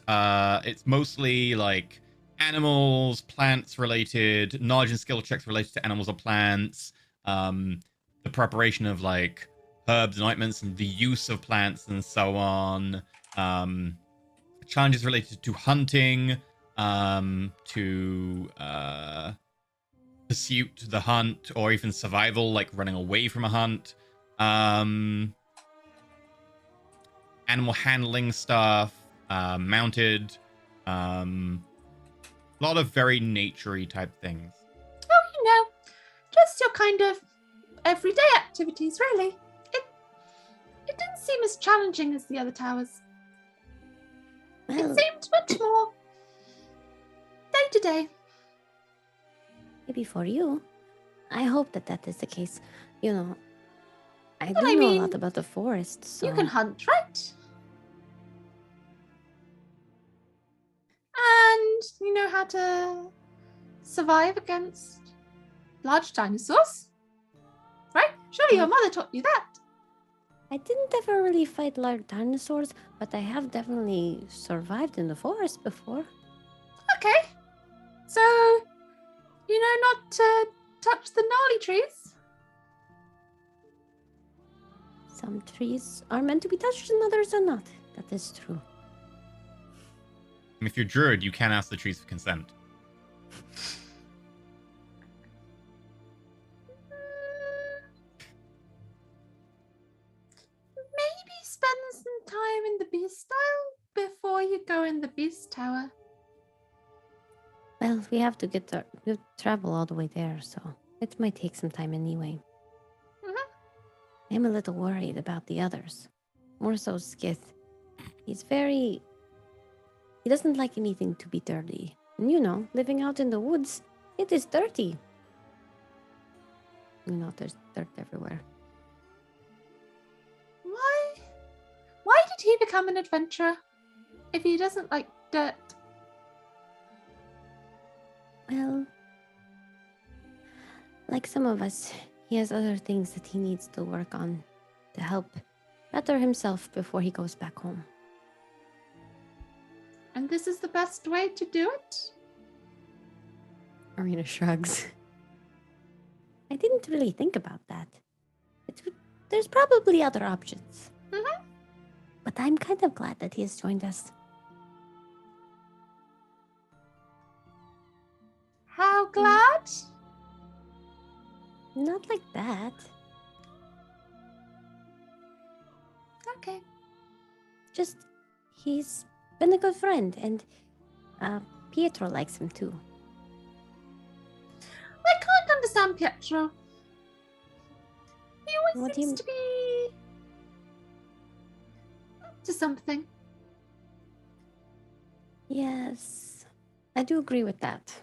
it's mostly like animals, plants related, knowledge and skill checks related to animals or plants, the preparation of like herbs and ointments and the use of plants and so on. Challenges related to hunting, to pursuit, the hunt, or even survival, like running away from a hunt. Animal handling stuff, mounted, a lot of very naturey type things. Oh, you know, just your kind of everyday activities, really. It didn't seem as challenging as the other towers. well, It seemed much more day to day. maybe for you. I hope that is the case. You know, I Well, do I know a mean, lot about the forest, so You can hunt, right? And you know how to survive against large dinosaurs? Right? Surely your mother taught you that. I didn't ever really fight large dinosaurs, but I have definitely survived in the forest before. Okay. So, you know not to touch the gnarly trees? Some trees are meant to be touched and others are not. That is true. If you're druid, you can ask the trees for consent. Maybe spend some time in the beast style before you go in the beast tower. Well, we have to we travel all the way there, so it might take some time anyway. Mhm. I'm a little worried about the others. More so Skith. He doesn't like anything to be dirty. And you know, living out in the woods, it is dirty. You know, there's dirt everywhere. Why did he become an adventurer if he doesn't like dirt? Well, like some of us, he has other things that he needs to work on to help better himself before he goes back home. And this is the best way to do it? Arena shrugs. I didn't really think about that. There's probably other options. Mhm. But I'm kind of glad that he has joined us. How glad? Not like that. Okay. Just, he's been a good friend, and Pietro likes him too. I can't understand Pietro. He always What do you- seems to be up to something. Yes, I do agree with that.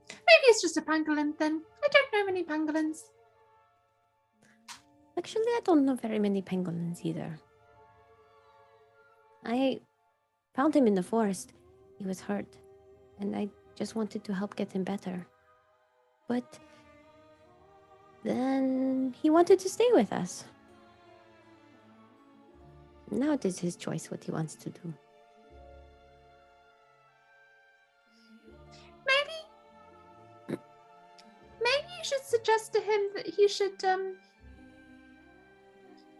Maybe it's just a pangolin then. I don't know many pangolins. Actually, I don't know very many pangolins either. I found him in the forest. He was hurt, and I just wanted to help get him better. But then he wanted to stay with us. Now it is his choice what he wants to do. Maybe you should suggest to him that he should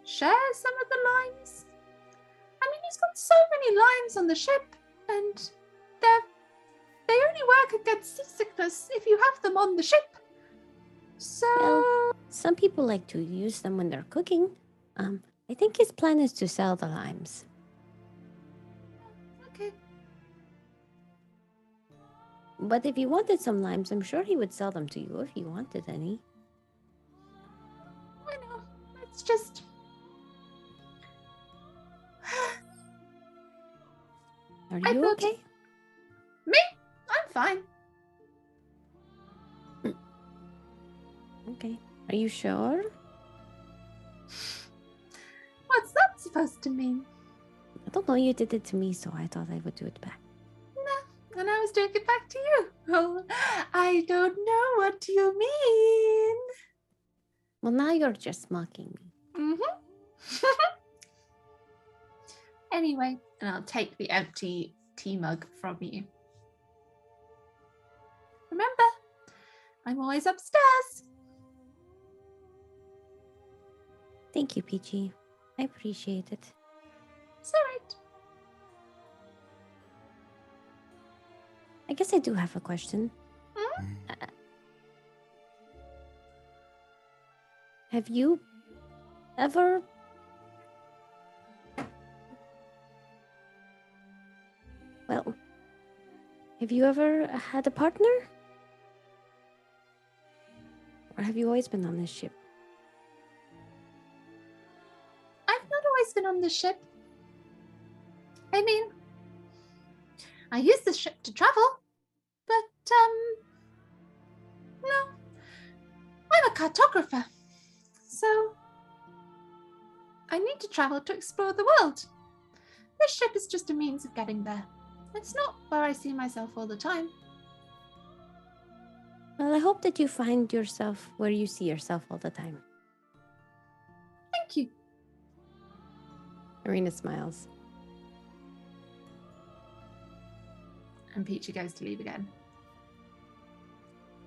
share some of the limes. I mean, he's got so many limes on the ship, and they only work against seasickness if you have them on the ship. So Well, some people like to use them when they're cooking. I think his plan is to sell the limes. okay. But if you wanted some limes, I'm sure he would sell them to you if you wanted any. I know. It's just Are I you thought- okay? me. I'm fine. Okay. Are you sure? What's that supposed to mean? I don't know. You did it to me, so I thought I would do it back. And I was doing it back to you. Oh, I don't know what you mean. Well, now you're just mocking me. Mm-hmm. Anyway, and I'll take the empty tea mug from you. Remember, I'm always upstairs. Thank you, Peachy. I appreciate it. It's all right. I guess I do have a question. Have you ever have you ever had a partner? Or have you always been on this ship? I've not always been on the ship. I mean, I use the ship to travel, but no, I'm a cartographer, so I need to travel to explore the world. This ship is just a means of getting there. It's not where I see myself all the time. Well, I hope that you find yourself where you see yourself all the time. Thank you. Arena smiles. And Peachy goes to leave again.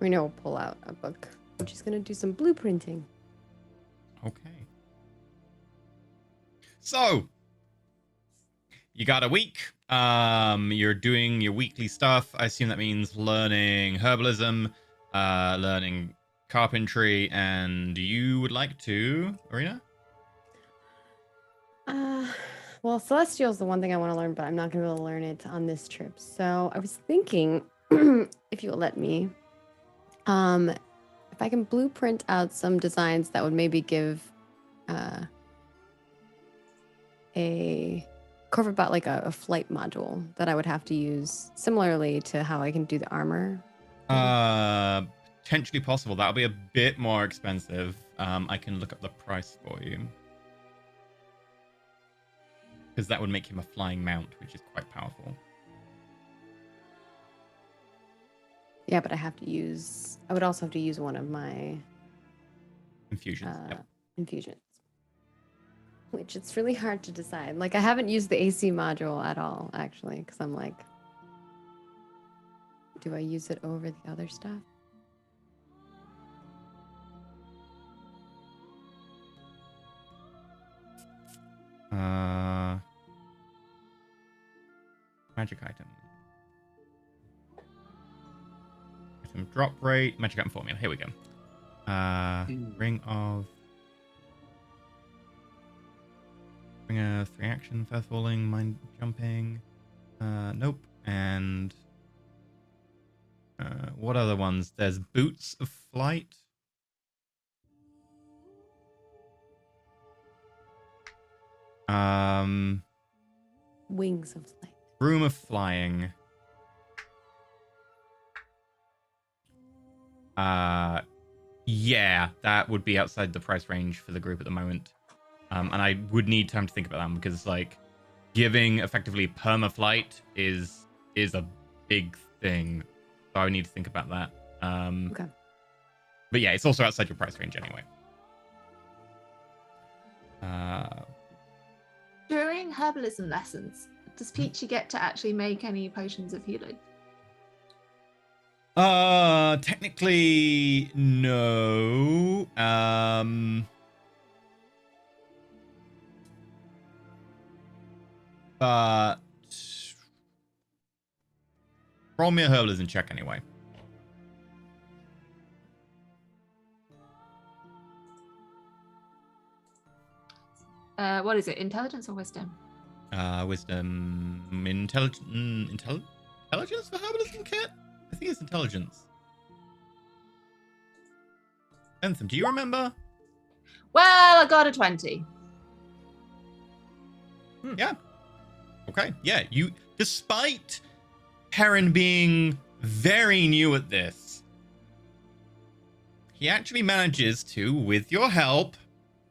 Arena will pull out a book. And she's going to do some blueprinting. Okay. So, you got a week. You're doing your weekly stuff. I assume that means learning herbalism, learning carpentry, and you would like to, Arena? Well, Celestial's the one thing I want to learn, but I'm not going to be able to learn it on this trip. So I was thinking, if you'll let me, if I can blueprint out some designs that would maybe give a Corvette bot like a flight module that I would have to use similarly to how I can do the armor. Potentially possible. That'll be a bit more expensive. I can look up the price for you. Because that would make him a flying mount, which is quite powerful. Yeah, but I would also have to use one of my Infusions. Yep. infusions. Which it's really hard to decide. Like I haven't used the AC module at all, actually, because I'm like, do I use it over the other stuff? Magic item. Item drop rate. Magic item formula. Here we go. Ring of. Ring of 3 action. Fast falling. Mind jumping. Nope. And. What other ones? There's boots of flight. Wings of light. Room of flying. Yeah, that would be outside the price range for the group at the moment. And I would need time to think about that because, like, giving effectively permaflight is a big thing. So I would need to think about that. Okay. But yeah, it's also outside your price range anyway. During herbalism lessons, does Peachy get to actually make any potions of healing? Technically, no. But roll me a herbalism check anyway. What is it? Intelligence or wisdom? Wisdom, intelligence for herbalism kit? I think it's intelligence. Anthem, do you remember? Well, I got a 20. Yeah. Okay. Yeah, you, despite Perrin being very new at this, he actually manages to, with your help,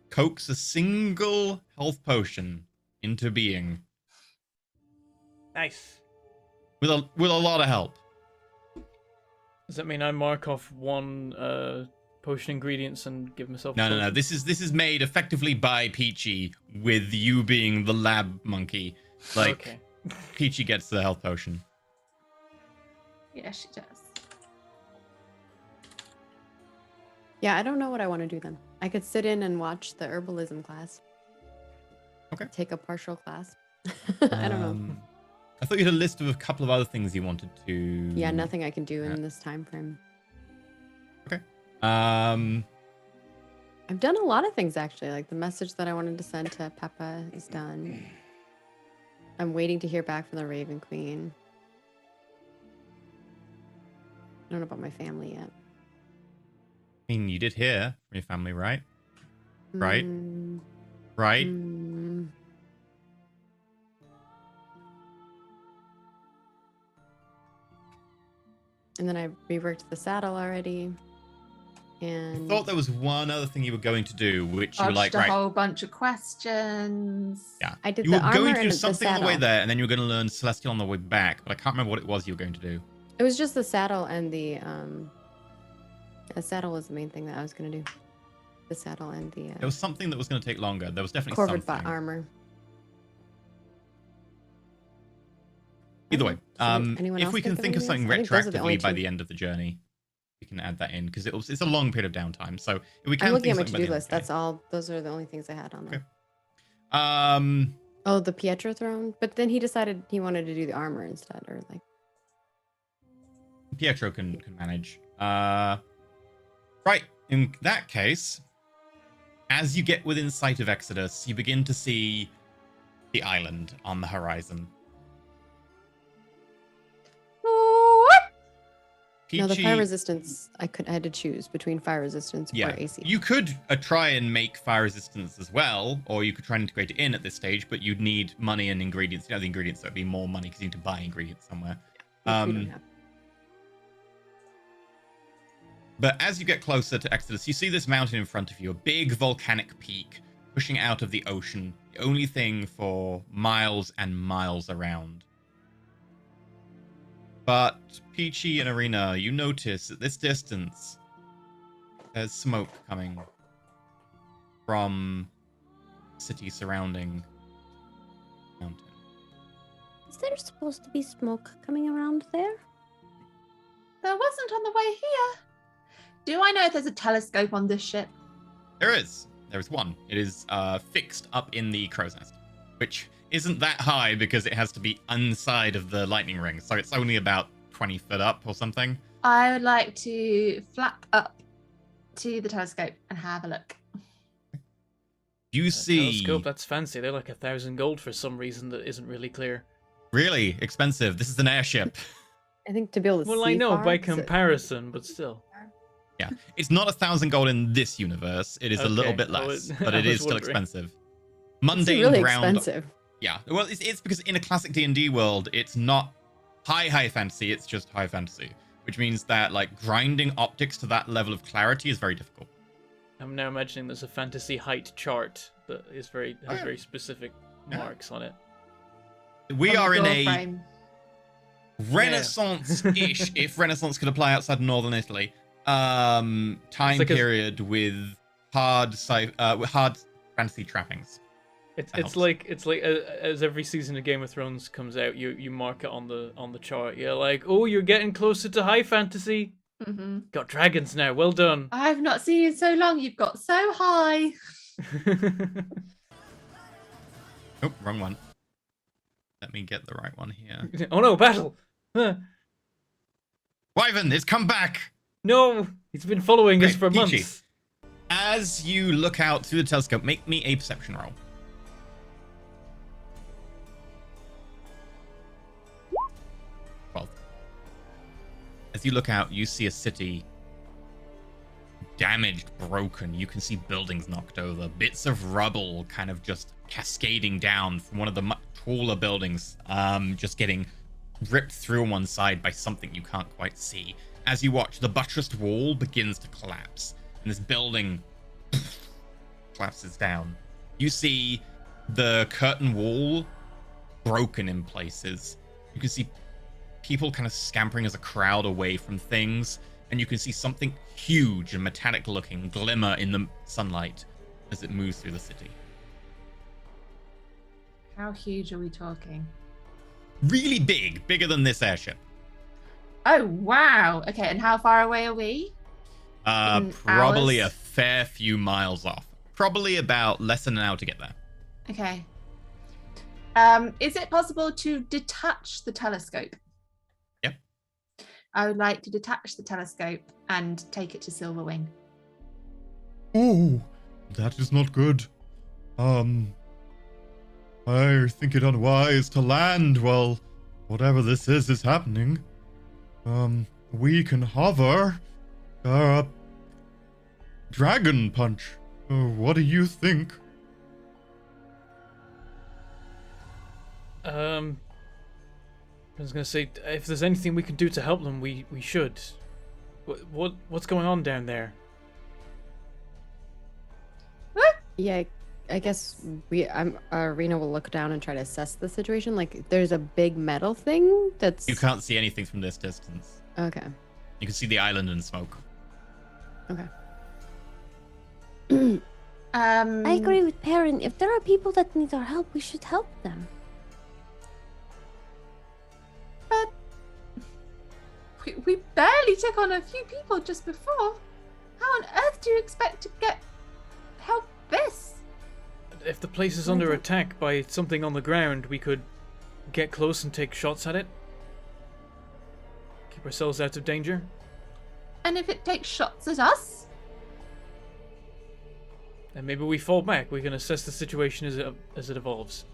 coax a single health potion into being. Nice. With a lot of help. Does that mean I mark off one potion ingredients and give myself? No. This is made effectively by Peachy, with you being the lab monkey. Like, Okay. Peachy gets the health potion. Yeah, she does. Yeah, I don't know what I want to do then. I could sit in and watch the herbalism class. Okay. Take a partial class. I don't know. I thought you had a list of a couple of other things you wanted to. Yeah, nothing I can do in this time frame. Okay. I've done a lot of things actually. Like the message that I wanted to send to Peppa is done. I'm waiting to hear back from the Raven Queen. I don't know about my family yet. I mean, you did hear from your family, right? Right? Mm, Right? mm. And then I reworked the saddle already. And I thought there was one other thing you were going to do, which you were Dodged like, a right. whole bunch of questions. Yeah. I did You the were armor going to do and the something on the way saddle. there, and then you were going to learn Celestial on the way back, but I can't remember what it was you were going to do. It was just the saddle and the saddle was the main thing that I was gonna do. The saddle and the There was something that was going to take longer. There was definitely Corvid something. armor. Either way, Anyone if else we can think of any something ideas? I think those are the only retroactively by two. the end of the journey, we can add that in because it's a long period of downtime. So if we can I'm looking at think my of something by to-do the end, list. That's all. Those are the only things I had on there. okay. Oh, the Pietro throne. But then he decided he wanted to do the armor instead, or like. Pietro can manage. Right. In that case, as you get within sight of Exodus, you begin to see the island on the horizon. No, the fire Peachy- resistance. I had to choose between fire resistance or AC. You could try and make fire resistance as well, or you could try and integrate it in at this stage, but you'd need money and ingredients. You know, the ingredients, that would be more money because you need to buy ingredients somewhere. Which we don't have. But as you get closer to Exodus, you see this mountain in front of you, a big volcanic peak pushing out of the ocean, the only thing for miles and miles around. But Peachy and Arena, you notice at this distance, there's smoke coming from city surrounding the mountain. Is there supposed to be smoke coming around there? There wasn't on the way here. Do I know if there's a telescope on this ship? There is one. It is fixed up in the crow's nest, which isn't that high because it has to be inside of the lightning ring, so it's only about 20 foot up or something. I would like to flap up to the telescope and have a look. You see, Telescope, that's fancy. They're like 1,000 gold for some reason that isn't really clear. really expensive. This is an airship. I think to be able to Well, see I know far, by 'cause it- comparison, but still. Yeah, it's not 1,000 gold in this universe. It is a little Okay, bit I less, was- but I it was is still wondering. expensive. it's Mundane really ground. expensive. Yeah, well, it's because in a classic D&D world, it's not high fantasy. It's just high fantasy, which means that like grinding optics to that level of clarity is very difficult. I'm now imagining there's a fantasy height chart that is has yeah. very specific Yeah. marks on it. We On the are in door a frame. Renaissance-ish, if Renaissance could apply outside of northern Italy, time like a- period with hard fantasy trappings. It's That helps. it's like as every season of Game of Thrones comes out, you mark it on the chart. You're like, oh, you're getting closer to high fantasy. Mm-hmm. Got dragons now. Well done. I've not seen you in so long. You've got so high. Oh, wrong one. Let me get the right one here. Oh no, battle! Wyvern, it's come back! No, he's been following us Great, for Peachy. months. As you look out through the telescope, make me a perception roll. Well, as you look out, you see a city damaged, broken. You can see buildings knocked over, bits of rubble kind of just cascading down from one of the much taller buildings, just getting ripped through on one side by something you can't quite see. As you watch, the buttressed wall begins to collapse, and this building collapses down. You see the curtain wall broken in places. You can see people kind of scampering as a crowd away from things, and you can see something huge and metallic looking glimmer in the sunlight as it moves through the city. How huge are we talking? Really big, bigger than this airship. Oh, wow. Okay, and how far away are we? In Probably hours? a fair few miles off. Probably about less than an hour to get there. Okay. Is it possible to detach the telescope? Yep. I would like to detach the telescope and take it to Silverwing. Oh, that is not good. I think it unwise to land while whatever this is happening. We can hover. Dragon punch. What do you think? I was gonna say, if there's anything we can do to help them, we should. What's going on down there? Yeah, I guess Rena will look down and try to assess the situation. Like, there's a big metal thing that's. You can't see anything from this distance. Okay. You can see the island in smoke. Okay. I agree with Perrin. If there are people that need our help, we should help them. But we barely took on a few people just before. How on earth do you expect to get help this? If the place is under attack by something on the ground, we could get close and take shots at it. Keep ourselves out of danger. And if it takes shots at us? And maybe we fall back. We can assess the situation as it evolves.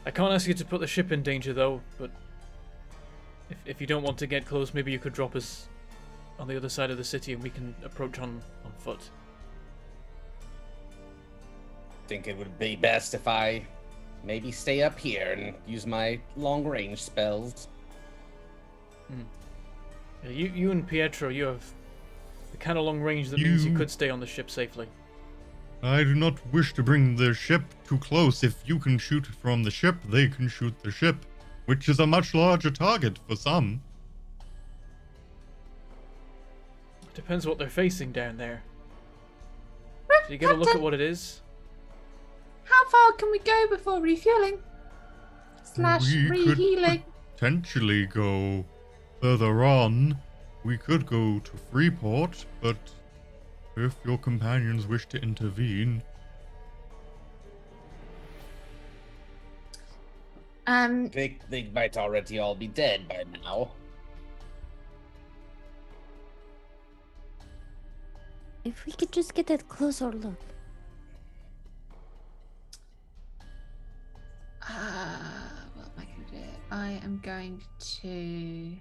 I can't ask you to put the ship in danger, though, but if you don't want to get close, maybe you could drop us on the other side of the city and we can approach on foot. Think it would be best if I maybe stay up here and use my long range spells. Yeah, you and Pietro, you have the kind of long range that means you could stay on the ship safely. I do not wish to bring the ship too close. If you can shoot from the ship, they can shoot the ship, which is a much larger target for some. Depends what they're facing down there. So you get a look at what it is. How far can we go before refueling? / We could rehealing? potentially go further on. We could go to Freeport, but if your companions wish to intervene, They might already all be dead by now. If we could just get a closer look. What am I going to do? I am going to.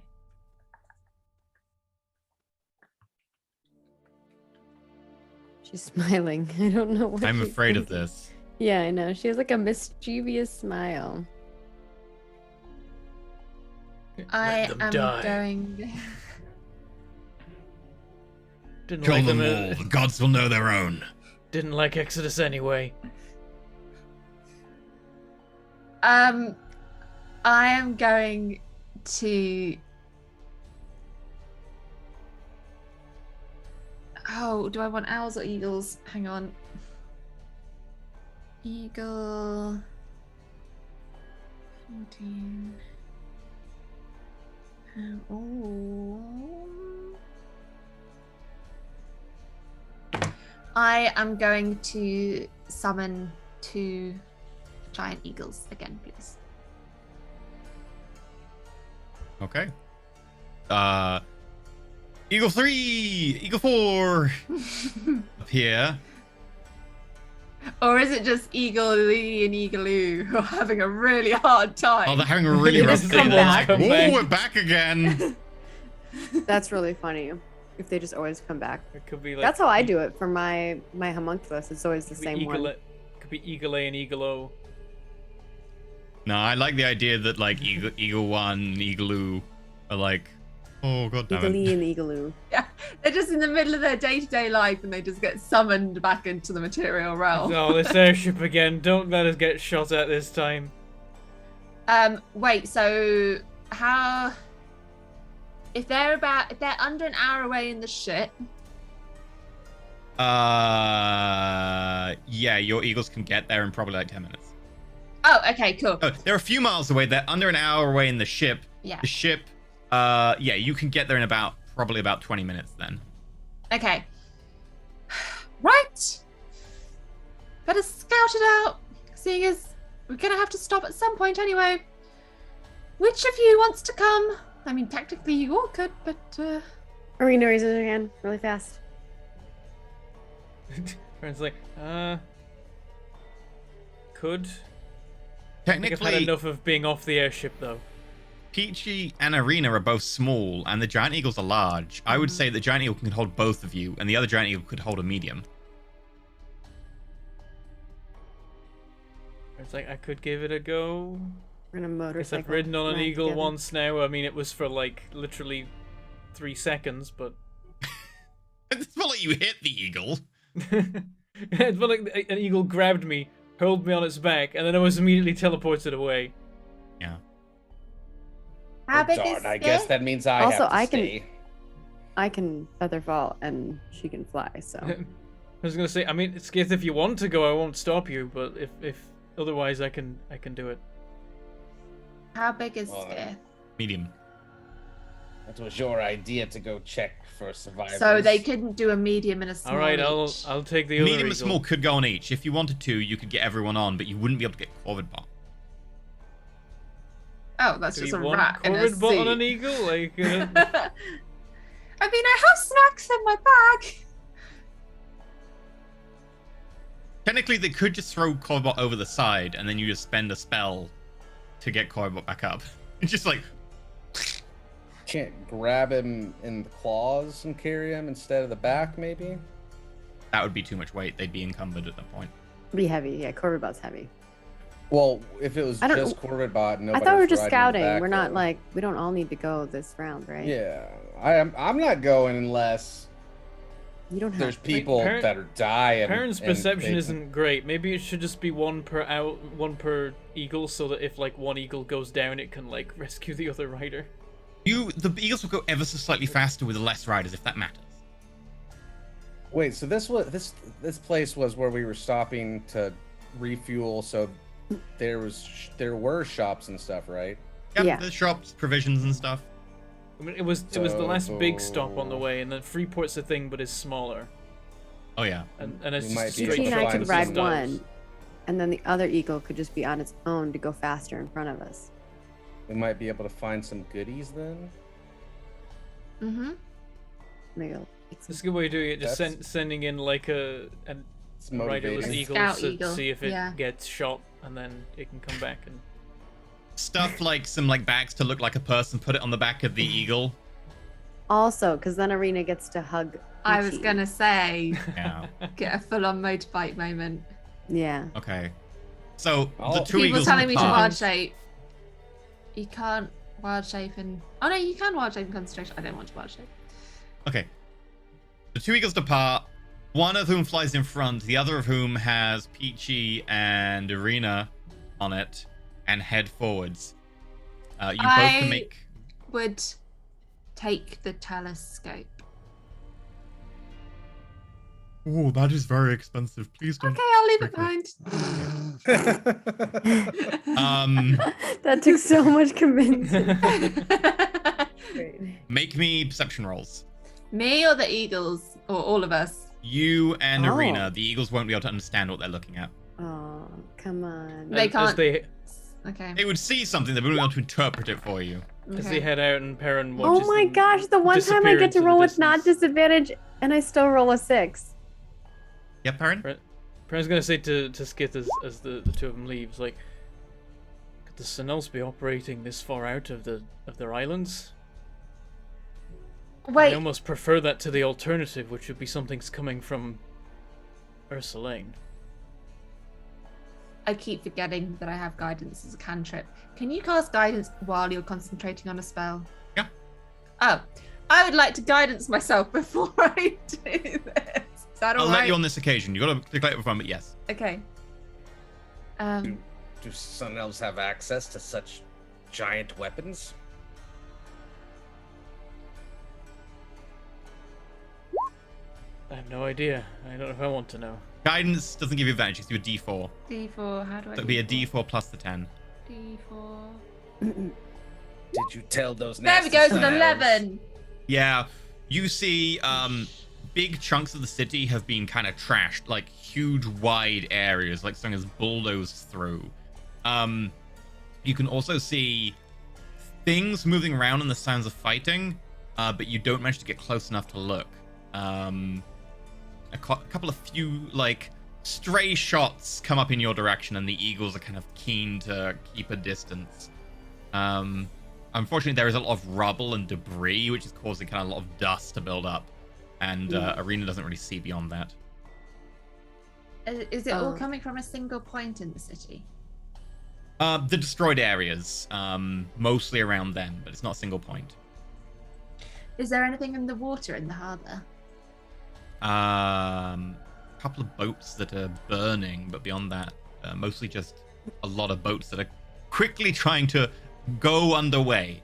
She's smiling. I don't know what. I'm she's afraid of thinking. this. Yeah, I know. She has like a mischievous smile. I them am die. going. Didn't Kill like them them. all. The gods will know their own. Didn't like Exodus anyway. I am going to. Oh, do I want owls or eagles? Hang on. Eagle. 14. Oh. I am going to summon 2 giant eagles again, please. Okay. Eagle 3, Eagle 4 appear. Or is it just Eagle Lee and Eagle-oo who are having a really hard time? Oh, they're having a really rough day. Come They're back. like, Come "Ooh, back." we're back again. That's really funny. If they just always come back. It could be like That's how I do it for my homunculus. It's always the could be same Eagle, one. could be Eagle A and Eagle O. No, I like the idea that like Eagle 1, Eagle-oo are like, oh god damn Eagle-ee it. and Eagle-oo. Yeah, they're just in the middle of their day-to-day life and they just get summoned back into the material realm. Oh, this airship again. Don't let us get shot at this time. Wait, so how if they're under an hour away in the ship, Yeah, your eagles can get there in probably like 10 minutes. oh, okay, cool. Oh, they're a few miles away. They're under an hour away in the ship. Yeah. The ship, yeah, you can get there in probably about 20 minutes then. Okay. Right. Better scout it out, seeing as we're gonna have to stop at some point anyway. Which of you wants to come? I mean, technically you all could, but Arena raises her hand really fast. Friend's like, could. I think I've had Technically, enough of being off the airship though. Peachy and Arena are both small, and the giant eagles are large. I would say the giant eagle can hold both of you, and the other giant eagle could hold a medium. It's like I could give it a go. We're gonna Guess motorcycle. I've ridden on an ride eagle together. once now. I mean, it was for like literally 3 seconds, but It's not like you hit the eagle. it's felt like an eagle grabbed me, hurled me on its back, and then I was immediately teleported away. Yeah. how Oh, big darn, is I guess it? that means I Also, have to I can- stay. I can feather fall and she can fly. So I was gonna say, I mean, Skith, if you want to go, I won't stop you, but if otherwise, I can do it. How big is Well, it? Medium. That was your idea to go check for survivors. So they couldn't do a medium and a small. All right, each. I'll take the other Medium and eagle. small could go on each. If you wanted to, you could get everyone on, but you wouldn't be able to get Corvid bot. Oh, that's Do just you a want rat in a Corvid bot on an suit. eagle? Like, I mean, I have snacks in my bag. Technically, they could just throw Corvid bot over the side, and then you just spend a spell to get Corvid bot back up. It's just like, can't grab him in the claws and carry him instead of the back, maybe. that would be too much weight. They'd be encumbered at that point. be heavy. Yeah, Corvid have Well, if it was I don't- just Corvid bot, I nobody thought we were was just riding in the scouting. back, We're not though. like we don't all need to go this round, right? Yeah, I'm not going unless You don't have. there's people Parent- that are dying. Parent's and perception they- isn't great. Maybe it should just be one per eagle, so that if like one eagle goes down, it can like rescue the other rider. The eagles will go ever so slightly faster with less riders, if that matters. Wait, so this place was where we were stopping to refuel. So there were shops and stuff, right? Yep, Yeah. there's shops, provisions, and stuff. I mean, it was the last big stop on the way, and then Freeport's a thing, but is smaller, Oh yeah. and it's We just might a be straight Peachy able and to I shot could to ride the one, stars. and then the other eagle could just be on its own to go faster in front of us. We might be able to find some goodies then. Mm-hmm. Maybe I'll take some- That's a good way of doing it. Just That's- sending in like a It's riderless motivating. eagle Scout to eagle, see if it yeah. gets shot, and then it can come back and. Stuff like some like bags to look like a person, put it on the back of the eagle. Also, because then Arena gets to hug. I was Peachy. gonna say, Yeah. get a full-on motorbike moment. Yeah. Okay. So the Oh. two People eagles telling me to depart. wild shape. You can't wild shape in. Oh no, you can wild shape in concentration. I don't want to wild shape. Okay. The two eagles depart. One of whom flies in front, the other of whom has Peachy and Arena on it, and head forwards. You both can make. Would take the telescope. Oh, that is very expensive. Please don't. Okay, I'll leave it break behind. That took so much convincing. Great. Make me perception rolls. Me or the eagles or all of us? You and Oh. Arena, the eagles won't be able to understand what they're looking at. Oh, come on. They As can't. they Okay. They would see something, they wouldn't be able to interpret it for you. as Okay. they head out and Perrin Oh watches my them gosh, the one time I disappear get to into the roll with not distance. disadvantage and I still roll a 6. Yeah, Perrin? Perrin's gonna say to Skith as the two of them leaves, like, could the Sunels be operating this far out of their islands? I Wait. almost prefer that to the alternative, which would be something's coming from Ursulane. I keep forgetting that I have guidance as a cantrip. Can you cast guidance while you're concentrating on a spell? Yeah. Oh, I would like to guidance myself before I do this. Is that I'll all let right? you on this occasion. You gotta declare it with fun, but yes. Okay. Do Sun Elves have access to such giant weapons? I have no idea. I don't know if I want to know. Guidance doesn't give you advantage, it's you a d4. D4, how do I So it'd be a d4 plus the 10. D4. Did you tell those There we nasty go, it's an Sun Elves? 11. Yeah, you see big chunks of the city have been kind of trashed, like huge wide areas, like something is bulldozed through. You can also see things moving around and the sounds of fighting, but you don't manage to get close enough to look. A couple of few like stray shots come up in your direction, and the eagles are kind of keen to keep a distance. Unfortunately, there is a lot of rubble and debris, which is causing kind of a lot of dust to build up, and Arena doesn't really see beyond that. Is it all coming from a single point in the city? The destroyed areas, mostly around them, but it's not a single point. Is there anything in the water in the harbour? A couple of boats that are burning, but beyond that, mostly just a lot of boats that are quickly trying to go underway.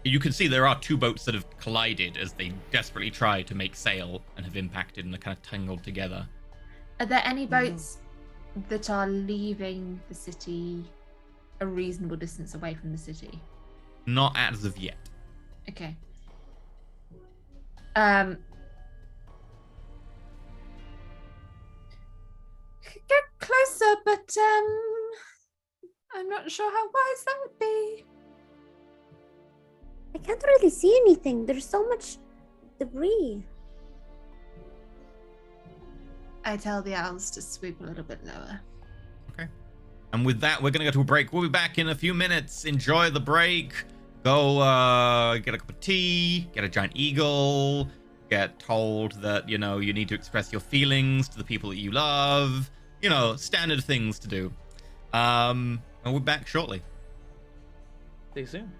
You can see there are 2 boats that have collided as they desperately try to make sail and have impacted and are kind of tangled together. Are there any boats that are leaving the city a reasonable distance away from the city? Not as of yet. Okay. Get closer, but I'm not sure how wise that would be. I can't really see anything. There's so much debris. I tell the owls to swoop a little bit lower. Okay. And with that, we're going to go to a break. We'll be back in a few minutes. Enjoy the break. Go get a cup of tea, get a giant eagle, get told that, you know, you need to express your feelings to the people that you love. You know, standard things to do. And we're back shortly. See you soon.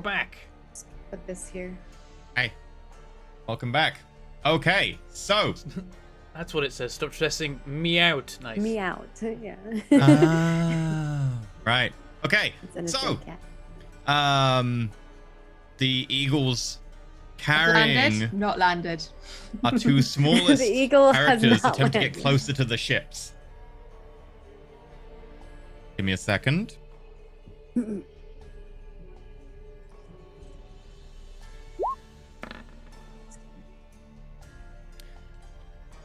we're back. Put this here. Hey, welcome back. Okay, so. That's what it says. Stop stressing me out. Nice. Me out. Yeah. Right. Okay. It's an So, escape cat. the eagles Landed? carrying Not landed. our two smallest The eagle has characters not attempt to get landed. closer to the ships. Give me a second.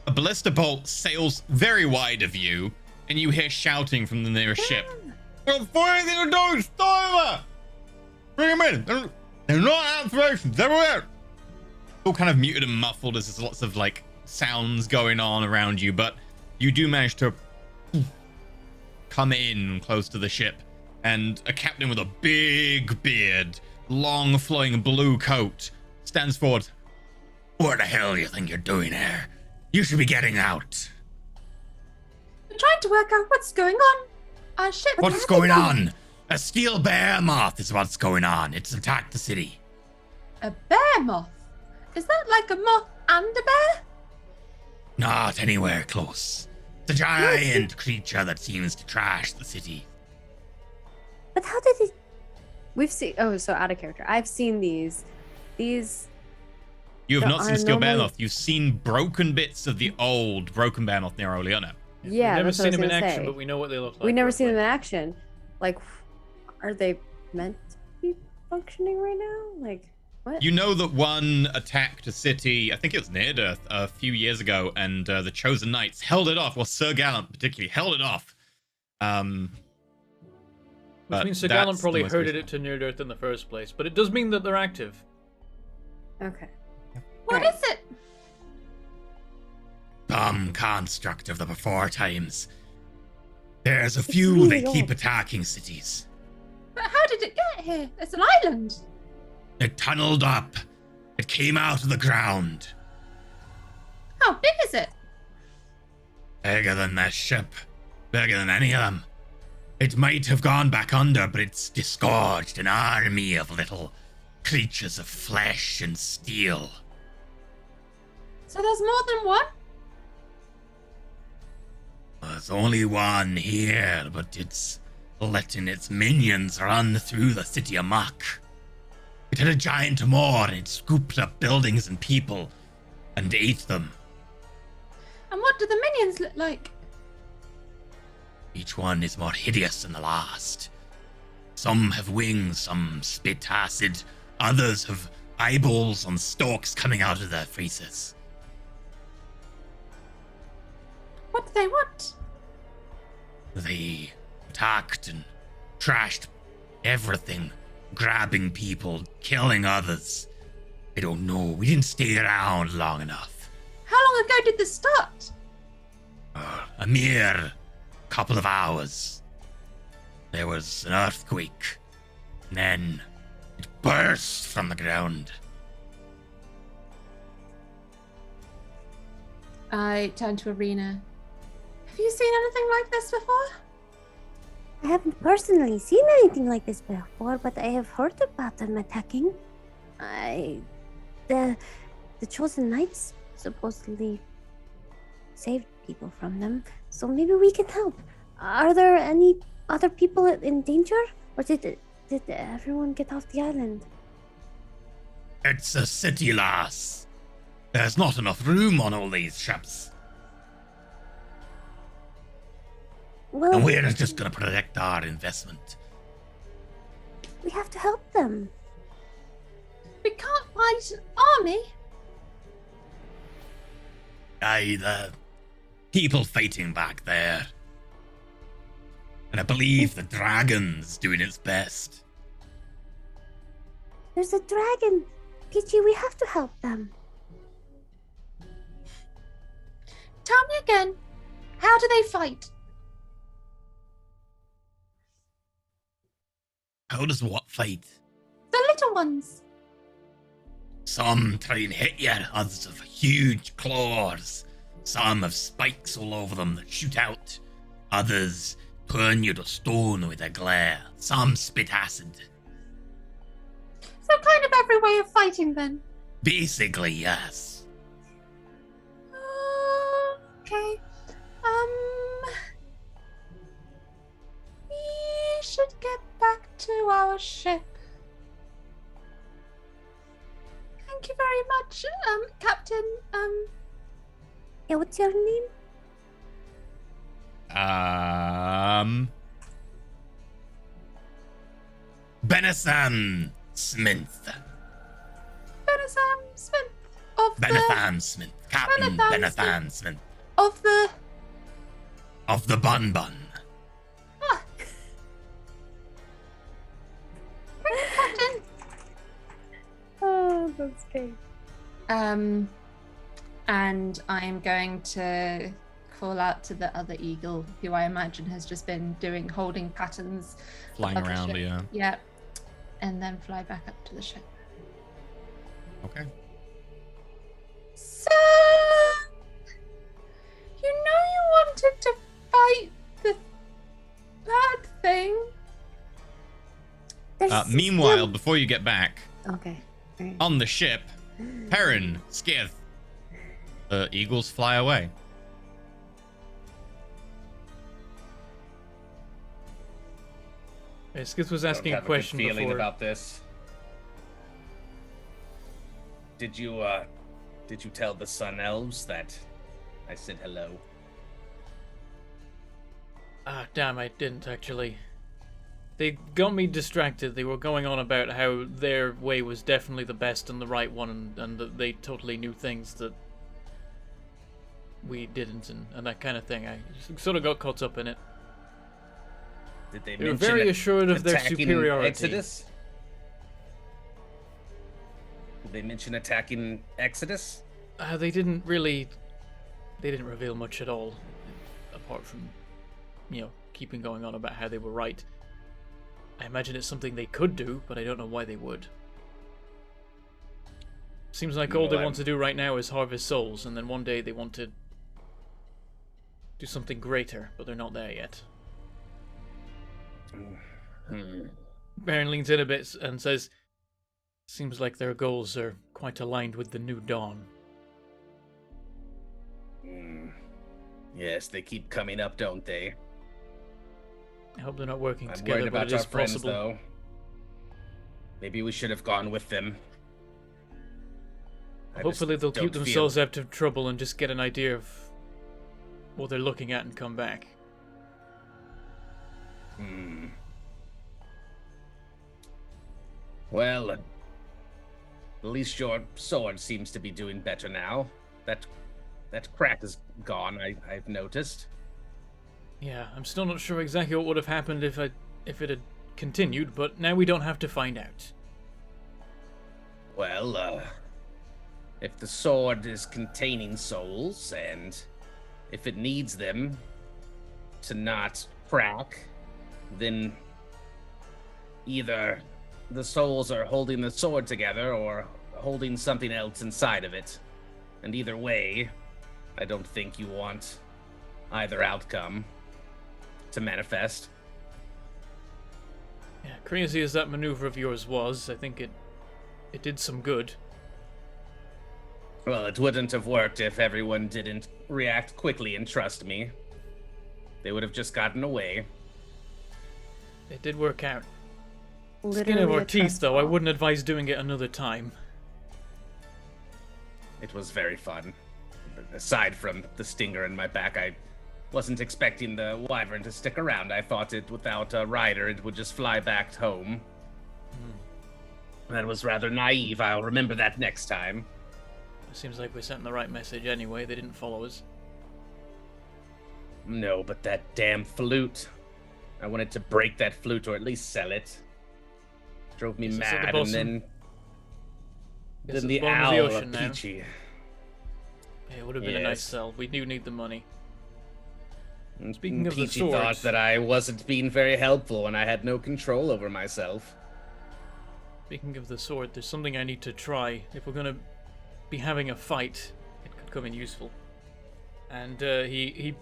A ballista bolt sails very wide of you, and you hear shouting from the nearest ship. Well, for anything to do, stop it! Bring them in! They're not activations, they're there! All kind of muted and muffled as there's lots of, like, sounds going on around you, but you do manage to come in close to the ship, and a captain with a big beard, long flowing blue coat, stands forward. What the hell do you think you're doing here? You should be getting out. We're trying to work out what's going on. Our ship. What's going on? A steel bear moth is what's going on. It's attacked the city. A bear moth? Is that like a moth and a bear? Not anywhere close. It's a giant creature that seems to trash the city. But how did it? We've seen. Oh, so out of character. I've seen these. These. You have There not seen are steel bear normally- moth. You've seen broken bits of the old broken bear moth near Oleana. Yeah, We've never that's what I seen them was in gonna action, say. but we know what they look like. We've never seen them roughly. in action. Like, are they meant to be functioning right now? Like, what? You know that one attacked a city, I think it was near a few years ago, and the Chosen Knights held it off. Well, Sir Gallant particularly held it off. Which But means Sir that's Gallen the probably most herded recent. it to Near Earth in the first place, but it does mean that they're active. Okay. What Right. is it? Some construct of the before times. There's a few really that keep old. attacking cities. But how did it get here? It's an island. It tunneled up. It came out of the ground. How big is it? Bigger than this ship. Bigger than any of them. It might have gone back under, but it's disgorged an army of little creatures of flesh and steel. So there's more than one? There's only one here, but it's letting its minions run through the city amok. It had a giant maw and it scooped up buildings and people and ate them. And what do the minions look like? Each one is more hideous than the last. Some have wings, some spit acid, others have eyeballs on stalks coming out of their faces. What do they want? They attacked and trashed everything, grabbing people, killing others. I don't know, we didn't stay around long enough. How long ago did this start? A mere couple of hours. There was an earthquake, and then it burst from the ground. I turned to Arena. Have you seen anything like this before? I haven't personally seen anything like this before, but I have heard about them attacking. The Chosen Knights supposedly saved people from them, so maybe we can help. Are there any other people in danger, or did everyone get off the island? It's a city, lass. There's not enough room on all these ships. Well, And we're just gonna protect our investment. we have to help them. We can't fight an army. Aye, the people fighting back there. And I believe the dragon's doing its best. There's a dragon. Peachy, we have to help them. Tell me again. How do they fight? How does what fight? The little ones. Some try and hit you, others have huge claws. Some have spikes all over them that shoot out. Others turn you to stone with their glare. Some spit acid. So kind of every way of fighting then. Basically, yes. Okay. We should get back to our ship. Thank you very much, Captain. Yeah, what's your name? Benetham Smith. Benetham Smith of Benetham Smith. Captain Benetham Benetham Smith. of the. Of the Bun Bun. Ah. Captain. Oh, that's great. And I'm going to call out to the other eagle, who I imagine has just been holding patterns. Flying above the around, ship. yeah. Yeah. And then fly back up to the ship. Okay. So, you know you wanted to fight the bad thing. Meanwhile, before you get back, Okay. All right. on the ship, Perrin, Skith, the eagles fly away. Skith was I asking don't a have question good feeling before. about this. Did you tell the Sun Elves that I said hello? Ah, damn, I didn't actually. They got me distracted. They were going on about how their way was definitely the best and the right one, and that they totally knew things that we didn't, and that kind of thing. I sort of got caught up in it. Did they They were mention very assured of their attacking superiority. Exodus? Did they mention attacking Exodus? They didn't really. They didn't reveal much at all, apart from, keeping going on about how they were right. I imagine it's something they could do, but I don't know why they would. Seems like all they want to do right now is harvest souls, and then one day they want to do something greater, but they're not there yet. Baron leans in a bit and says, seems like their goals are quite aligned with the new dawn. Yes, they keep coming up, don't they? I hope they're not working I'm together, worried but about it our is friends, possible. though. Maybe we should have gone with them. I just Hopefully they'll keep don't themselves feel- out of trouble and just get an idea of what they're looking at and come back. Well, at least your sword seems to be doing better now. That crack is gone, I've noticed. Yeah, I'm still not sure exactly what would have happened if it had continued, but now we don't have to find out. Well, if the sword is containing souls, and if it needs them to not crack, then either the souls are holding the sword together or holding something else inside of it. And either way, I don't think you want either outcome to manifest. Yeah, crazy as that maneuver of yours was, I think it did some good. Well, it wouldn't have worked if everyone didn't react quickly and trust me. They would have just gotten away. It did work out. Skin of Literally our a teeth, trust though, I fall. wouldn't advise doing it another time. It was very fun. Aside from the stinger in my back, I wasn't expecting the wyvern to stick around. I thought it, without a rider, it would just fly back home. That was rather naive. I'll remember that next time. It seems like we sent the right message anyway. They didn't follow us. No, but that damn flute. I wanted to break that flute or at least sell it. Drove me Is this at the mad, bottom? and Guess then it's the bottom of the owl, ocean now. Peachy. Yeah, it would have been a nice Yes. sell. We do need the money. And Speaking of the Peachy thought swords- that I wasn't being very helpful when I had no control over myself. Speaking of the sword, there's something I need to try. If we're gonna be having a fight, it could come in useful. And he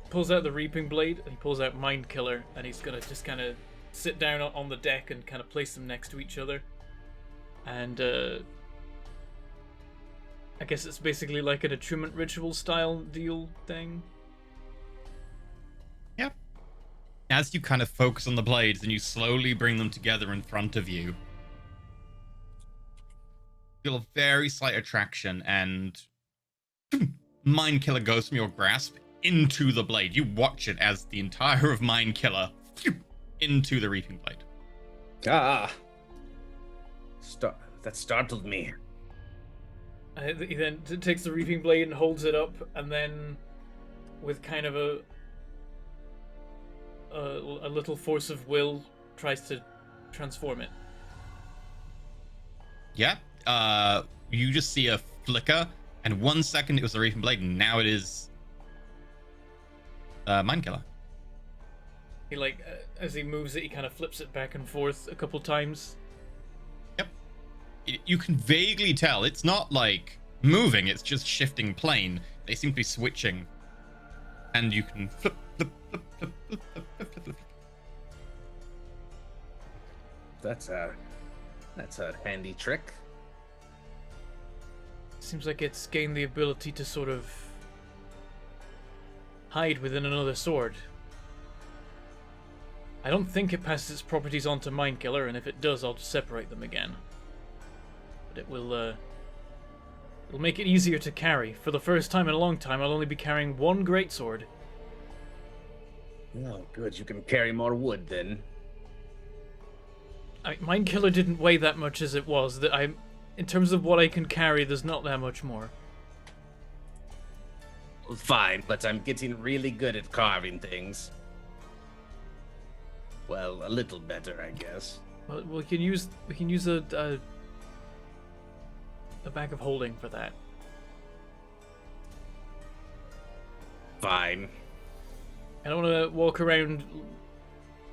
pulls out the reaping blade, and he pulls out Mind Killer, and he's gonna just kind of sit down on the deck and kind of place them next to each other. and I guess it's basically like an attunement ritual style deal thing. Yep. As you kind of focus on the blades and you slowly bring them together in front of you, feel a very slight attraction, and Mind Killer goes from your grasp into the blade. You watch it as the entire of Mind Killer into the reaping blade. Ah. That startled me. He then takes the reaping blade and holds it up, and then, with kind of a little force of will, tries to transform it. Yeah. You just see a flicker, and 1 second it was the reaping blade, and now it is Mind Killer. He as he moves it, he kind of flips it back and forth a couple times. Yep. You can vaguely tell it's not like moving; it's just shifting plane. They seem to be switching, and you can flip. That's a handy trick. Seems like it's gained the ability to sort of hide within another sword. I don't think it passes its properties on to Mind Killer, and if it does, I'll just separate them again. But it will, it'll make it easier to carry. For the first time in a long time, I'll only be carrying one greatsword. Oh, good. You can carry more wood then. Mind Killer didn't weigh that much as it was. In terms of what I can carry, there's not that much more. Fine, but I'm getting really good at carving things. Well, a little better, I guess. Well, we can use a bag of holding for that. Fine. I don't want to walk around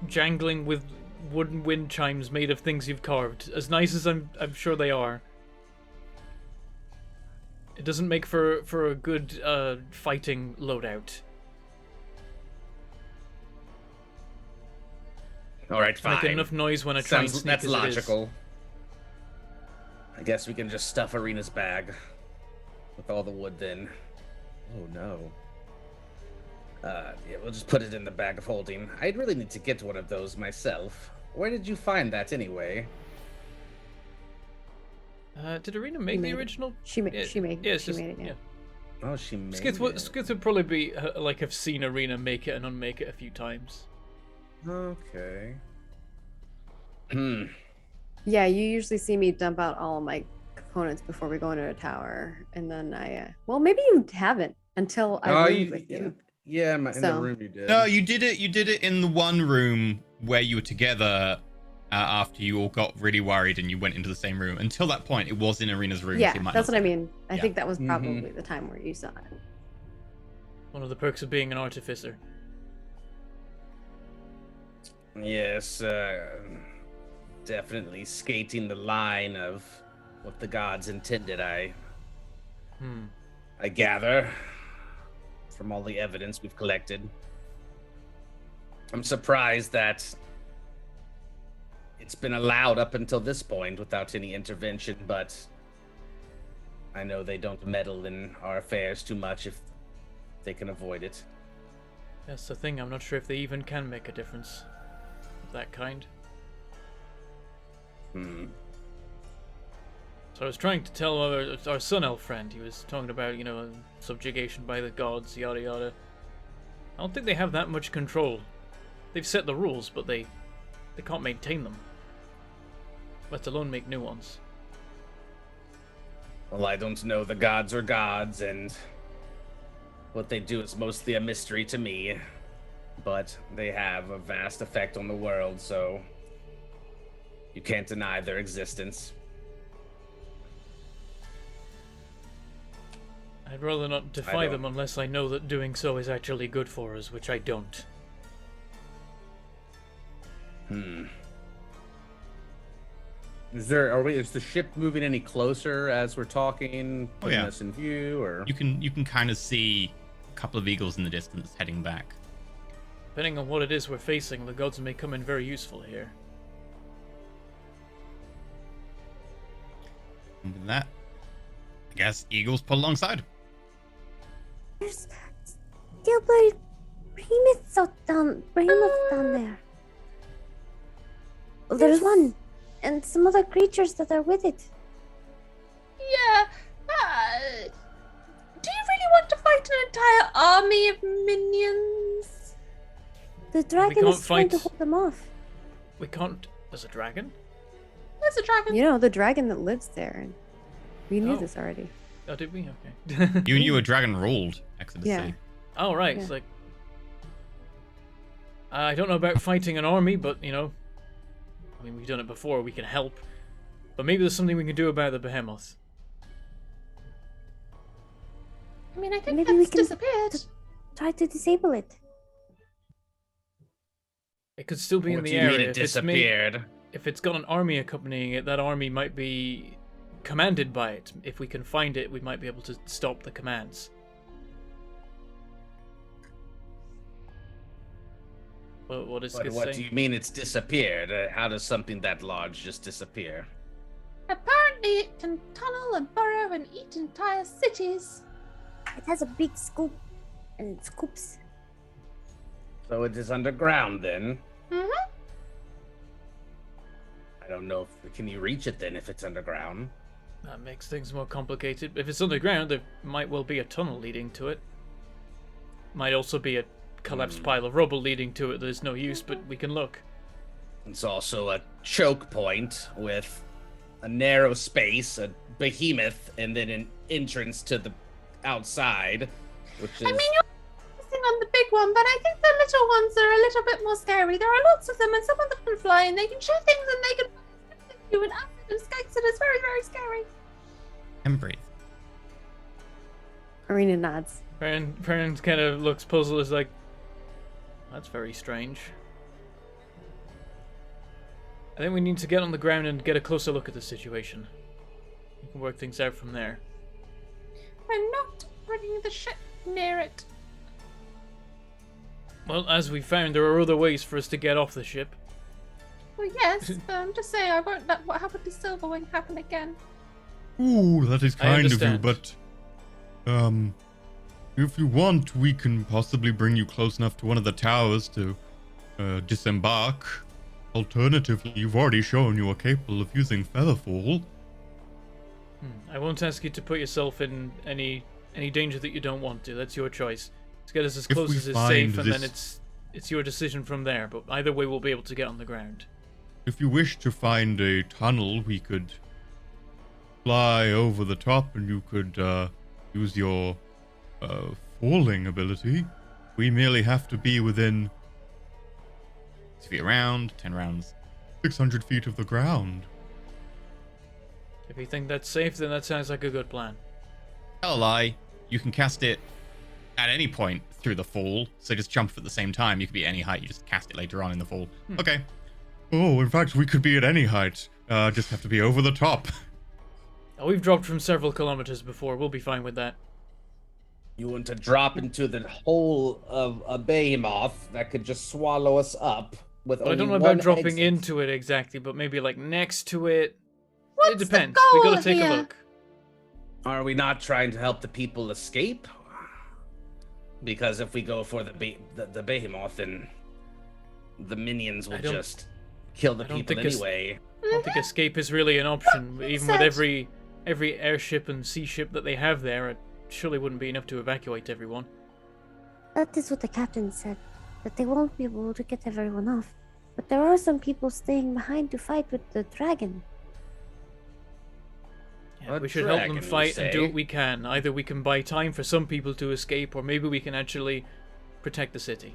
jangling with wooden wind chimes made of things you've carved. As nice as I'm sure they are. It doesn't make for a good fighting loadout. All right, fine. Make enough noise when I try and sneak. That's as it is. logical. I guess we can just stuff Arena's bag with all the wood then. Oh no. Yeah, we'll just put it in the bag of holding. I'd really need to get one of those myself. Where did you find that anyway? Did Arena make the original? She made it. Yeah. Oh, she made Skith would probably be like have seen Arena make it and unmake it a few times. Okay. Yeah, you usually see me dump out all of my components before we go into a tower, and then well, maybe you haven't until I leave with you. Yeah, in the room you did. No, you did it. You did it in the one room where you were together after you all got really worried and you went into the same room. Until that point, it was in Arena's room. Yeah, so you might that's not what I see it. mean. I think that was probably the time where you saw it. One of the perks of being an artificer. Yes, definitely skating the line of what the gods intended. I gather from all the evidence we've collected. I'm surprised that it's been allowed up until this point without any intervention, but I know they don't meddle in our affairs too much if they can avoid it. That's the thing. I'm not sure if they even can make a difference of that kind. So I was trying to tell our Sun Elf friend. He was talking about, subjugation by the gods, yada yada. I don't think they have that much control. They've set the rules, but they can't maintain them. Let alone make new ones. Well, I don't know. The gods are gods, and what they do is mostly a mystery to me. But they have a vast effect on the world, so you can't deny their existence. I'd rather not defy them unless I know that doing so is actually good for us, which I don't. Is the ship moving any closer as we're talking? Putting us in view, or you can kind of see a couple of eagles in the distance heading back. Depending on what it is we're facing, the gods may come in very useful here. And with that, I guess eagles pull alongside. There's still behemoths down there. Well, there's one, and some other creatures that are with it. Yeah. Do you really want to fight an entire army of minions? The dragon can't is trying to fight- hold them off. We can't. There's a dragon? There's a dragon. You know, the dragon that lives there. And we knew Oh. this already. Oh, did we? Okay. You knew a dragon ruled Exodus Yeah. City. Oh, right. Yeah. It's like. I don't know about fighting an army, but, you know. I mean, we've done it before. We can help. But maybe there's something we can do about the behemoth. I mean, I think Maybe we that's can- disappeared. Try to disable it. It could still be in What the do you area. mean it disappeared? If it's got an army accompanying it, that army might be commanded by it. If we can find it, we might be able to stop the commands. Well, what is But it what do saying? you mean it's disappeared? How does something that large just disappear? Apparently, it can tunnel and burrow and eat entire cities. It has a big scoop, and it scoops. So it is underground then. Mm-hmm. I don't know if can you reach it then if it's underground. That makes things more complicated. If it's underground, there might well be a tunnel leading to it. Might also be a collapsed pile of rubble leading to it. There's no use, but we can look. It's also a choke point with a narrow space, a behemoth, and then an entrance to the outside, which is. I mean, you're focusing on the big one, but I think the little ones are a little bit more scary. There are lots of them, and some of them can fly, and they can shoot things, and they can you and acid and skates, and it's very, very scary. And breathe. Arena nods. Perrin kind of looks puzzled, is like, that's very strange. I think we need to get on the ground and get a closer look at the situation. We can work things out from there. I'm not bringing the ship near it. Well, as we found, there are other ways for us to get off the ship. Well, yes, but I'm just saying I won't let what happened to Silverwing happen again. Ooh, that is I kind of you, understand. but if you want, we can possibly bring you close enough to one of the towers to disembark. Alternatively, you've already shown you are capable of using Featherfall. I won't ask you to put yourself in any danger that you don't want to. That's your choice. Let's get us as If close we as is find safe, and then this- it's your decision from there. But either way, we'll be able to get on the ground. If you wish to find a tunnel, we could fly over the top and you could use your falling ability. We merely have to be within 6 feet around, 10 rounds. 600 feet of the ground. If you think that's safe, then that sounds like a good plan. Tell a lie. You can cast it at any point through the fall. So just jump at the same time. You could be at any height. You just cast it later on in the fall. Okay. Oh, in fact, we could be at any height. Just have to be over the top. Oh, we've dropped from several kilometers before. We'll be fine with that. You want to drop into the hole of a behemoth that could just swallow us up with Well, I only don't know one about dropping exit. into it exactly, but maybe like next to it. What's It depends. The We goal gotta take here? a look. Are we not trying to help the people escape? Because if we go for the behemoth, then the minions will I don't- just kill the I don't people think anyway. I don't think escape is really an option. Even with said- every airship and sea ship that they have there, it surely wouldn't be enough to evacuate everyone. That is what the captain said, that they won't be able to get everyone off. But there are some people staying behind to fight with the dragon. Yeah, A we should help dragon, them you fight and do what say? we can. Either we can buy time for some people to escape, or maybe we can actually protect the city.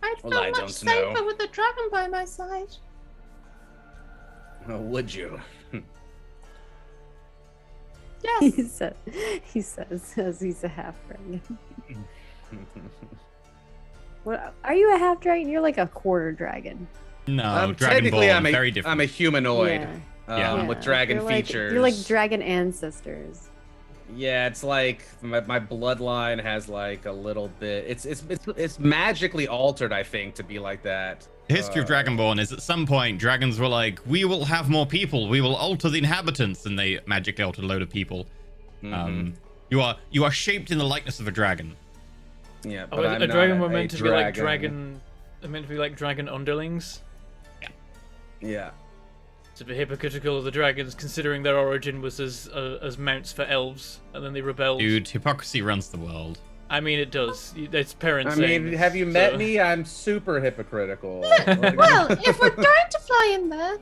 I'd Well, feel I much don't safer know. with the dragon by my side. Oh, would you? Yes. He says as he's a half dragon. What are you, a half dragon? You're like a quarter dragon. No, Dragon Ball, technically, very different. I'm a humanoid Yeah. with dragon you're like, features. You're like dragon ancestors. Yeah, it's like my bloodline has like a little bit. It's magically altered, I think, to be like that. The history of Dragonborn is at some point dragons were like, we will have more people, we will alter the inhabitants, and they magically altered a load of people. You are shaped in the likeness of a dragon. Yeah, Oh, but I'm a not dragon were a meant to be like dragon. They're meant to be like dragon underlings. Yeah. It's a bit hypocritical of the dragons, considering their origin was as mounts for elves, and then they rebelled. Dude, hypocrisy runs the world. I mean, it does. It's parents. I mean, have you met me? I'm super hypocritical. Like- Well, if we're going to fly in there,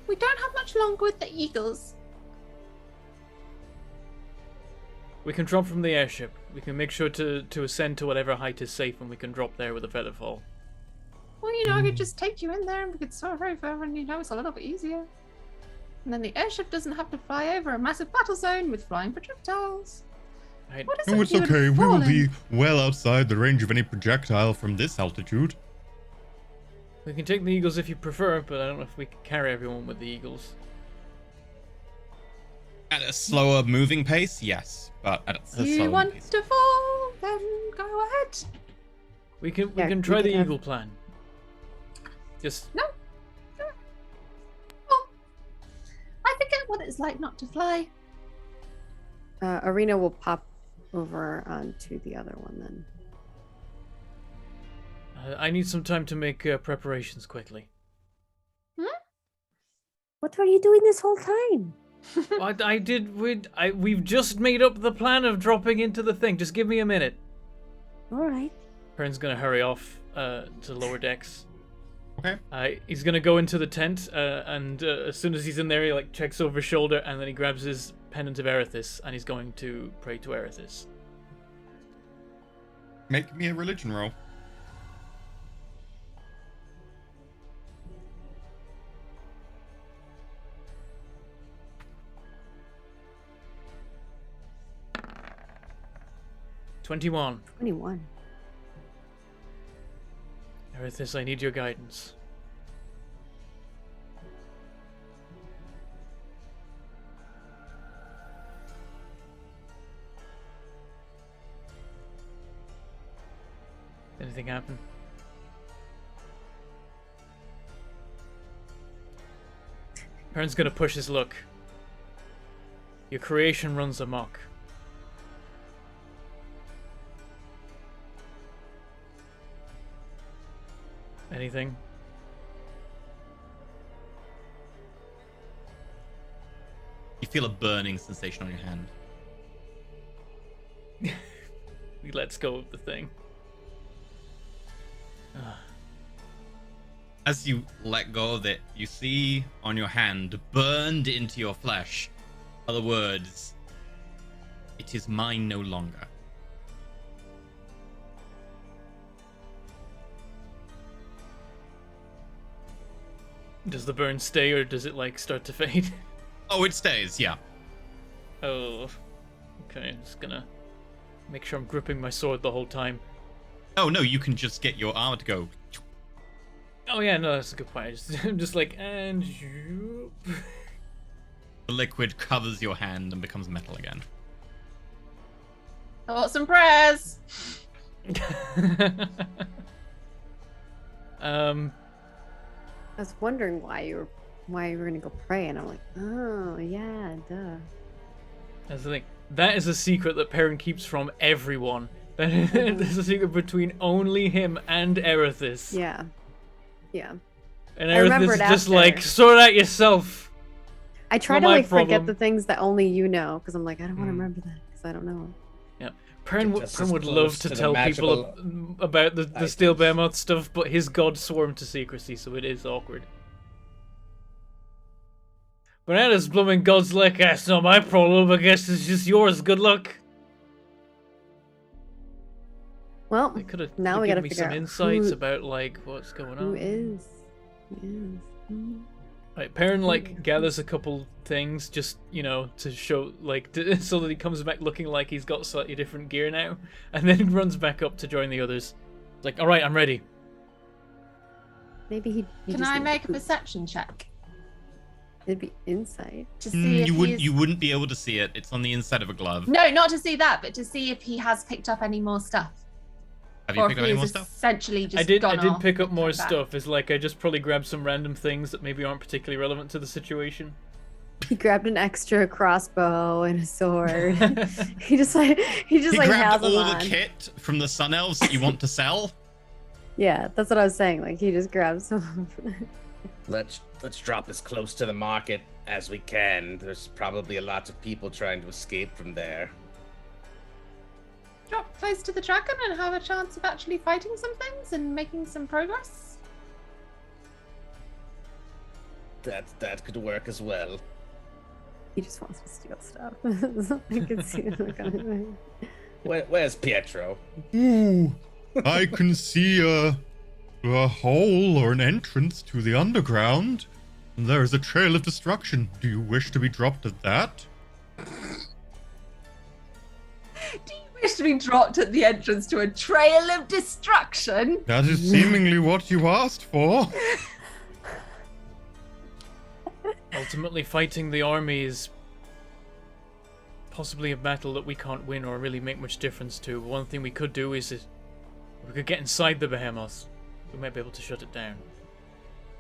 we don't have much longer with the eagles. We can drop from the airship. We can make sure to ascend to whatever height is safe, and we can drop there with a feather fall. Well, you know, I could just take you in there and we could soar over, and you know, it's a little bit easier. And then the airship doesn't have to fly over a massive battle zone with flying projectiles. Right. What is No, it it's you and okay. We will Fallen? be well outside the range of any projectile from this altitude. We can take the eagles if you prefer, but I don't know if we can carry everyone with the eagles. At a slower moving pace, yes, but at a Do you slower want pace. to fall? Then go ahead. We can Yeah, we try can the have- eagle plan. Just No. Oh, I forget what it's like not to fly. Arena will pop over onto the other one then. I need some time to make preparations quickly. What were you doing this whole time? We've just made up the plan of dropping into the thing. Just give me a minute. All right. Perrin's gonna hurry off to lower decks. Okay. He's gonna go into the tent, and as soon as he's in there, he like checks over his shoulder, and then he grabs his pendant of Erithis, and he's going to pray to Erithis. Make me a religion roll. "21. 21. Erithis, I need your guidance." Anything happen? Perrin's gonna push his luck. Your creation runs amok. Anything? You feel a burning sensation on your hand. He lets go of the thing. As you let go of it, you see on your hand, burned into your flesh, are the words, "It is mine no longer." Does the burn stay, or does it like start to fade? Oh, it stays, yeah. Oh, okay. I'm just gonna make sure I'm gripping my sword the whole time. Oh no, you can just get your armor to go. Oh yeah, no, that's a good point. I'm just like, and you. The liquid covers your hand and becomes metal again. I want some prayers. I was wondering why you were gonna go pray, and I'm like, oh yeah, duh. That's the thing. That is a secret that Perrin keeps from everyone. There's a secret between only him and Erithis. Yeah. Yeah. And I remember Erithis is it just after. like, sort out yourself. I try Not to my like forget problem. the things that only you know, because I'm like, I don't want to remember that because I don't know. Yeah. Perrin Just as would close love to to the tell people magical about the items. Steel Behemoth stuff, but his god swore him to secrecy, so it is awkward. Bananas blooming god's like, that's not my problem, I guess it's just yours, good luck. Well, They could have now we given gotta me figure some out insights who- about like what's going on. who is? Right, Perrin like gathers a couple things just, you know, to show like so that he comes back looking like he's got slightly different gear now, and then runs back up to join the others. It's like, all right, I'm ready. Maybe he. Can just I needs make a to poop. perception check? It'd be insight. To see if You wouldn't be able to see it. It's on the inside of a glove. No, not to see that, but to see if he has picked up any more stuff. Have you Or picked if up he any more is stuff? essentially just I did gone pick up off more and come back. stuff. It's like I just probably grabbed some random things that maybe aren't particularly relevant to the situation. He grabbed an extra crossbow and a sword. he just He has grabbed them all on. the kit from the Sun Elves that you want to sell. Yeah, that's what I was saying. Like he just grabbed some. Let's drop as close to the market as we can. There's probably a lot of people trying to escape from there. Drop close to the dragon and have a chance of actually fighting some things and making some progress. That could work as well. He just wants to steal stuff. I can see the look on his face. Where's Pietro? Ooh, I can see a hole or an entrance to the underground. There is a trail of destruction. Do you wish to be dropped at that? Do you wish to be dropped at the entrance to a trail of destruction? That is seemingly what you asked for. Ultimately, fighting the army is possibly a battle that we can't win or really make much difference to. One thing we could do is we could get inside the behemoth. We might be able to shut it down.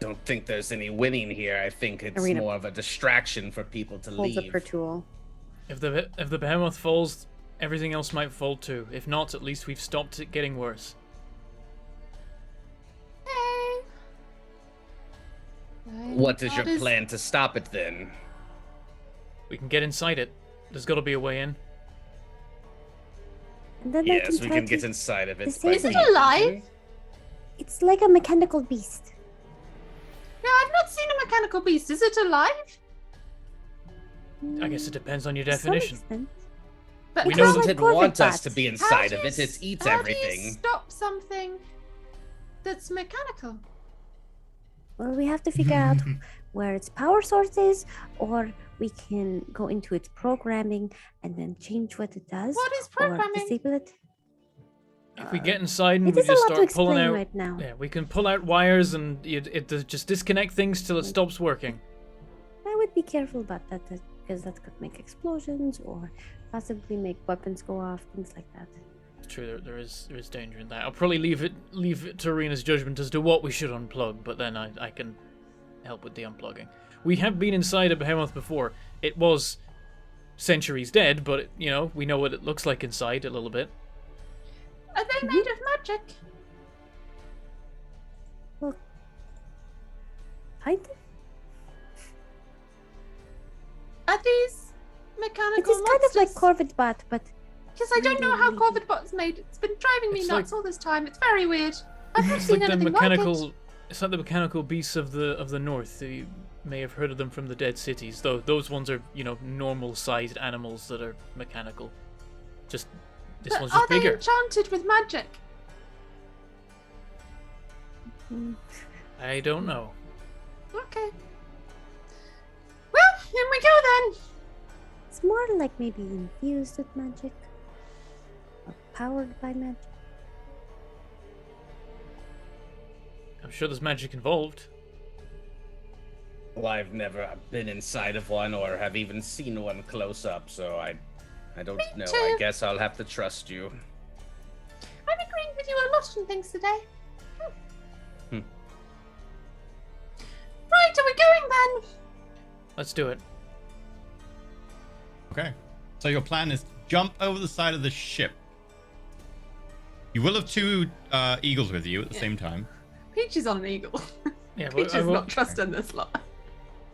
Don't think there's any winning here. I think it's Arena more of a distraction for people to Holds up leave. her tool. If the behemoth falls, everything else might fall too. If not, at least we've stopped it getting worse. What is your plan to stop it then? We can get inside it. There's got to be a way in. And then Yes, they we try can get to- inside of it. Is by it being- alive? It's like a mechanical beast. No, I've not seen a mechanical beast. Is it alive? I guess it depends on your To some definition. extent. But We It's know not Doesn't that- like it want Corvid us to bats. be how inside do of you it? It eats how do you everything. stop something that's mechanical? Well, we have to figure out where its power source is, or we can go into its programming and then change what it does, What is or programming? disable it. If we get inside and It we is a just lot to start pulling explain out, right now. yeah, we can pull out wires and it does just disconnect things till it stops working. I would be careful about that because that could make explosions or possibly make weapons go off, things like that. It's true, there is danger in that. I'll probably leave it to Arena's judgment as to what we should unplug, but then I can help with the unplugging. We have been inside a behemoth before. It was centuries dead, but we know what it looks like inside a little bit. Are they made of magic? Kind of. Are these It mechanical is kind of like monsters? Corvid Bat, but Because I don't know how Corvid Bot's made. It's been driving me It's nuts all this time. It's very weird. I've not It's seen like the anything mechanical. like it. It's like the mechanical beasts of the north. You may have heard of them from the Dead Cities. Though those ones are normal-sized animals that are mechanical. Just this But one's are just they bigger. enchanted with magic? I don't know. Okay. Well, in we go then. it's more like maybe infused with magic or powered by magic. I'm sure there's magic involved. Well, I've never been inside of one or have even seen one close up, so I don't know. I too. guess I'll have to trust you. I'm agreeing with you a lot on things today. Right, are we going then? Let's do it. Okay. So your plan is to jump over the side of the ship. You will have two eagles with you at the same time. Peach is on an eagle. Yeah, Peach I is will- not trusting this lot.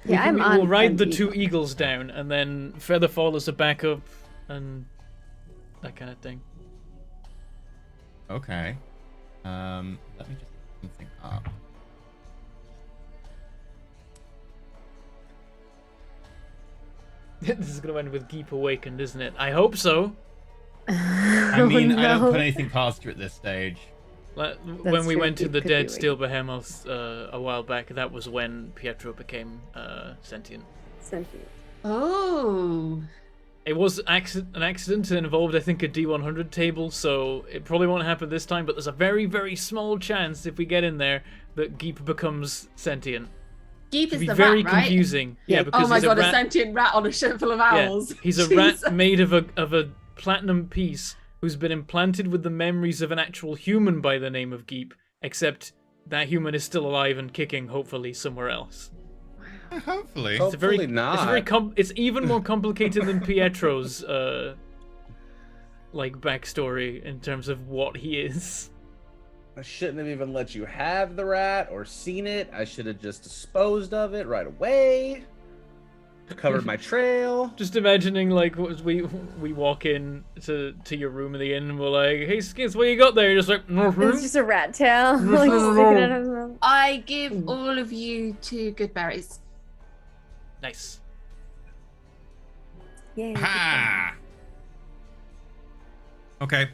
Yeah, I'm on. We'll ride an the two eagle. eagles down, and then Featherfall as a backup, and that kind of thing. Okay. Let me just look something up. This is gonna end with Geep awakened, isn't it? I hope so. I mean, I don't no. put anything past you at this stage. When we true, went to Geep the could be Dead Steel Behemoth a while back, that was when Pietro became sentient. Sentient. Oh. It was an accident. It involved, I think, a D100 table, so it probably won't happen this time, but there's a very, very small chance if we get in there that Geep becomes sentient. Geep Could is be the very rat, right? confusing. Yeah, Yeah. because Oh my he's god, a a rat. sentient rat on a ship full of Yeah, owls. he's a Jesus. rat made of a platinum piece who's been implanted with the memories of an actual human by the name of Geep, except that human is still alive and kicking, hopefully, somewhere else. Hopefully. Oh. It's a very, Hopefully not. It's a very it's even more complicated than Pietro's like backstory in terms of what he is. I shouldn't have even let you have the rat or seen it. I should have just disposed of it right away. Covered my trail. Just imagining like we walk in to your room in the inn and we're like, "Hey Skits, what you got there?" You're just like, It's just a rat tail. like, sticking out of his mouth. I give all of you 2 good berries. nice. Yay. Ha! Okay.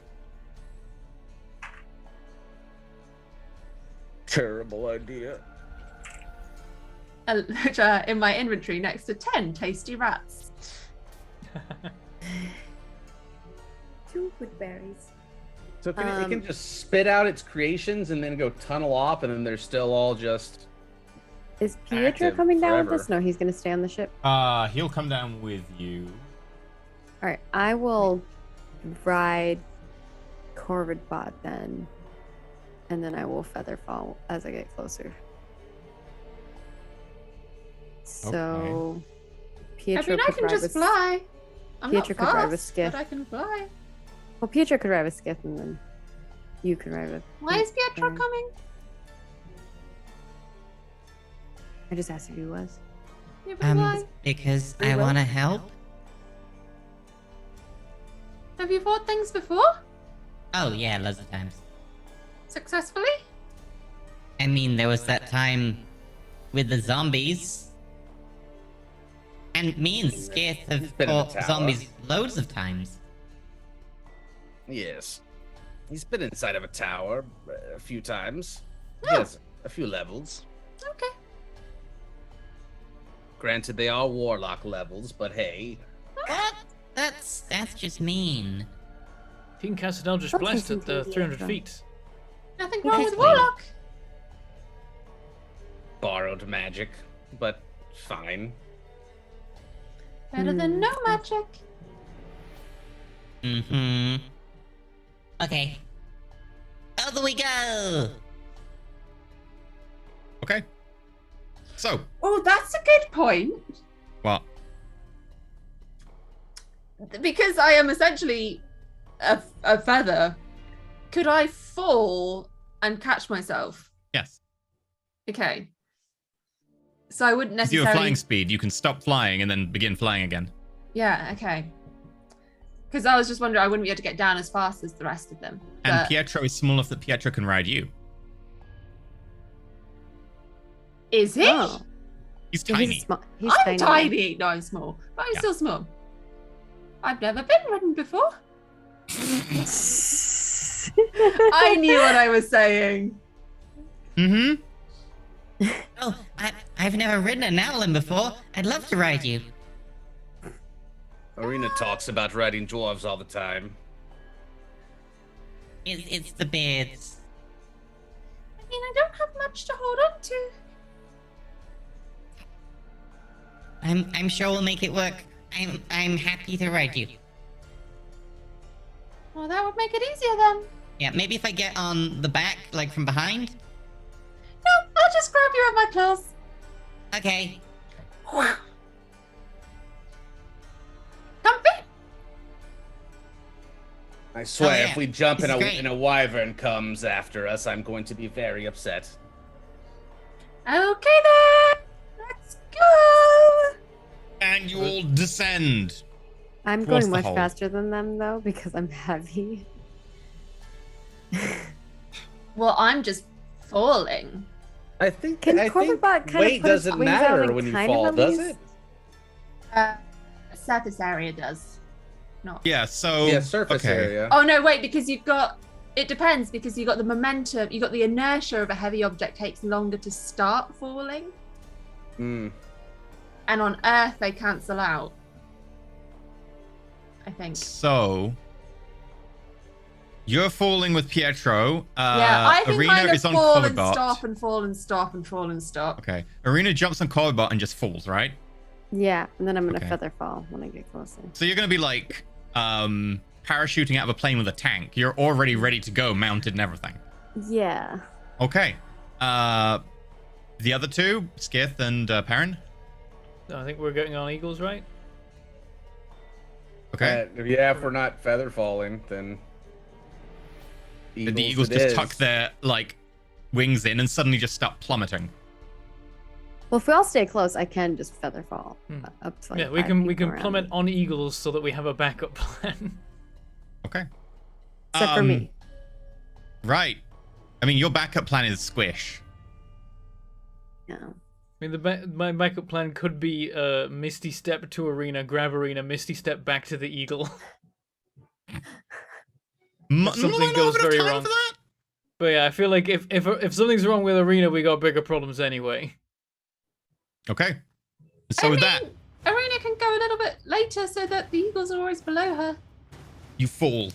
Terrible idea. Which are in my inventory next to 10 tasty rats. 2 good berries. So it can just spit out its creations and then go tunnel off, and then they're still all just. Is Pietro Active coming down with forever. us? No, he's gonna stay on the ship. He'll come down with you. All right, I will ride Corvidbot then, and then I will Featherfall as I get closer. So, I Pietro mean, I could can ride just with fly. I'm Pietro not could ride with fast, Skiff. but I can fly. Well, Pietro could ride with Skiff, and then you could ride with. Why is Pietro Yeah. coming? I just asked if he was. Yeah, but why? Because We I will. want to help. Have you fought things before? Oh yeah, loads of times. Successfully? I mean, there was that time with the zombies. And me and Skith have been in the fought tower. zombies loads of times. Yes. He's been inside of a tower a few times. Oh. Yes, a few levels. Okay. Granted, they are warlock levels, but hey. What? That's just mean. He can cast an Eldritch Okay, Blast at so 300 yeah. feet. Nothing Okay. wrong with Warlock. Borrowed magic, but fine. Better than no magic. Mm-hmm. Okay. Over we go! Okay. So, Oh, that's a good point. what? Because I am essentially a feather, could I fall and catch myself? Yes. Okay. So I wouldn't If you necessarily. have flying speed, you can stop flying and then begin flying again. Yeah. Okay. Because I was just wondering, I wouldn't be able to get down as fast as the rest of them. And But Pietro is small enough that Pietro can ride you. is he? Oh, He's yeah, tiny. he's small. He's I'm tiny. No, I'm small, but I'm Yeah. still small. I've never been ridden before. I knew what I was saying. Mm-hmm. Oh, I've never ridden an owlin before. I'd love to ride you. Arena talks about riding dwarves all the time. It's the beards. I mean, I don't have much to hold on to. I'm sure we'll make it work. I'm happy to ride you. Well, that would make it easier then. Yeah, maybe if I get on the back, like from behind. No, I'll just grab you at my claws. Okay. Comfy? I swear, Oh, yeah. if we jump This and is great. a wyvern comes after us, I'm going to be very upset. Okay then. Let's go. And you all descend. I'm Towards going the much hole. faster than them though because I'm heavy. Well, I'm just falling. I think Can I think Corvidbot kind weight of put his doesn't wings out matter and when you kind of fall, does release? it? Surface area does. Not. Yeah, so... Yeah, surface okay. area. Oh no, wait, because you've got. It depends because you've got the momentum, you've got the inertia of a heavy object takes longer to start falling, Mm. and on Earth they cancel out. I think. So... You're falling with Pietro. Yeah, I can Arena kind of is on fall and Coverbot. stop and fall and stop and fall and stop. Okay. Arena jumps on Coverbot and just falls, right? Yeah, and then I'm gonna Okay. feather fall when I get closer. So you're gonna be like parachuting out of a plane with a tank. You're already ready to go, mounted and everything. Yeah. Okay. The other two, Skith and Perrin. I think we're getting on eagles, right? Okay. Yeah, if we're not feather falling, then The eagles it just is. tuck their like wings in and suddenly just start plummeting. Well, if we all stay close, I can just feather fall up to like Yeah, we 5 can people around plummet me. on eagles so that we have a backup plan. Okay. Except for me. Right. I mean, your backup plan is squish. Yeah. I mean, my backup plan could be Misty Step to Arena, grab Arena, Misty Step back to the eagle. Something goes very wrong. For that? But yeah, I feel like if something's wrong with Arena, we got bigger problems anyway. Okay. So with that, Arena can go a little bit later so that the eagles are always below her. you fall.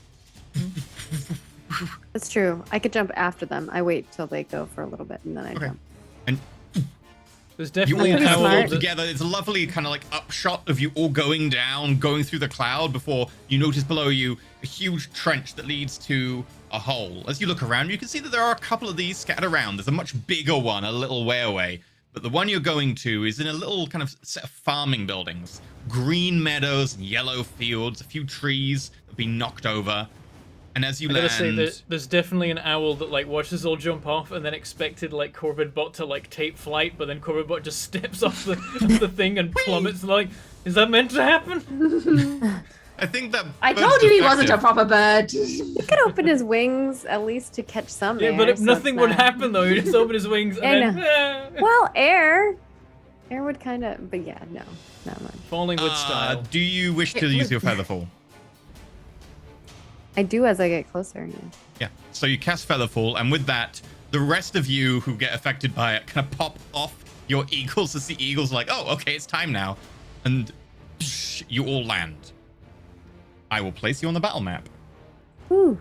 That's true. I could jump after them. I wait till they go for a little bit and then I Okay. jump. And There's you definitely all an pretty power owl smart. that, together. It's a lovely kind of like upshot of you all going down, going through the cloud before you notice below you a huge trench that leads to a hole. As you look around, you can see that there are a couple of these scattered around. There's a much bigger one a little way away, but the one you're going to is in a little kind of set of farming buildings. Green meadows and yellow fields, a few trees that have been knocked over. And as you I gotta land... say that there's definitely an owl that like watches all jump off and then expected like Corvidbot to like take flight, but then Corvidbot just steps off the thing and plummets. Like, is that meant to happen? I think that I bird's told you he wasn't a defective. proper bird. He could open his wings at least to catch some Yeah, air. but so it's nothing would not- happen though. You just open his wings I and then Well, air would kind of, but yeah, no, not much. falling with style. Do you wish to It use would- your Featherfall? I do as I get closer. Yeah. Yeah. So you cast Featherfall, and with that, the rest of you who get affected by it kind of pop off your eagles as the eagles are like, oh, okay, it's time now. And you all land. I will place you on the battle map. Whew.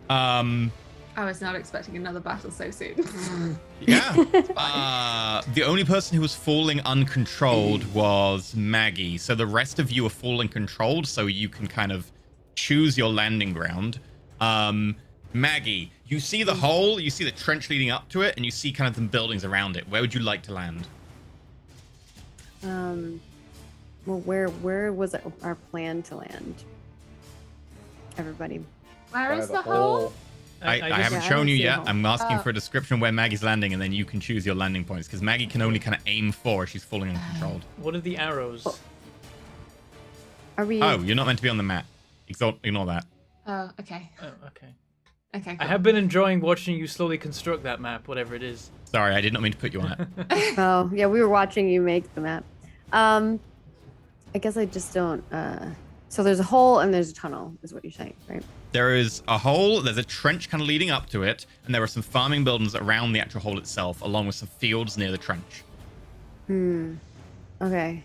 Um, I was not expecting another battle so soon. yeah. The only person who was falling uncontrolled was Maggie. So the rest of you are falling controlled, so you can kind of choose your landing ground. Maggie, you see the hole, you see the trench leading up to it, and you see kind of the buildings around it. Where would you like to land? Well, where was it our plan to land? Everybody. Where By is the the hole? hole. I just- haven't I shown don't you see a yet. hole. I'm asking Oh. for a description where Maggie's landing, and then you can choose your landing points, because Maggie can only kind of aim for if she's falling uncontrolled. What are the arrows? Are we? Oh, you're not meant to be on the map. Ignore that. Oh, okay. Oh, okay. Okay. I Cool. have been enjoying watching you slowly construct that map, whatever it is. Sorry, I did not mean to put you on it. Oh, yeah, we were watching you make the map. I guess I just don't. So there's a hole and there's a tunnel, is what you're saying, right? There is a hole, there's a trench kind of leading up to it, and there are some farming buildings around the actual hole itself, along with some fields near the trench. Okay.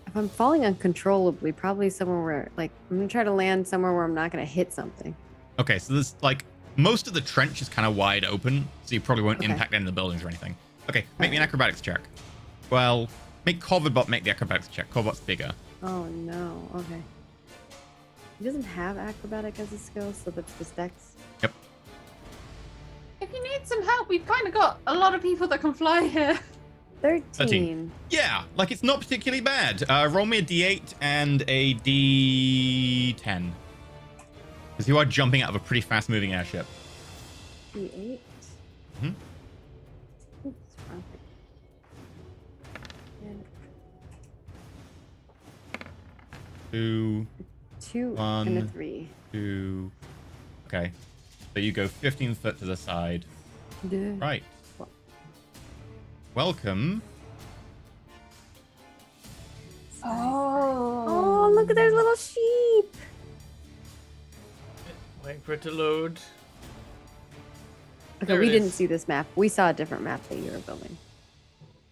If I'm falling uncontrollably, probably somewhere where, like, I'm gonna try to land somewhere where I'm not gonna hit something. Okay, so there's like most of the trench is kind of wide open, so you probably won't Okay. impact any of the buildings or anything. Okay, make me an acrobatics check. Well, make Corvidbot make the acrobatics check. Corvidbot's bigger. Oh no. Okay. He doesn't have acrobatic as a skill, so that's just dex. Yep. If you need some help, we've kind of got a lot of people that can fly here. 13. Yeah, like it's not particularly bad. Roll me a d8 and a d10. Because you are jumping out of a pretty fast-moving airship. D8. Mhm. Oops, wrong thing. And 2, 2 and a One. 3. 2. Okay. So you go 15 foot to the side. Duh. Right. Welcome. Oh, look at their little sheep. Waiting for it to load. Okay, There we it didn't is. see this map. We saw a different map that you were building.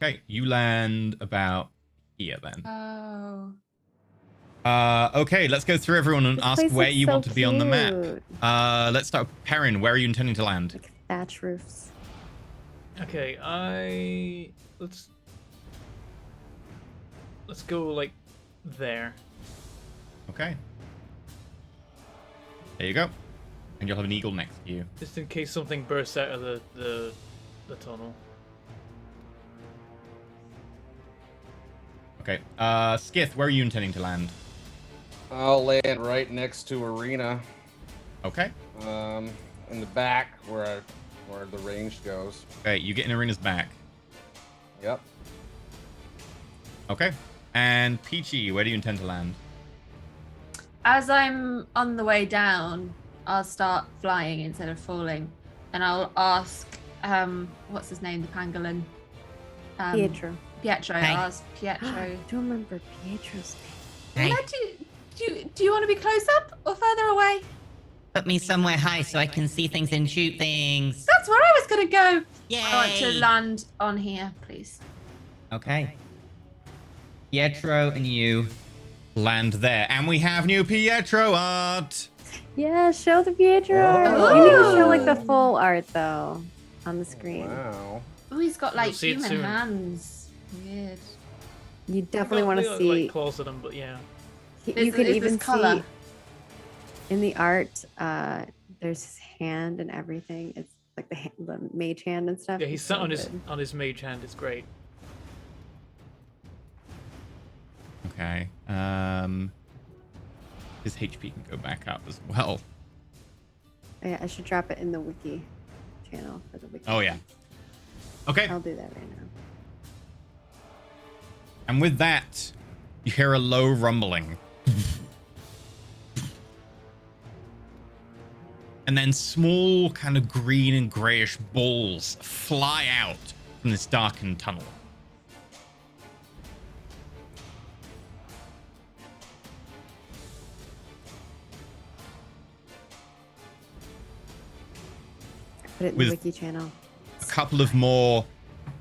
Okay, you land about here then. Oh. Okay, let's go through everyone and This ask place where looks you so want to be on the map. cute. Let's start with Perrin. Where are you intending to land? Like thatch roofs. Okay, let's go like there. Okay. There you go. And you'll have an eagle next to you. Just in case something bursts out of the tunnel. Okay. Skith, where are you intending to land? I'll land right next to Arena, Okay. in the back where the range goes. Okay, you get in Arena's back. Yep. Okay. And Peachy, where do you intend to land? As I'm on the way down, I'll start flying instead of falling, and I'll ask, what's his name, the pangolin? Pietro. Pietro. Hey. I'll ask Pietro. I do remember Pietro's name. Hey, Do you want to be close up or further away? put me somewhere high so I can see things and shoot things. That's where I was gonna go. Yay! I want to land on here, please. Okay. Pietro and you. Land there. And we have new Pietro art. Yeah, show the Pietro. Oh. You need to show like the full art though on the screen. Wow. Oh, he's got like You'll see it human soon. hands. Weird. You definitely want They to got, see. like claws on them, but yeah. You Is- can is even this colour? see in the art. There's his hand and everything. It's like the mage hand and stuff. Yeah, he's It's sat so on good. his mage hand. It's great. Okay. His HP can go back up as well. Yeah, I should drop it in the wiki channel for the wiki. Oh, yeah. Okay. I'll do that right now. And with that, you hear a low rumbling. And then small, kind of green and grayish balls fly out from this darkened tunnel. Put it in With- the wiki channel. A couple of more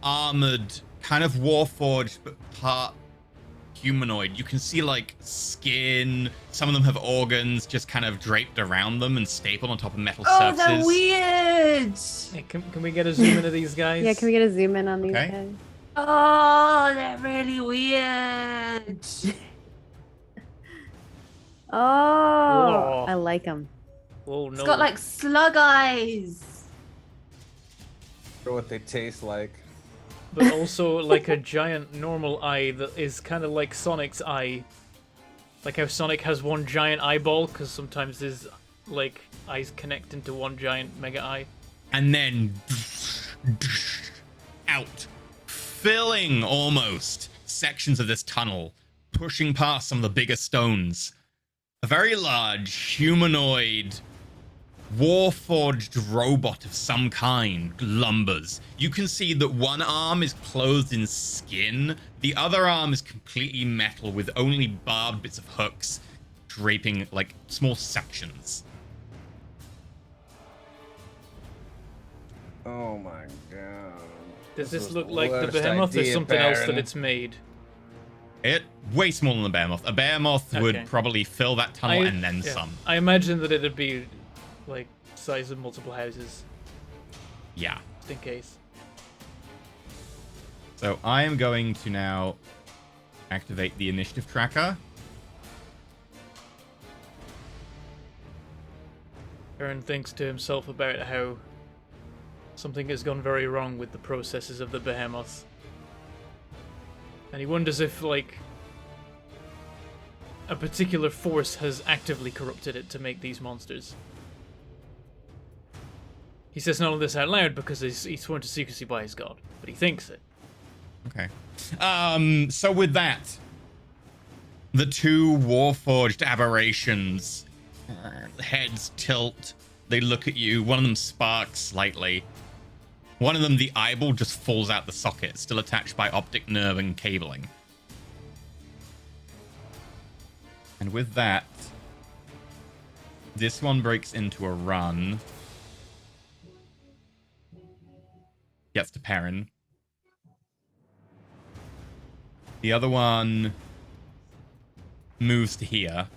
armored, kind of warforged, but part humanoid. You can see like skin. Some of them have organs just kind of draped around them and stapled on top of metal Oh, surfaces. they're weird. Hey, can we get a zoom into these guys? Yeah, can we get a zoom in on these Okay. guys? Oh, they're really weird. Oh, Whoa. I like them. Oh no. It's got like slug eyes. Wonder what they taste like. But also like a giant normal eye that is kind of like Sonic's eye. Like how Sonic has one giant eyeball, because sometimes his like eyes connect into one giant mega eye. And then out, filling almost sections of this tunnel, pushing past some of the bigger stones. A very large humanoid warforged robot of some kind lumbers. You can see that one arm is clothed in skin, the other arm is completely metal with only barbed bits of hooks draping like small sections. Oh my god. Does this was look the like the worst behemoth or idea, something else that Baron. it's made? It way smaller than a behemoth. A behemoth would Okay. probably fill that tunnel and then yeah. some. I imagine that it'd be like size of multiple houses, Yeah. just in case. So I am going to now activate the initiative tracker. Aaron thinks to himself about how something has gone very wrong with the processes of the behemoth. And he wonders if, like, a particular force has actively corrupted it to make these monsters. He says none of this out loud because he's sworn to secrecy by his god, but he thinks it. Okay. So with that, the two warforged aberrations heads tilt. They look at you. One of them sparks slightly. One of them, the eyeball just falls out the socket, still attached by optic nerve and cabling. And with that, this one breaks into a run. Gets to Perrin. The other one moves to here.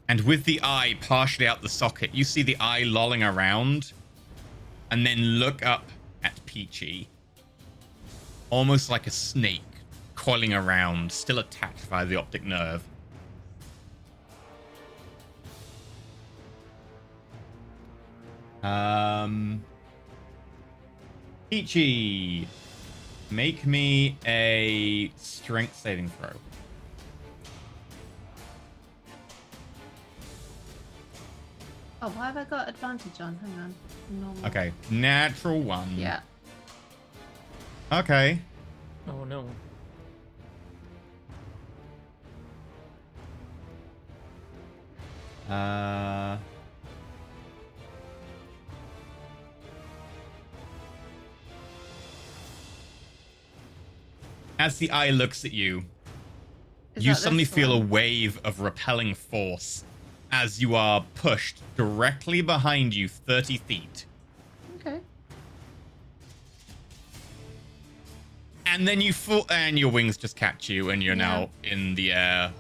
And with the eye partially out the socket, you see the eye lolling around and then look up at Peachy. Almost like a snake coiling around, still attached by the optic nerve. Peachy, make me a strength saving throw. Oh, why have I got advantage on? Hang on. Normal. Okay, natural 1. Yeah. Okay. Oh no. As the eye looks at you, Is you that suddenly this feel a one? wave of repelling force as you are pushed directly behind you 30 feet. Okay. And then you fall, and your wings just catch you, and you're now in the air.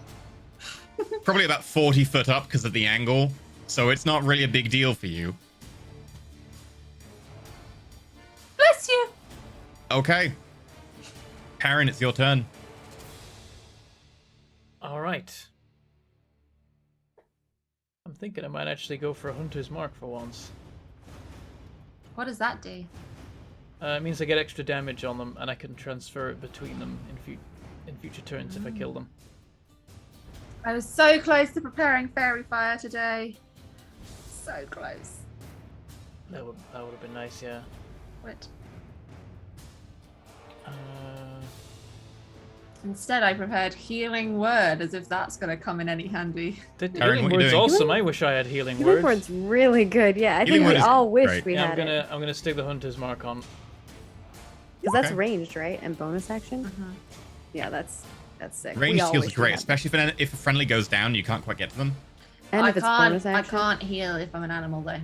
Probably about 40 foot up because of the angle. So it's not really a big deal for you. Bless you. Okay. Perrin, it's your turn. All right. I'm thinking I might actually go for a hunter's mark for once. What does that do? It means I get extra damage on them, and I can transfer it between them in future turns if I kill them. I was so close to preparing fairy fire today. So close. That would have been nice, yeah. What? Uh, Instead, I prepared healing word, as if that's going to come in any handy. the Perrin, healing what you word's doing? awesome. I wish I had healing Healing word. word's really good. Yeah, I Healing think word we is all wish great. we Yeah, had it. I'm gonna stick the hunter's mark on. Because that's Okay. ranged, right? And bonus action. Uh-huh. Yeah, that's sick. Range We all skills wish are we great, had especially if a friendly goes down, you can't quite get to them. that. And if it's bonus I action. can't heal if I'm an animal, though.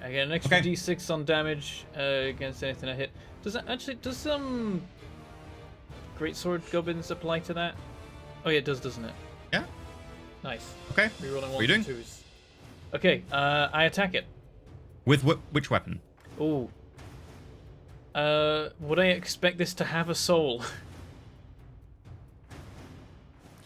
I get an extra Okay. d6 on damage against anything I hit. Does greatsword gubbins apply to that? Oh yeah, it does, doesn't it? Yeah. Nice. Okay. Rerolling What are ones you doing? and twos. Okay, I attack it. With which weapon? Ooh. Would I expect this to have a soul?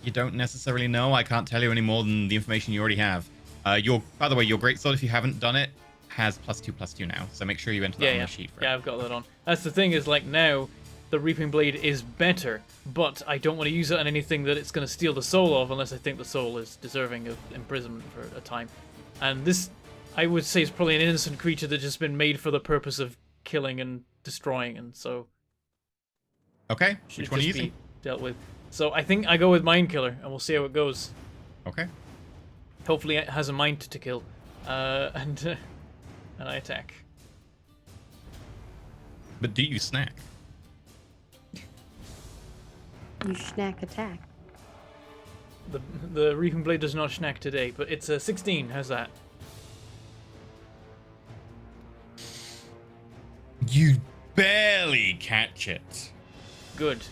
You don't necessarily know. I can't tell you any more than the information you already have. By the way, your greatsword, if you haven't done it, has +2/+2 now. So make sure you enter that on the sheet for it. Yeah, I've got that on. That's the thing, is like now the Reaping Blade is better, but I don't want to use it on anything that it's going to steal the soul of unless I think the soul is deserving of imprisonment for a time. And this, I would say, is probably an innocent creature that's just been made for the purpose of killing and destroying, and so Okay. should Which one are you just using? be dealt with. So I think I go with Mind Killer, and we'll see how it goes. Okay. Hopefully it has a mind to kill, and I attack. But do you snack? You snack attack. The Reaping Blade does not snack today, but it's a 16. How's that? You barely catch it. Good.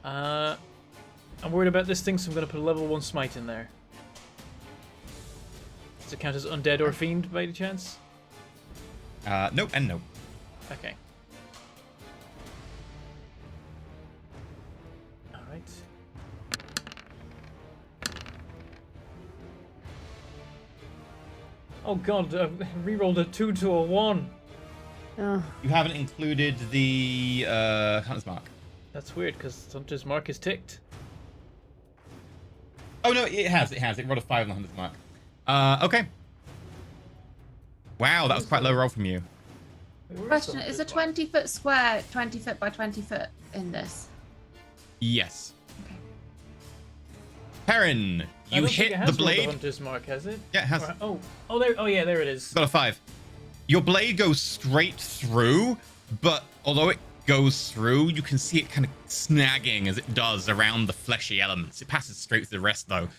I'm worried about this thing, so I'm going to put a level 1 smite in there. Does it count as undead or fiend by any chance? Nope and nope. Okay. Alright. Oh god, I've rerolled a 2 to a 1. Oh, You haven't included the Hunter's Mark. That's weird, because Hunter's Mark is ticked. Oh no, it has. It rolled a 5 on the Hunter's Mark. Okay. Wow, that was quite a low roll from you. Wait, where Question, the is a Hunter's Mark? 20-foot square 20 foot by 20 foot in this? Yes. Okay. Perrin, I you don't think hit it the has rolled blade. Hunter's Mark, has it? Yeah, it has. Or- oh, yeah, there it is. Got a 5. Your blade goes straight through, but although it goes through, you can see it kind of snagging as it does around the fleshy elements. It passes straight through the rest, though.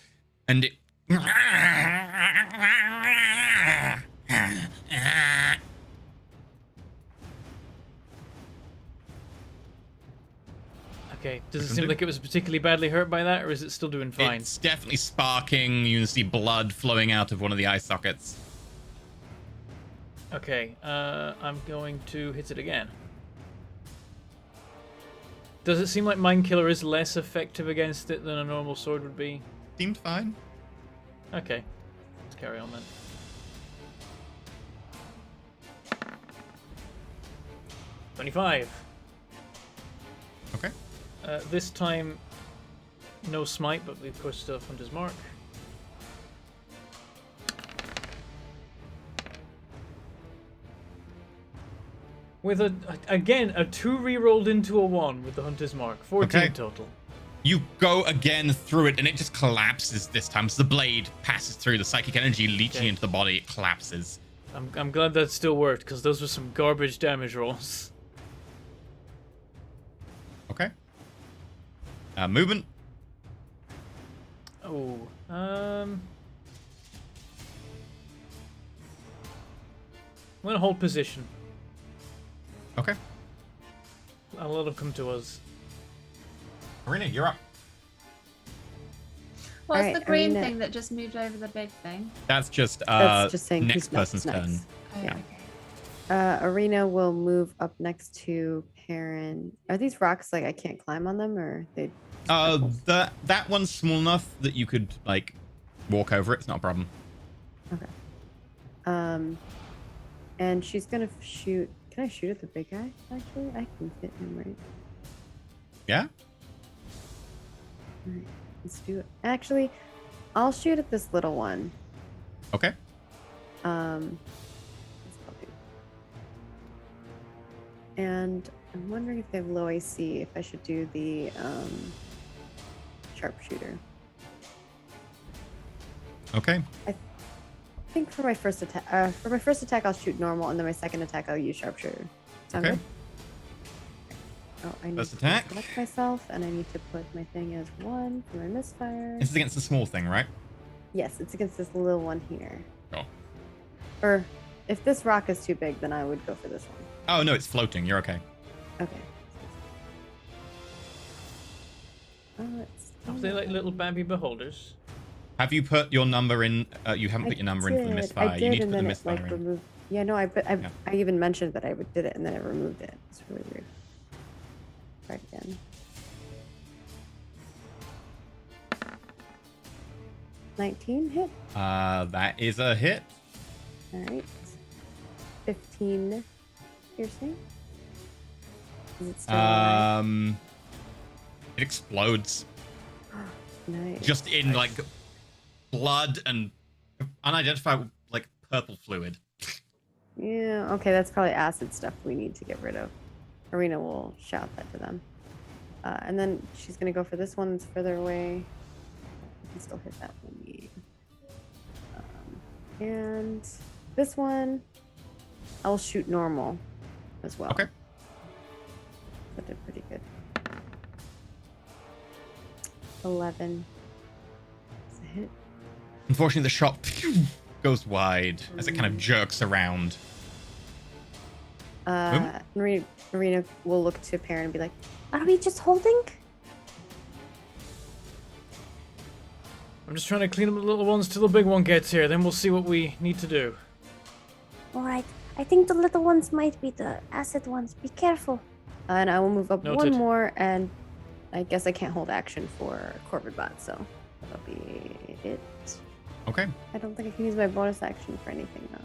And it... Okay. Does it Can seem do. like it was particularly badly hurt by that, or is it still doing fine? It's definitely sparking. You can see blood flowing out of one of the eye sockets. Okay. I'm going to hit it again. Does it seem like Mind Killer is less effective against it than a normal sword would be? Seemed fine. Okay. Let's carry on then. $25. Okay. This time, no smite, but we of course still have Hunter's Mark. With again a 2 re-rolled into a 1 with the Hunter's Mark. 14 Okay. total. You go again through it, and it just collapses this time. So the blade passes through, the psychic energy leaching Okay. into the body. It collapses. I'm glad that still worked, because those were some garbage damage rolls. Okay. Movement. Oh, I'm gonna hold position. Okay. I'll let them come to us. Arena, you're up. What's Alright, the green Arena. thing that just moved over the big thing? That's just That's just saying next who's next, person's next. turn. Oh, Yeah. okay. Arena will move up next to Perrin. Are these rocks like I can't climb on them, or they? That one's small enough that you could like walk over it. It's not a problem. Okay. And she's gonna shoot. Can I shoot at the big guy? Actually, I can hit him, right? Yeah. All right, let's do it. Actually, I'll shoot at this little one. Okay. That's probably- And I'm wondering if they have low AC, if I should do the sharpshooter. Okay. I think for my first attack, I'll shoot normal, and then my second attack, I'll use sharpshooter. Sound Okay. good? Oh, I need First to attack. select myself, and I need to put my thing as 1 for my misfire. This is against the small thing, right? Yes, it's against this little one here. Oh. Or if this rock is too big, then I would go for this one. Oh no, it's floating. You're okay. Okay. It's Are they like little babby beholders? Have you put your number in? You haven't put your number in for the did. misfire. I You did, need to and put the then misfire it, like, in. removed. Yeah, no, I Yeah. even mentioned that I did it, and then it removed it. It's really weird. Try it again. 19 hit. That is a hit. All right. 15 piercing. Is it still alive? It explodes Nice. just in like blood and unidentified like purple fluid. Yeah, okay, that's probably acid stuff we need to get rid of. Arena will shout that to them. And then she's going to go for this one that's further away. You can still hit that one. Yeah. And this one, I'll shoot normal as well. Okay. That did pretty good. 11. That's a hit. Unfortunately, the shot goes wide as it kind of jerks around. Marina will look to Perrin and be like, "Are we just holding?" I'm just trying to clean up the little ones till the big one gets here. Then we'll see what we need to do. All right. I think the little ones might be the acid ones. Be careful. And I will move up Noted. one more, and I guess I can't hold action for Corvid Bot, so that'll be it. Okay. I don't think I can use my bonus action for anything now.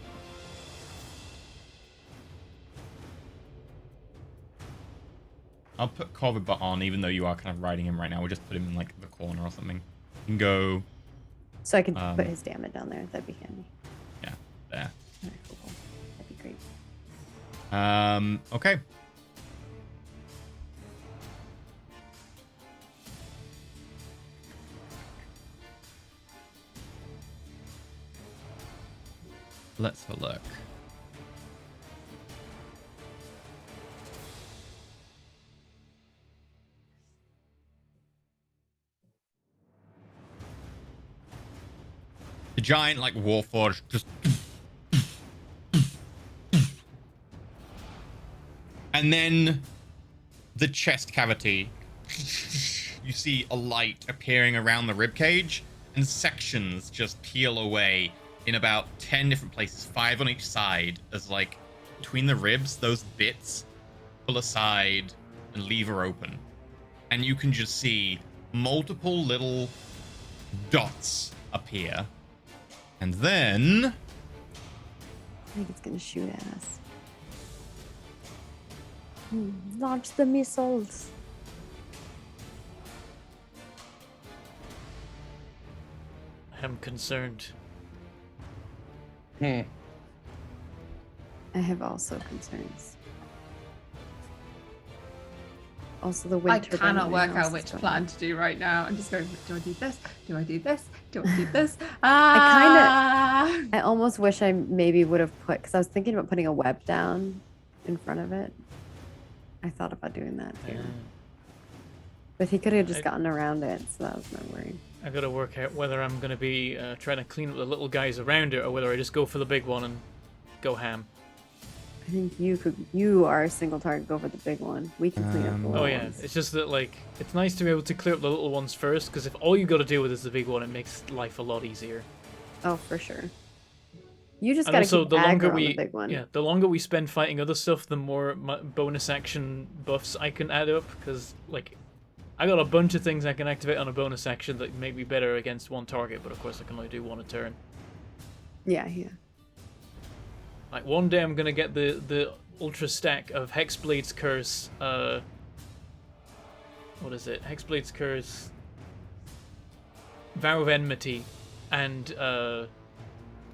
I'll put Corvibot on, even though you are kind of riding him right now. We'll just put him in like the corner or something. You can go, So I can put his damage down there. That'd be handy. yeah, there. Alright, cool. That'd be great. Okay. Let's have a look. The giant, like, warforged just... And then the chest cavity you see a light appearing around the ribcage, and sections just peel away in about 10 different places, 5 on each side, as like between the ribs, those bits pull aside and leave her open. And you can just see multiple little dots appear. And then I think it's gonna shoot at us. Launch the missiles. I'm concerned. I have also concerns. Also, the wind I turbine cannot in my work house out which is done. plan to do right now. I'm just going, do I do this? Do I do this? Do I do this? I almost wish I maybe would have put, because I was thinking about putting a web down in front of it. I thought about doing that too. But he could have just gotten around it, so that was my worry. I gotta work out whether I'm gonna be trying to clean up the little guys around it, or whether I just go for the big one and go ham. I think you are a single target, go for the big one. We can clean up the little Oh yeah, ones. it's just that like it's nice to be able to clear up the little ones first, because if all you gotta deal with is the big one, it makes life a lot easier. Oh, for sure. You just And gotta also, keep the longer aggro on we the big one. yeah, the longer we spend fighting other stuff, the more bonus action buffs I can add up. Because like, I got a bunch of things I can activate on a bonus action that make me better against one target, but of course I can only do one a turn. Yeah. Like one day I'm gonna get the ultra stack of Hexblade's Curse. What is it? Hexblade's Curse, Vow of Enmity, and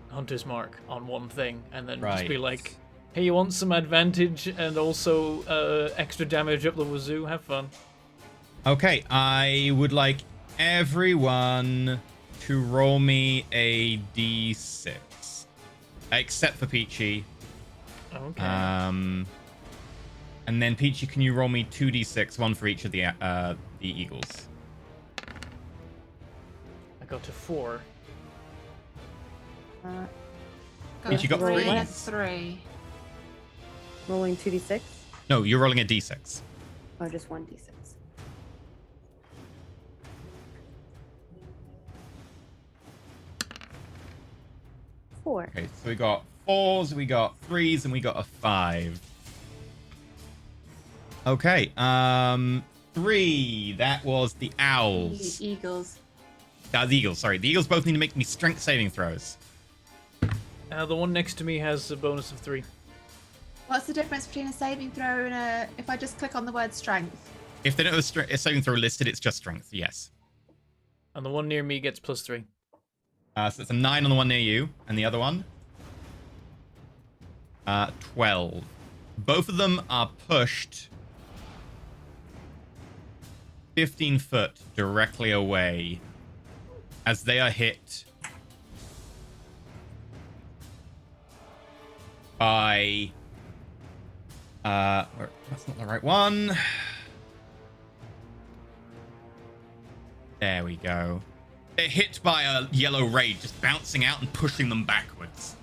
Hunter's Mark on one thing, and then just be Right. like, hey, you want some advantage and also extra damage up the wazoo? Have fun. okay, I would like everyone to roll me a d6, except for Peachy. Okay. And then Peachy, can you roll me 2d6, one for each of the eagles? I got to 4. Peachy got Roll 3. what? 3. Rolling 2d6? No, you're rolling a d6. Oh, just 1d6. Four. Okay, so we got 4s, we got 3s, and we got a 5. Okay, 3. That was the owls. Eagles. The eagles, sorry. The eagles both need to make me strength saving throws. The one next to me has a bonus of 3. What's the difference between a saving throw and a... If I just click on the word strength? If they don't have a saving throw listed, it's just strength, yes. And the one near me gets +3. So it's a 9 on the one near you, and the other one? 12. Both of them are pushed 15 foot directly away as they are hit by... that's not the right one. There we go. They're hit by a yellow ray, just bouncing out and pushing them backwards.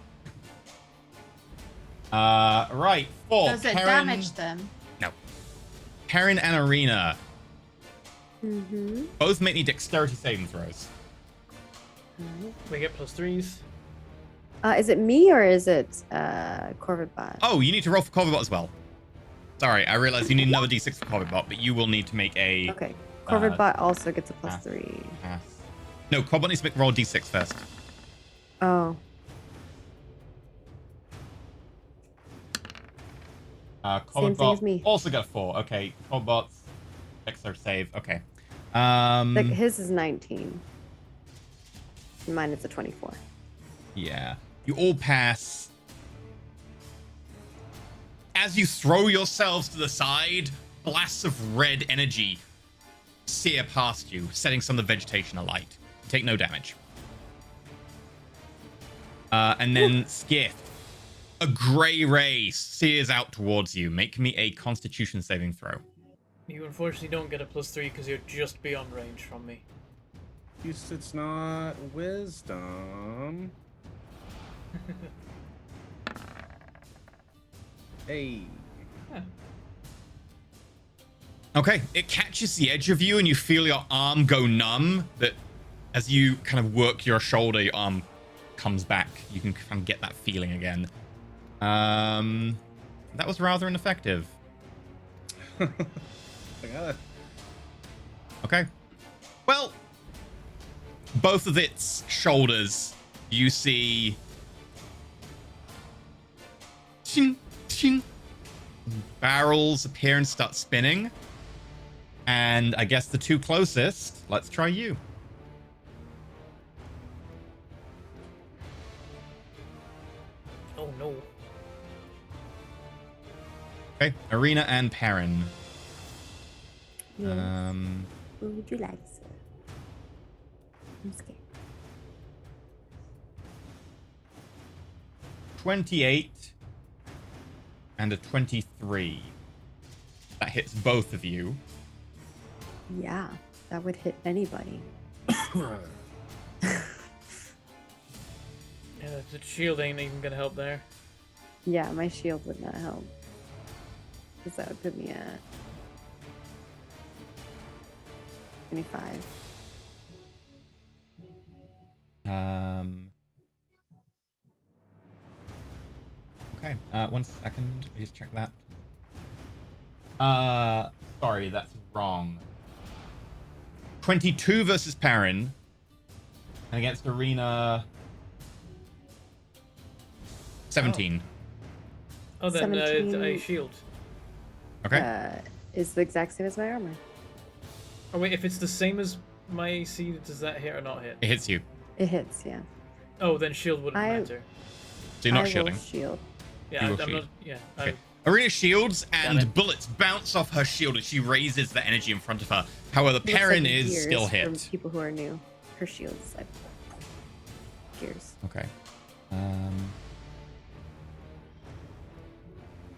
Right. 4. Does it Karen... damage them? No. Karen and Arena. Mm-hmm. Both make me dexterity saving throws. They get +3s. Is it me or is it Corvid Bot? Oh, you need to roll for Corvibot as well. Sorry, I realized you need another d6 for Corvibot, but you will need to make a... Okay. Corvid Bot also gets a +3. pass. No, Corvibot needs to make roll d6 first. Oh. Same thing as Corvibot me. also got 4. Okay, Corvibot's dexterity save. Okay. Like his is 19. Mine is a 24. Yeah. You all pass. As you throw yourselves to the side, blasts of red energy sear past you, setting some of the vegetation alight. You take no damage. And then Skith. A grey ray sears out towards you. Make me a constitution saving throw. You unfortunately don't get a +3 because you're just beyond range from me. At least it's not wisdom. Hey. Okay, it catches the edge of you and you feel your arm go numb, that as you kind of work your shoulder, your arm comes back. You can kind of get that feeling again. That was rather ineffective. I got it. Okay. Well, both of its shoulders, you see... Ching, ching. Barrels appear and start spinning. And I guess the two closest, let's try you. Oh no. Okay, Arena and Perrin. Yes. What would you like, sir? I'm scared. 28 and a 23. That hits both of you. Yeah, that would hit anybody. Yeah, the shield ain't even gonna help there. Yeah, my shield would not help. Because that would put me at 25. Okay, 1 second. Please check that. Sorry, that's wrong. 22 versus Perrin. And against Arena... 17. Oh, then I 17. shield. Okay. Is the exact same as my armor. Oh wait, if it's the same as my AC, does that hit or not hit? It hits you. It hits, yeah. Oh, then shield wouldn't matter. So you're not I shielding. will shield. Yeah, You will I'm shield. not. Yeah, Okay. Arena shields Damn and it. bullets bounce off her shield as she raises the energy in front of her. However, Looks Perrin like is gears still For hit. people who are new, her shield's like gears. Okay.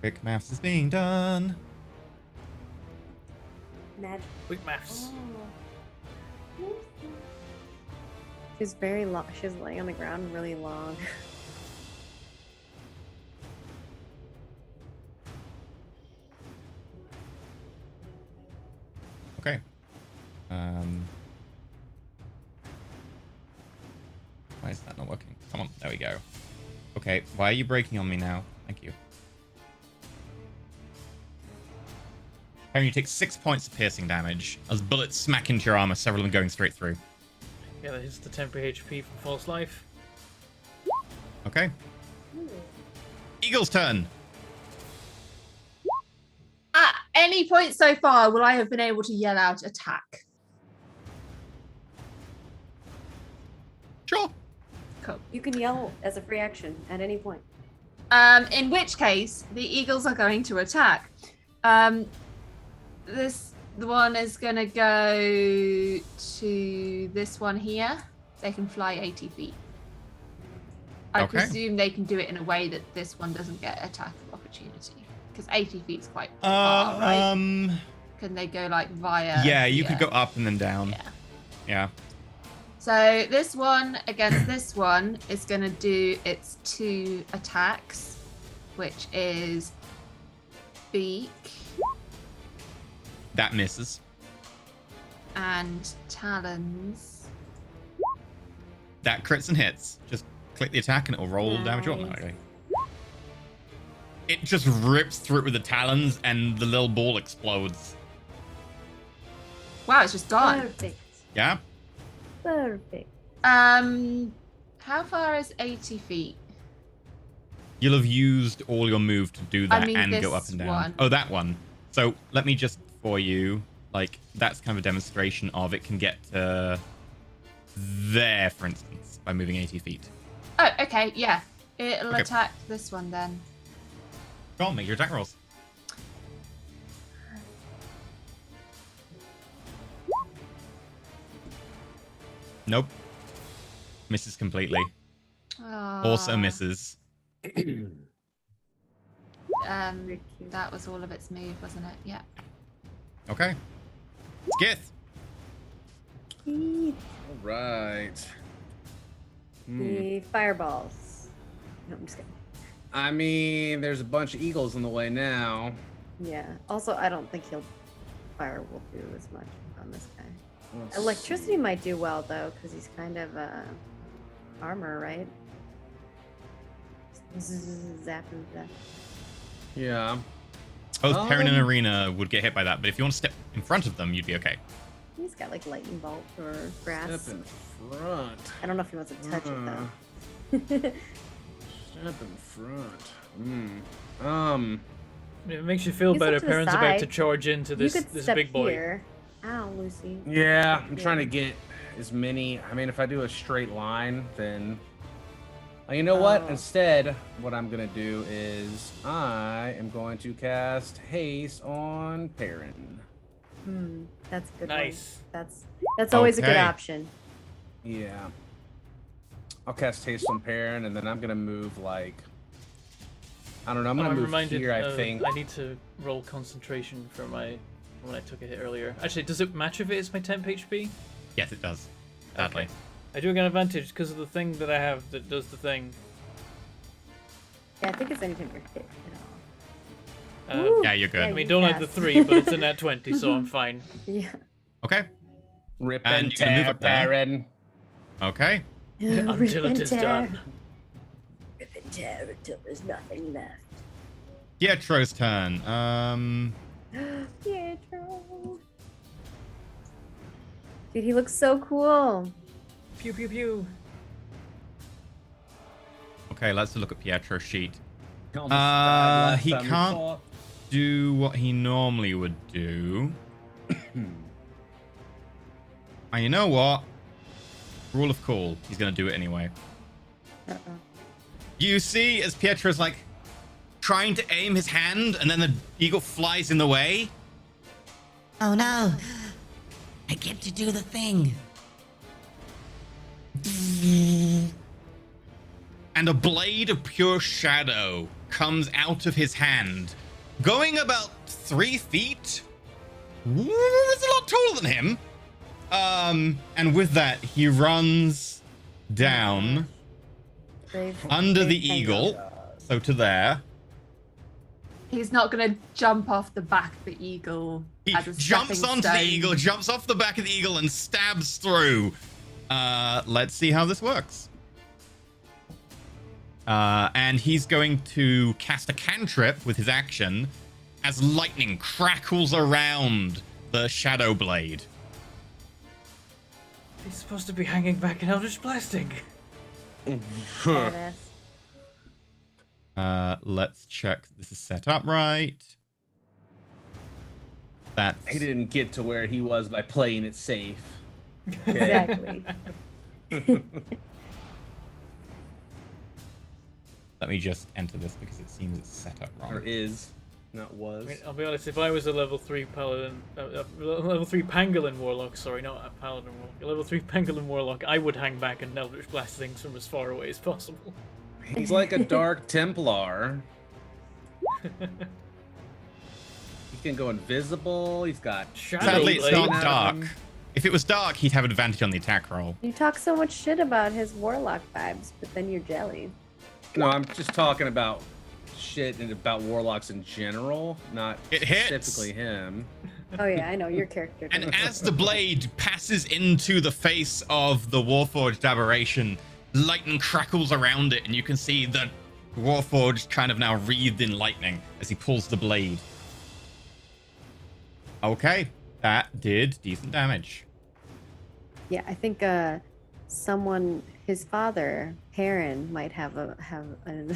Quick maths is being done. Magic. quick maths. She's very long. She's laying on the ground really long. Okay. Why is that not working? Come on, there we go. Okay, why are you breaking on me now? Thank you. Perrin, you take 6 points of piercing damage as bullets smack into your armor, several of them going straight through. Yeah, that hits the temporary HP from false life. Okay. Eagle's turn. At any point so far, will I have been able to yell out attack? Sure. Cool. You can yell as a free action at any point. In which case, the eagles are going to attack. The one is going to go to this one here. They can fly 80 feet. I Okay. presume they can do it in a way that this one doesn't get attack of opportunity. Because 80 feet is quite far, right? Can they go like via... Yeah, you could here? go up and then down. Yeah. Yeah. So this one against this one is going to do its 2 attacks, which is beak That misses. and talons. That crits and hits. Just click the attack and it'll roll the damage you want. Nice. Okay. It just rips through it with the talons and the little ball explodes. Wow, it's just gone. Perfect. Yeah? Perfect. How far is 80 feet? You'll have used all your move to do that mean and go this up and down. one. Oh, that one. So let me just, for you, like, that's kind of a demonstration of it can get to there, for instance, by moving 80 feet. Oh, okay, yeah. It'll Okay. attack this one then. Go on, make your attack rolls. Nope. Misses completely. Also Ah, misses. That was all of its move, wasn't it? Yeah. Okay. Skith. All right. The fireballs. No, I'm just kidding. I mean, there's a bunch of eagles in the way now. Yeah. Also, I don't think fire will do as much on this guy. Electricity might do well though, because he's kind of armor, right? Zap and zap. Yeah. Both Perrin and Arena would get hit by that, but if you want to step in front of them, you'd be okay. He's got like lightning bolt or grass. Step in front. I don't know if he wants to touch it though. Step in front. It makes you feel He's better. up to the Perrin's about to side. charge into this you could this step big boy. here. Ow, Lucy. Yeah, I'm trying to get as many. I mean, if I do a straight line, then. You know what? Oh. Instead, what I'm going to do is I am going to cast Haste on Perrin. That's a good. Nice. One. That's always a good Okay. option. Yeah. I'll cast Haste on Perrin, and then I'm going to move like. I don't know. I'm going to move reminded here, I think. I need to roll concentration for my when I took a hit earlier. Actually, does it match if it is my temp HP? Yes, it does. Sadly. Okay. I do get an advantage because of the thing that I have that does the thing. Yeah, I think it's anytime you're hit at all. Uh, Yeah, you're good. I mean, don't have the 3, but it's a nat 20, so I'm fine. Yeah. Okay. Rip And and you can move tear, up there. Perrin. Okay. Until it is done. Rip and tear until there's nothing left. Pietro's turn. Pietro. Dude, he looks so cool. Pew pew pew. Okay, let's look at Pietro's sheet. Almost died last He time we can't fought. do what he normally would do. And you know what? Rule of cool. He's gonna do it anyway. Uh-oh. You see, as Pietro's like trying to aim his hand, and then the eagle flies in the way. Oh no! I get to do the thing. And a blade of pure shadow comes out of his hand, going about 3 feet. It's a lot taller than him. And with that, he runs down under the eagle, so to there. He's not going to jump off the back of the eagle. He as a jumps stepping onto the stone. eagle, jumps off the back of the eagle, and stabs through. Let's see how this works. And he's going to cast a cantrip with his action as lightning crackles around the shadow blade. He's supposed to be hanging back in Eldritch Blasting. Badass. Let's check this is set up right. That's He didn't get to where he was by playing it safe. Okay. Exactly. Let me just enter this because it seems it's set up Or wrong. is, not was. I mean, I'll be honest, if I was a level 3 paladin, level 3 pangolin warlock, sorry, not a paladin warlock, a level 3 pangolin warlock, I would hang back and Eldritch Blast things from as far away as possible. He's like a dark Templar. He can go invisible. He's got Shadow Sadly, it's Blade. not Blade. dark. If it was dark, he'd have advantage on the attack roll. You talk so much shit about his warlock vibes, but then you're jelly. No, I'm just talking about shit and about warlocks in general, not It hits. specifically him. Oh yeah, I know your character. And does. as the blade passes into the face of the Warforged aberration, lightning crackles around it, and you can see the Warforged kind of now wreathed in lightning as he pulls the blade. Okay, that did decent damage. Yeah, I think someone, his father, Perrin, might have an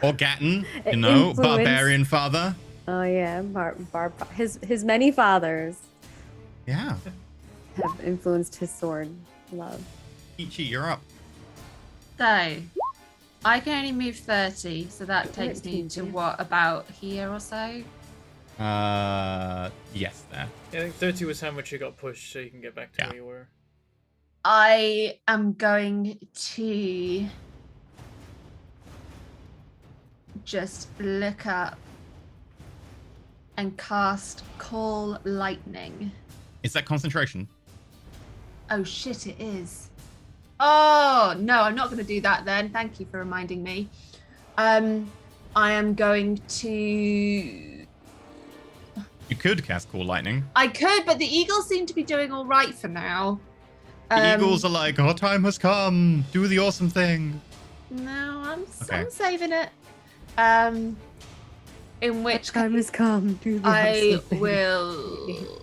Or Gatton, you know, Influence. barbarian father. oh yeah, his many fathers Yeah. have influenced his sword love. Ichi, you're up. So, I can only move 30, so that takes me to what, about here or so? Yes, there. Yeah, I think 30 was how much you got pushed, so you can get back to Yeah. where you were. I am going to just look up and cast Call Lightning. Is that concentration? Oh shit, it is. Oh, no, I'm not going to do that then. Thank you for reminding me. I am going to You could cast Cool Lightning. I could, but the eagles seem to be doing all right for now. The Eagles are like, our time has come. Do the awesome thing. No, I'm Okay. saving it. In which Time has come. Do the I awesome thing. will.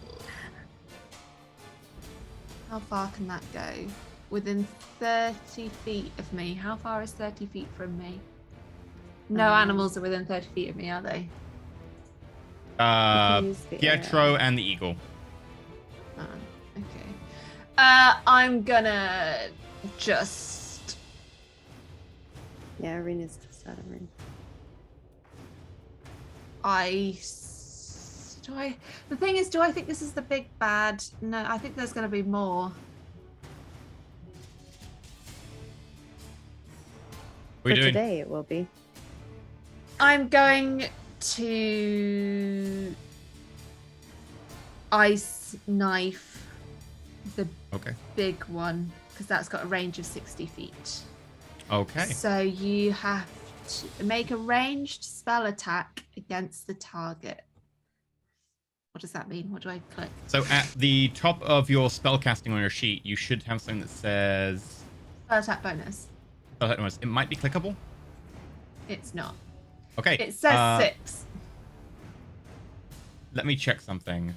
How far can that go? Within 30 feet of me. How far is 30 feet from me? No animals are within 30 feet of me, are they? use the Pietro arrow. and the Eagle. Oh, okay. I'm gonna just. Yeah, Arena's just out of range. The thing is, do I think this is the big bad? No, I think there's going to be more. What are For you doing? today, it will be. I'm going to ice knife the Okay. big one because that's got a range of 60 feet. Okay. So you have to make a ranged spell attack against the target. What does that mean? What do I click? So at the top of your spellcasting on your sheet, you should have something that says... Spell attack bonus. It might be clickable. It's not. Okay. It says 6. Let me check something.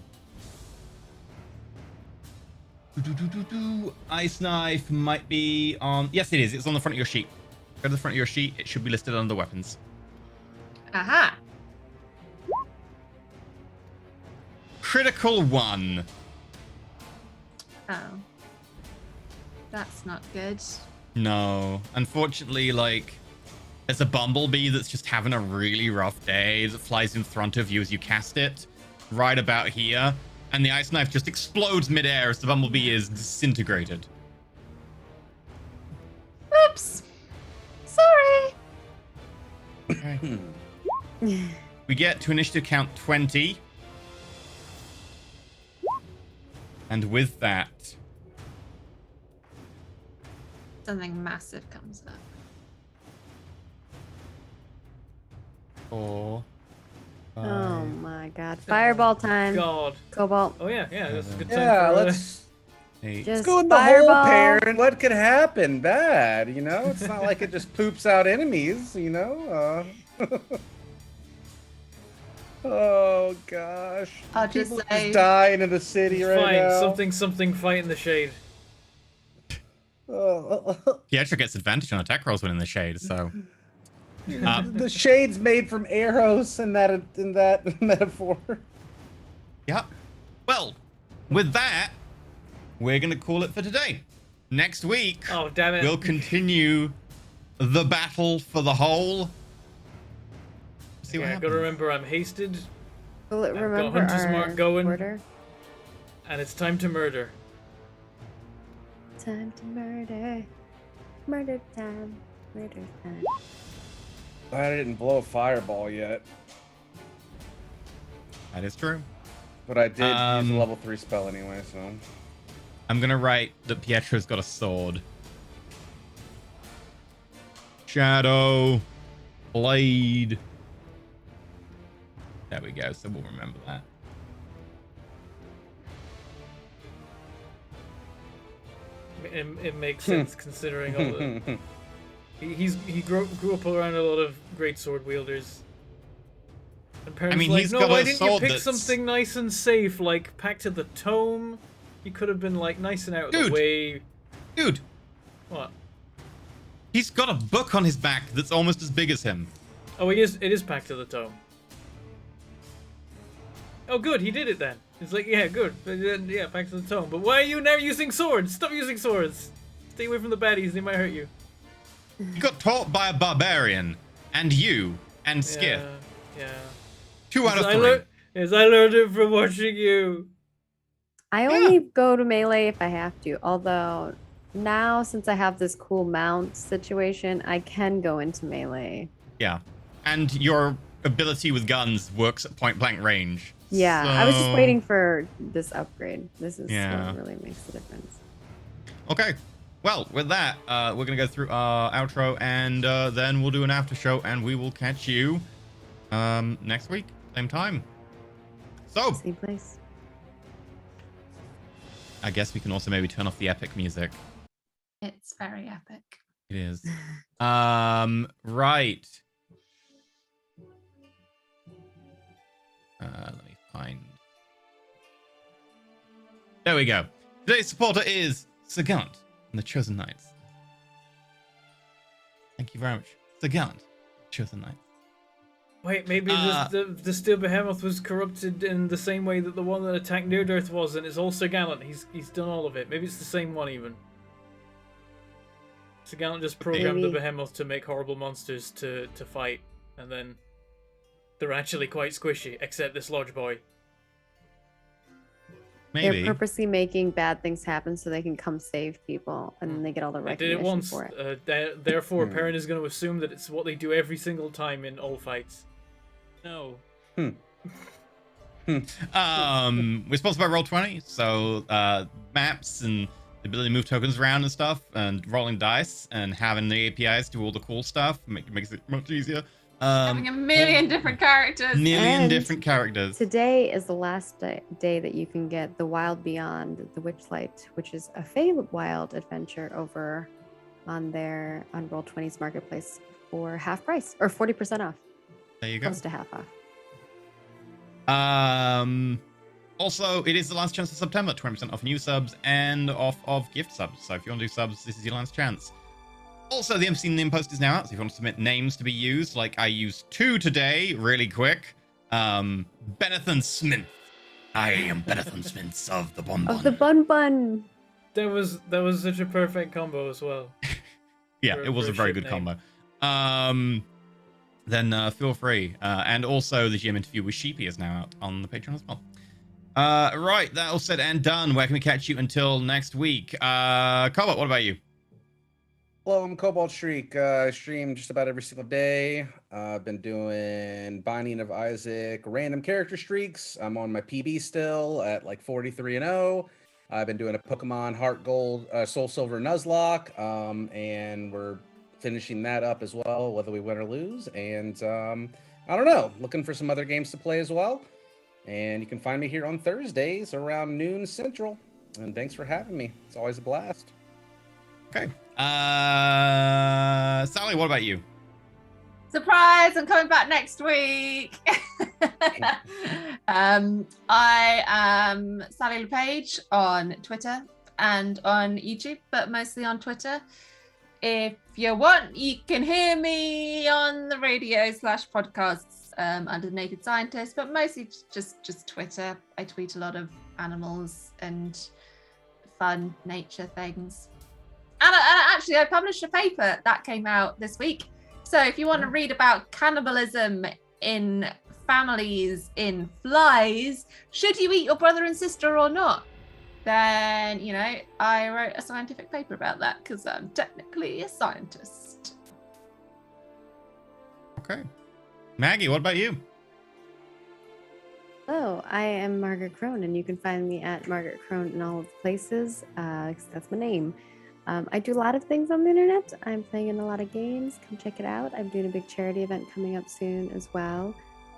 Ice knife might be on... Yes, it is. It's on the front of your sheet. Go to the front of your sheet. It should be listed under weapons. Aha. Critical 1. Oh. That's not good. No. Unfortunately, like, there's a bumblebee that's just having a really rough day that flies in front of you as you cast it, right about here, and the ice knife just explodes midair as the bumblebee is disintegrated. Oops. Sorry. Okay. We get to initiative count 20. And with that, Something massive comes up. 4, 5, Oh my god. Fireball time. God. Cobalt. Oh yeah, that's a good time Yeah, for let's 8. Just go in the fireball. hole, Perrin. What could happen? Bad, you know? It's not like it just poops out enemies, you know? Oh gosh. I'll just People say- dying in the city right Fine, now. something fight in the shade. Oh. Pietro gets advantage on attack rolls when in the shade, so... The shade's made from arrows in that metaphor. Yep. Well, with that, we're going to call it for today. Next week, Oh damn it. we'll continue the battle for the whole. See what Okay, I happens. gotta remember I'm hasted, Will it got remember Hunter's our Mark going. order? and it's time to murder. Time to murder. Murder time. Murder time. I didn't blow a fireball yet, That is true. but I did use a Um, level 3 spell anyway, so. I'm going to write that Pietro's got a sword. Shadow. Blade. There we go, so we'll remember that. It makes sense considering all the. He grew up around a lot of great sword wielders. And parents mean, like, he's no, got why a didn't you sword pick that's- something nice and safe like Pact of the Tome? You could have been like nice and out of Dude. the way. Dude, What? he's got a book on his back that's almost as big as him. Oh, it is Pact of the Tome. Oh, good, he did it then. It's like, yeah, good. But then, yeah, Pact of the Tome. But why are you now using swords? Stop using swords. Stay away from the baddies, they might hurt you. He got taught by a barbarian, and you, and Skiff. Yeah. 2 out of 3. I learned it from watching you. I only go to melee if I have to. Although now, since I have this cool mount situation, I can go into melee. Yeah. And your ability with guns works at point blank range. Yeah, I was just So- waiting for this upgrade. This is Yeah. what really makes the difference. Okay. Well, with that, we're going to go through our outro, and then we'll do an after show, and we will catch you next week, same time. So, Same place. I guess we can also maybe turn off the epic music. It's very epic. It is. Right. Let me find. There we go. Today's supporter is Sagant and the Chosen Knights. Thank you very much. Sagant, Chosen Knights. Wait, maybe the steel behemoth was corrupted in the same way that the one that attacked Near Earth was, and it's also Gallant. He's done all of it. Maybe it's the same one even. So Gallant just programmed the behemoth to make horrible monsters to fight, and then they're actually quite squishy, except this large boy. Maybe. They're purposely making bad things happen so they can come save people, and then they get all the They did recognition it once. for it. Therefore, Perrin is going to assume that it's what they do every single time in all fights. No. We're sponsored by Roll20, so maps and the ability to move tokens around and stuff, and rolling dice, and having the APIs do all the cool stuff makes it much easier. Having a million different characters. Different characters. Today is the last day that you can get the Wild Beyond the Witchlight, which is a Feywild adventure over on Roll20's marketplace for half price or 40% off. There you go. Close to half off. Also, it is the last chance of September. 20% off new subs and off of gift subs. So if you want to do subs, this is your last chance. Also, the MC name post is now out, so if you want to submit names to be used, like I used 2 today, really quick. Benethan Smith. I am Benethan Smith of the Bun Bun. Of the Bun Bun. That was such a perfect combo as well. Yeah, it was a very good combo. Then feel free. And also, the GM interview with Sheepy is now out on the Patreon as well. Right, that all said and done. Where can we catch you until next week? Cobalt, what about you? Hello, I'm Cobalt Shriek. I stream just about every single day. I've been doing Binding of Isaac random character streaks. I'm on my PB still at like 43-0. I've been doing a Pokemon Heart Gold, Soul Silver Nuzlocke, and we're finishing that up as well, whether we win or lose. And I don't know, looking for some other games to play as well. And you can find me here on Thursdays around noon Central. And thanks for having me. It's always a blast. Okay. Sally, what about you? Surprise! I'm coming back next week. I am Sally LePage on Twitter and on YouTube, but mostly on Twitter. If you want, you can hear me on the radio /podcasts under Naked Scientist, but mostly just Twitter. I tweet a lot of animals and fun nature things. And actually, I published a paper that came out this week. So if you want to read about cannibalism in families in flies, should you eat your brother and sister or not? Then, I wrote a scientific paper about that because I'm technically a scientist. Okay. Maggie, what about you? Hello, I am Margaret Crone, and you can find me at Margaret Crone in all of the places, 'cause that's my name. I do a lot of things on the internet. I'm playing in a lot of games. Come check it out. I'm doing a big charity event coming up soon as well.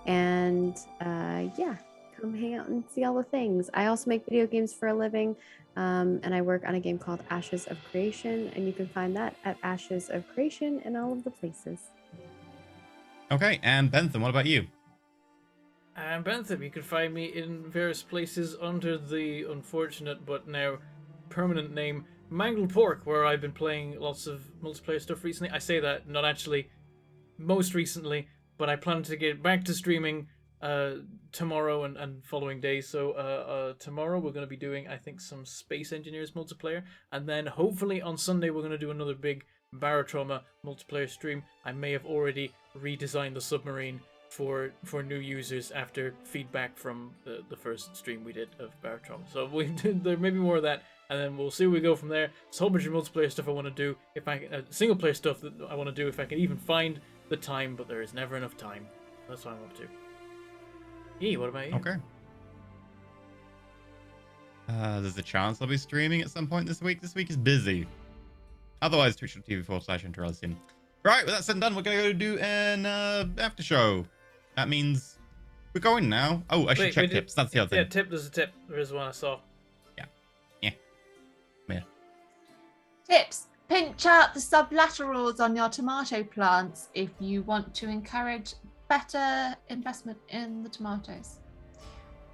And come hang out and see all the things. I also make video games for a living, and I work on a game called Ashes of Creation, and you can find that at Ashes of Creation in all of the places. Okay, and Bentham, what about you? I'm Bentham. You can find me in various places under the unfortunate but now permanent name Mangled Pork, where I've been playing lots of multiplayer stuff recently. I say that not actually most recently, but I plan to get back to streaming tomorrow and following days. So tomorrow we're going to be doing, I think, some Space Engineers multiplayer, and then hopefully on Sunday we're going to do another big Barotrauma multiplayer stream. I may have already redesigned the submarine for new users after feedback from the first stream we did of Barotrauma. So there may be more of that, and then we'll see where we go from there. There's a whole bunch of multiplayer stuff I want to do, single player stuff that I want to do if I can even find the time, but there is never enough time. That's what I'm up to. E, what about you? Okay. There's a chance I'll be streaming at some point this week. This week is busy. Otherwise, twitch.tv/Interrelation. Right, with that said and done, we're going to go do an after show. That means We're going now. Oh, I should Wait, check we did- tips. That's the other Yeah, thing. tip. There's a tip. There is one I saw. Tips. Pinch out the sublaterals on your tomato plants if you want to encourage better investment in the tomatoes.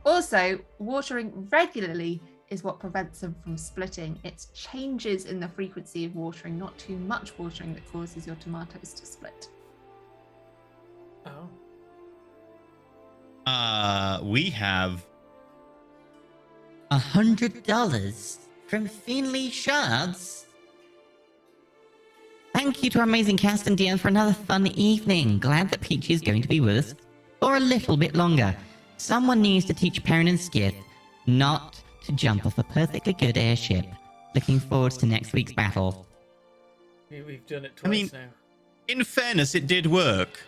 Also, watering regularly is what prevents them from splitting. It's changes in the frequency of watering, not too much watering, that causes your tomatoes to split. Oh. We have $100 from Finley Shards. Thank you to our amazing cast and DM for another fun evening. Glad that Peachy is going to be with us for a little bit longer. Someone needs to teach Perrin and Skith not to jump off a perfectly good airship. Looking forward to next week's battle. We've done it twice now. in fairness, it did work.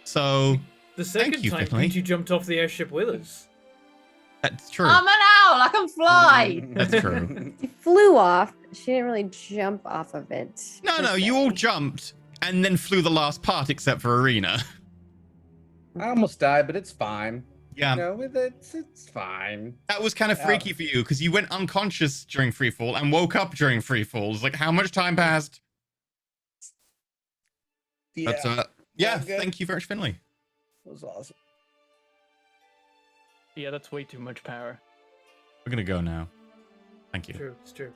So The second you, time, Finley. Peachy jumped off the airship with us. That's true. I'm an owl. I can fly. That's true. She flew off. She didn't really jump off of it. No, per you all se. jumped and then flew the last part except for Arena. I almost died, but it's fine. Yeah. You know, it's fine. That was kind of freaky for you because you went unconscious during freefall and woke up during freefalls. Like, how much time passed? Yeah, But, yeah, good. thank you very much, Finley. it was awesome. Yeah, that's way too much power. We're gonna go now. Thank you. True, it's true.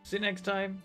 See you next time.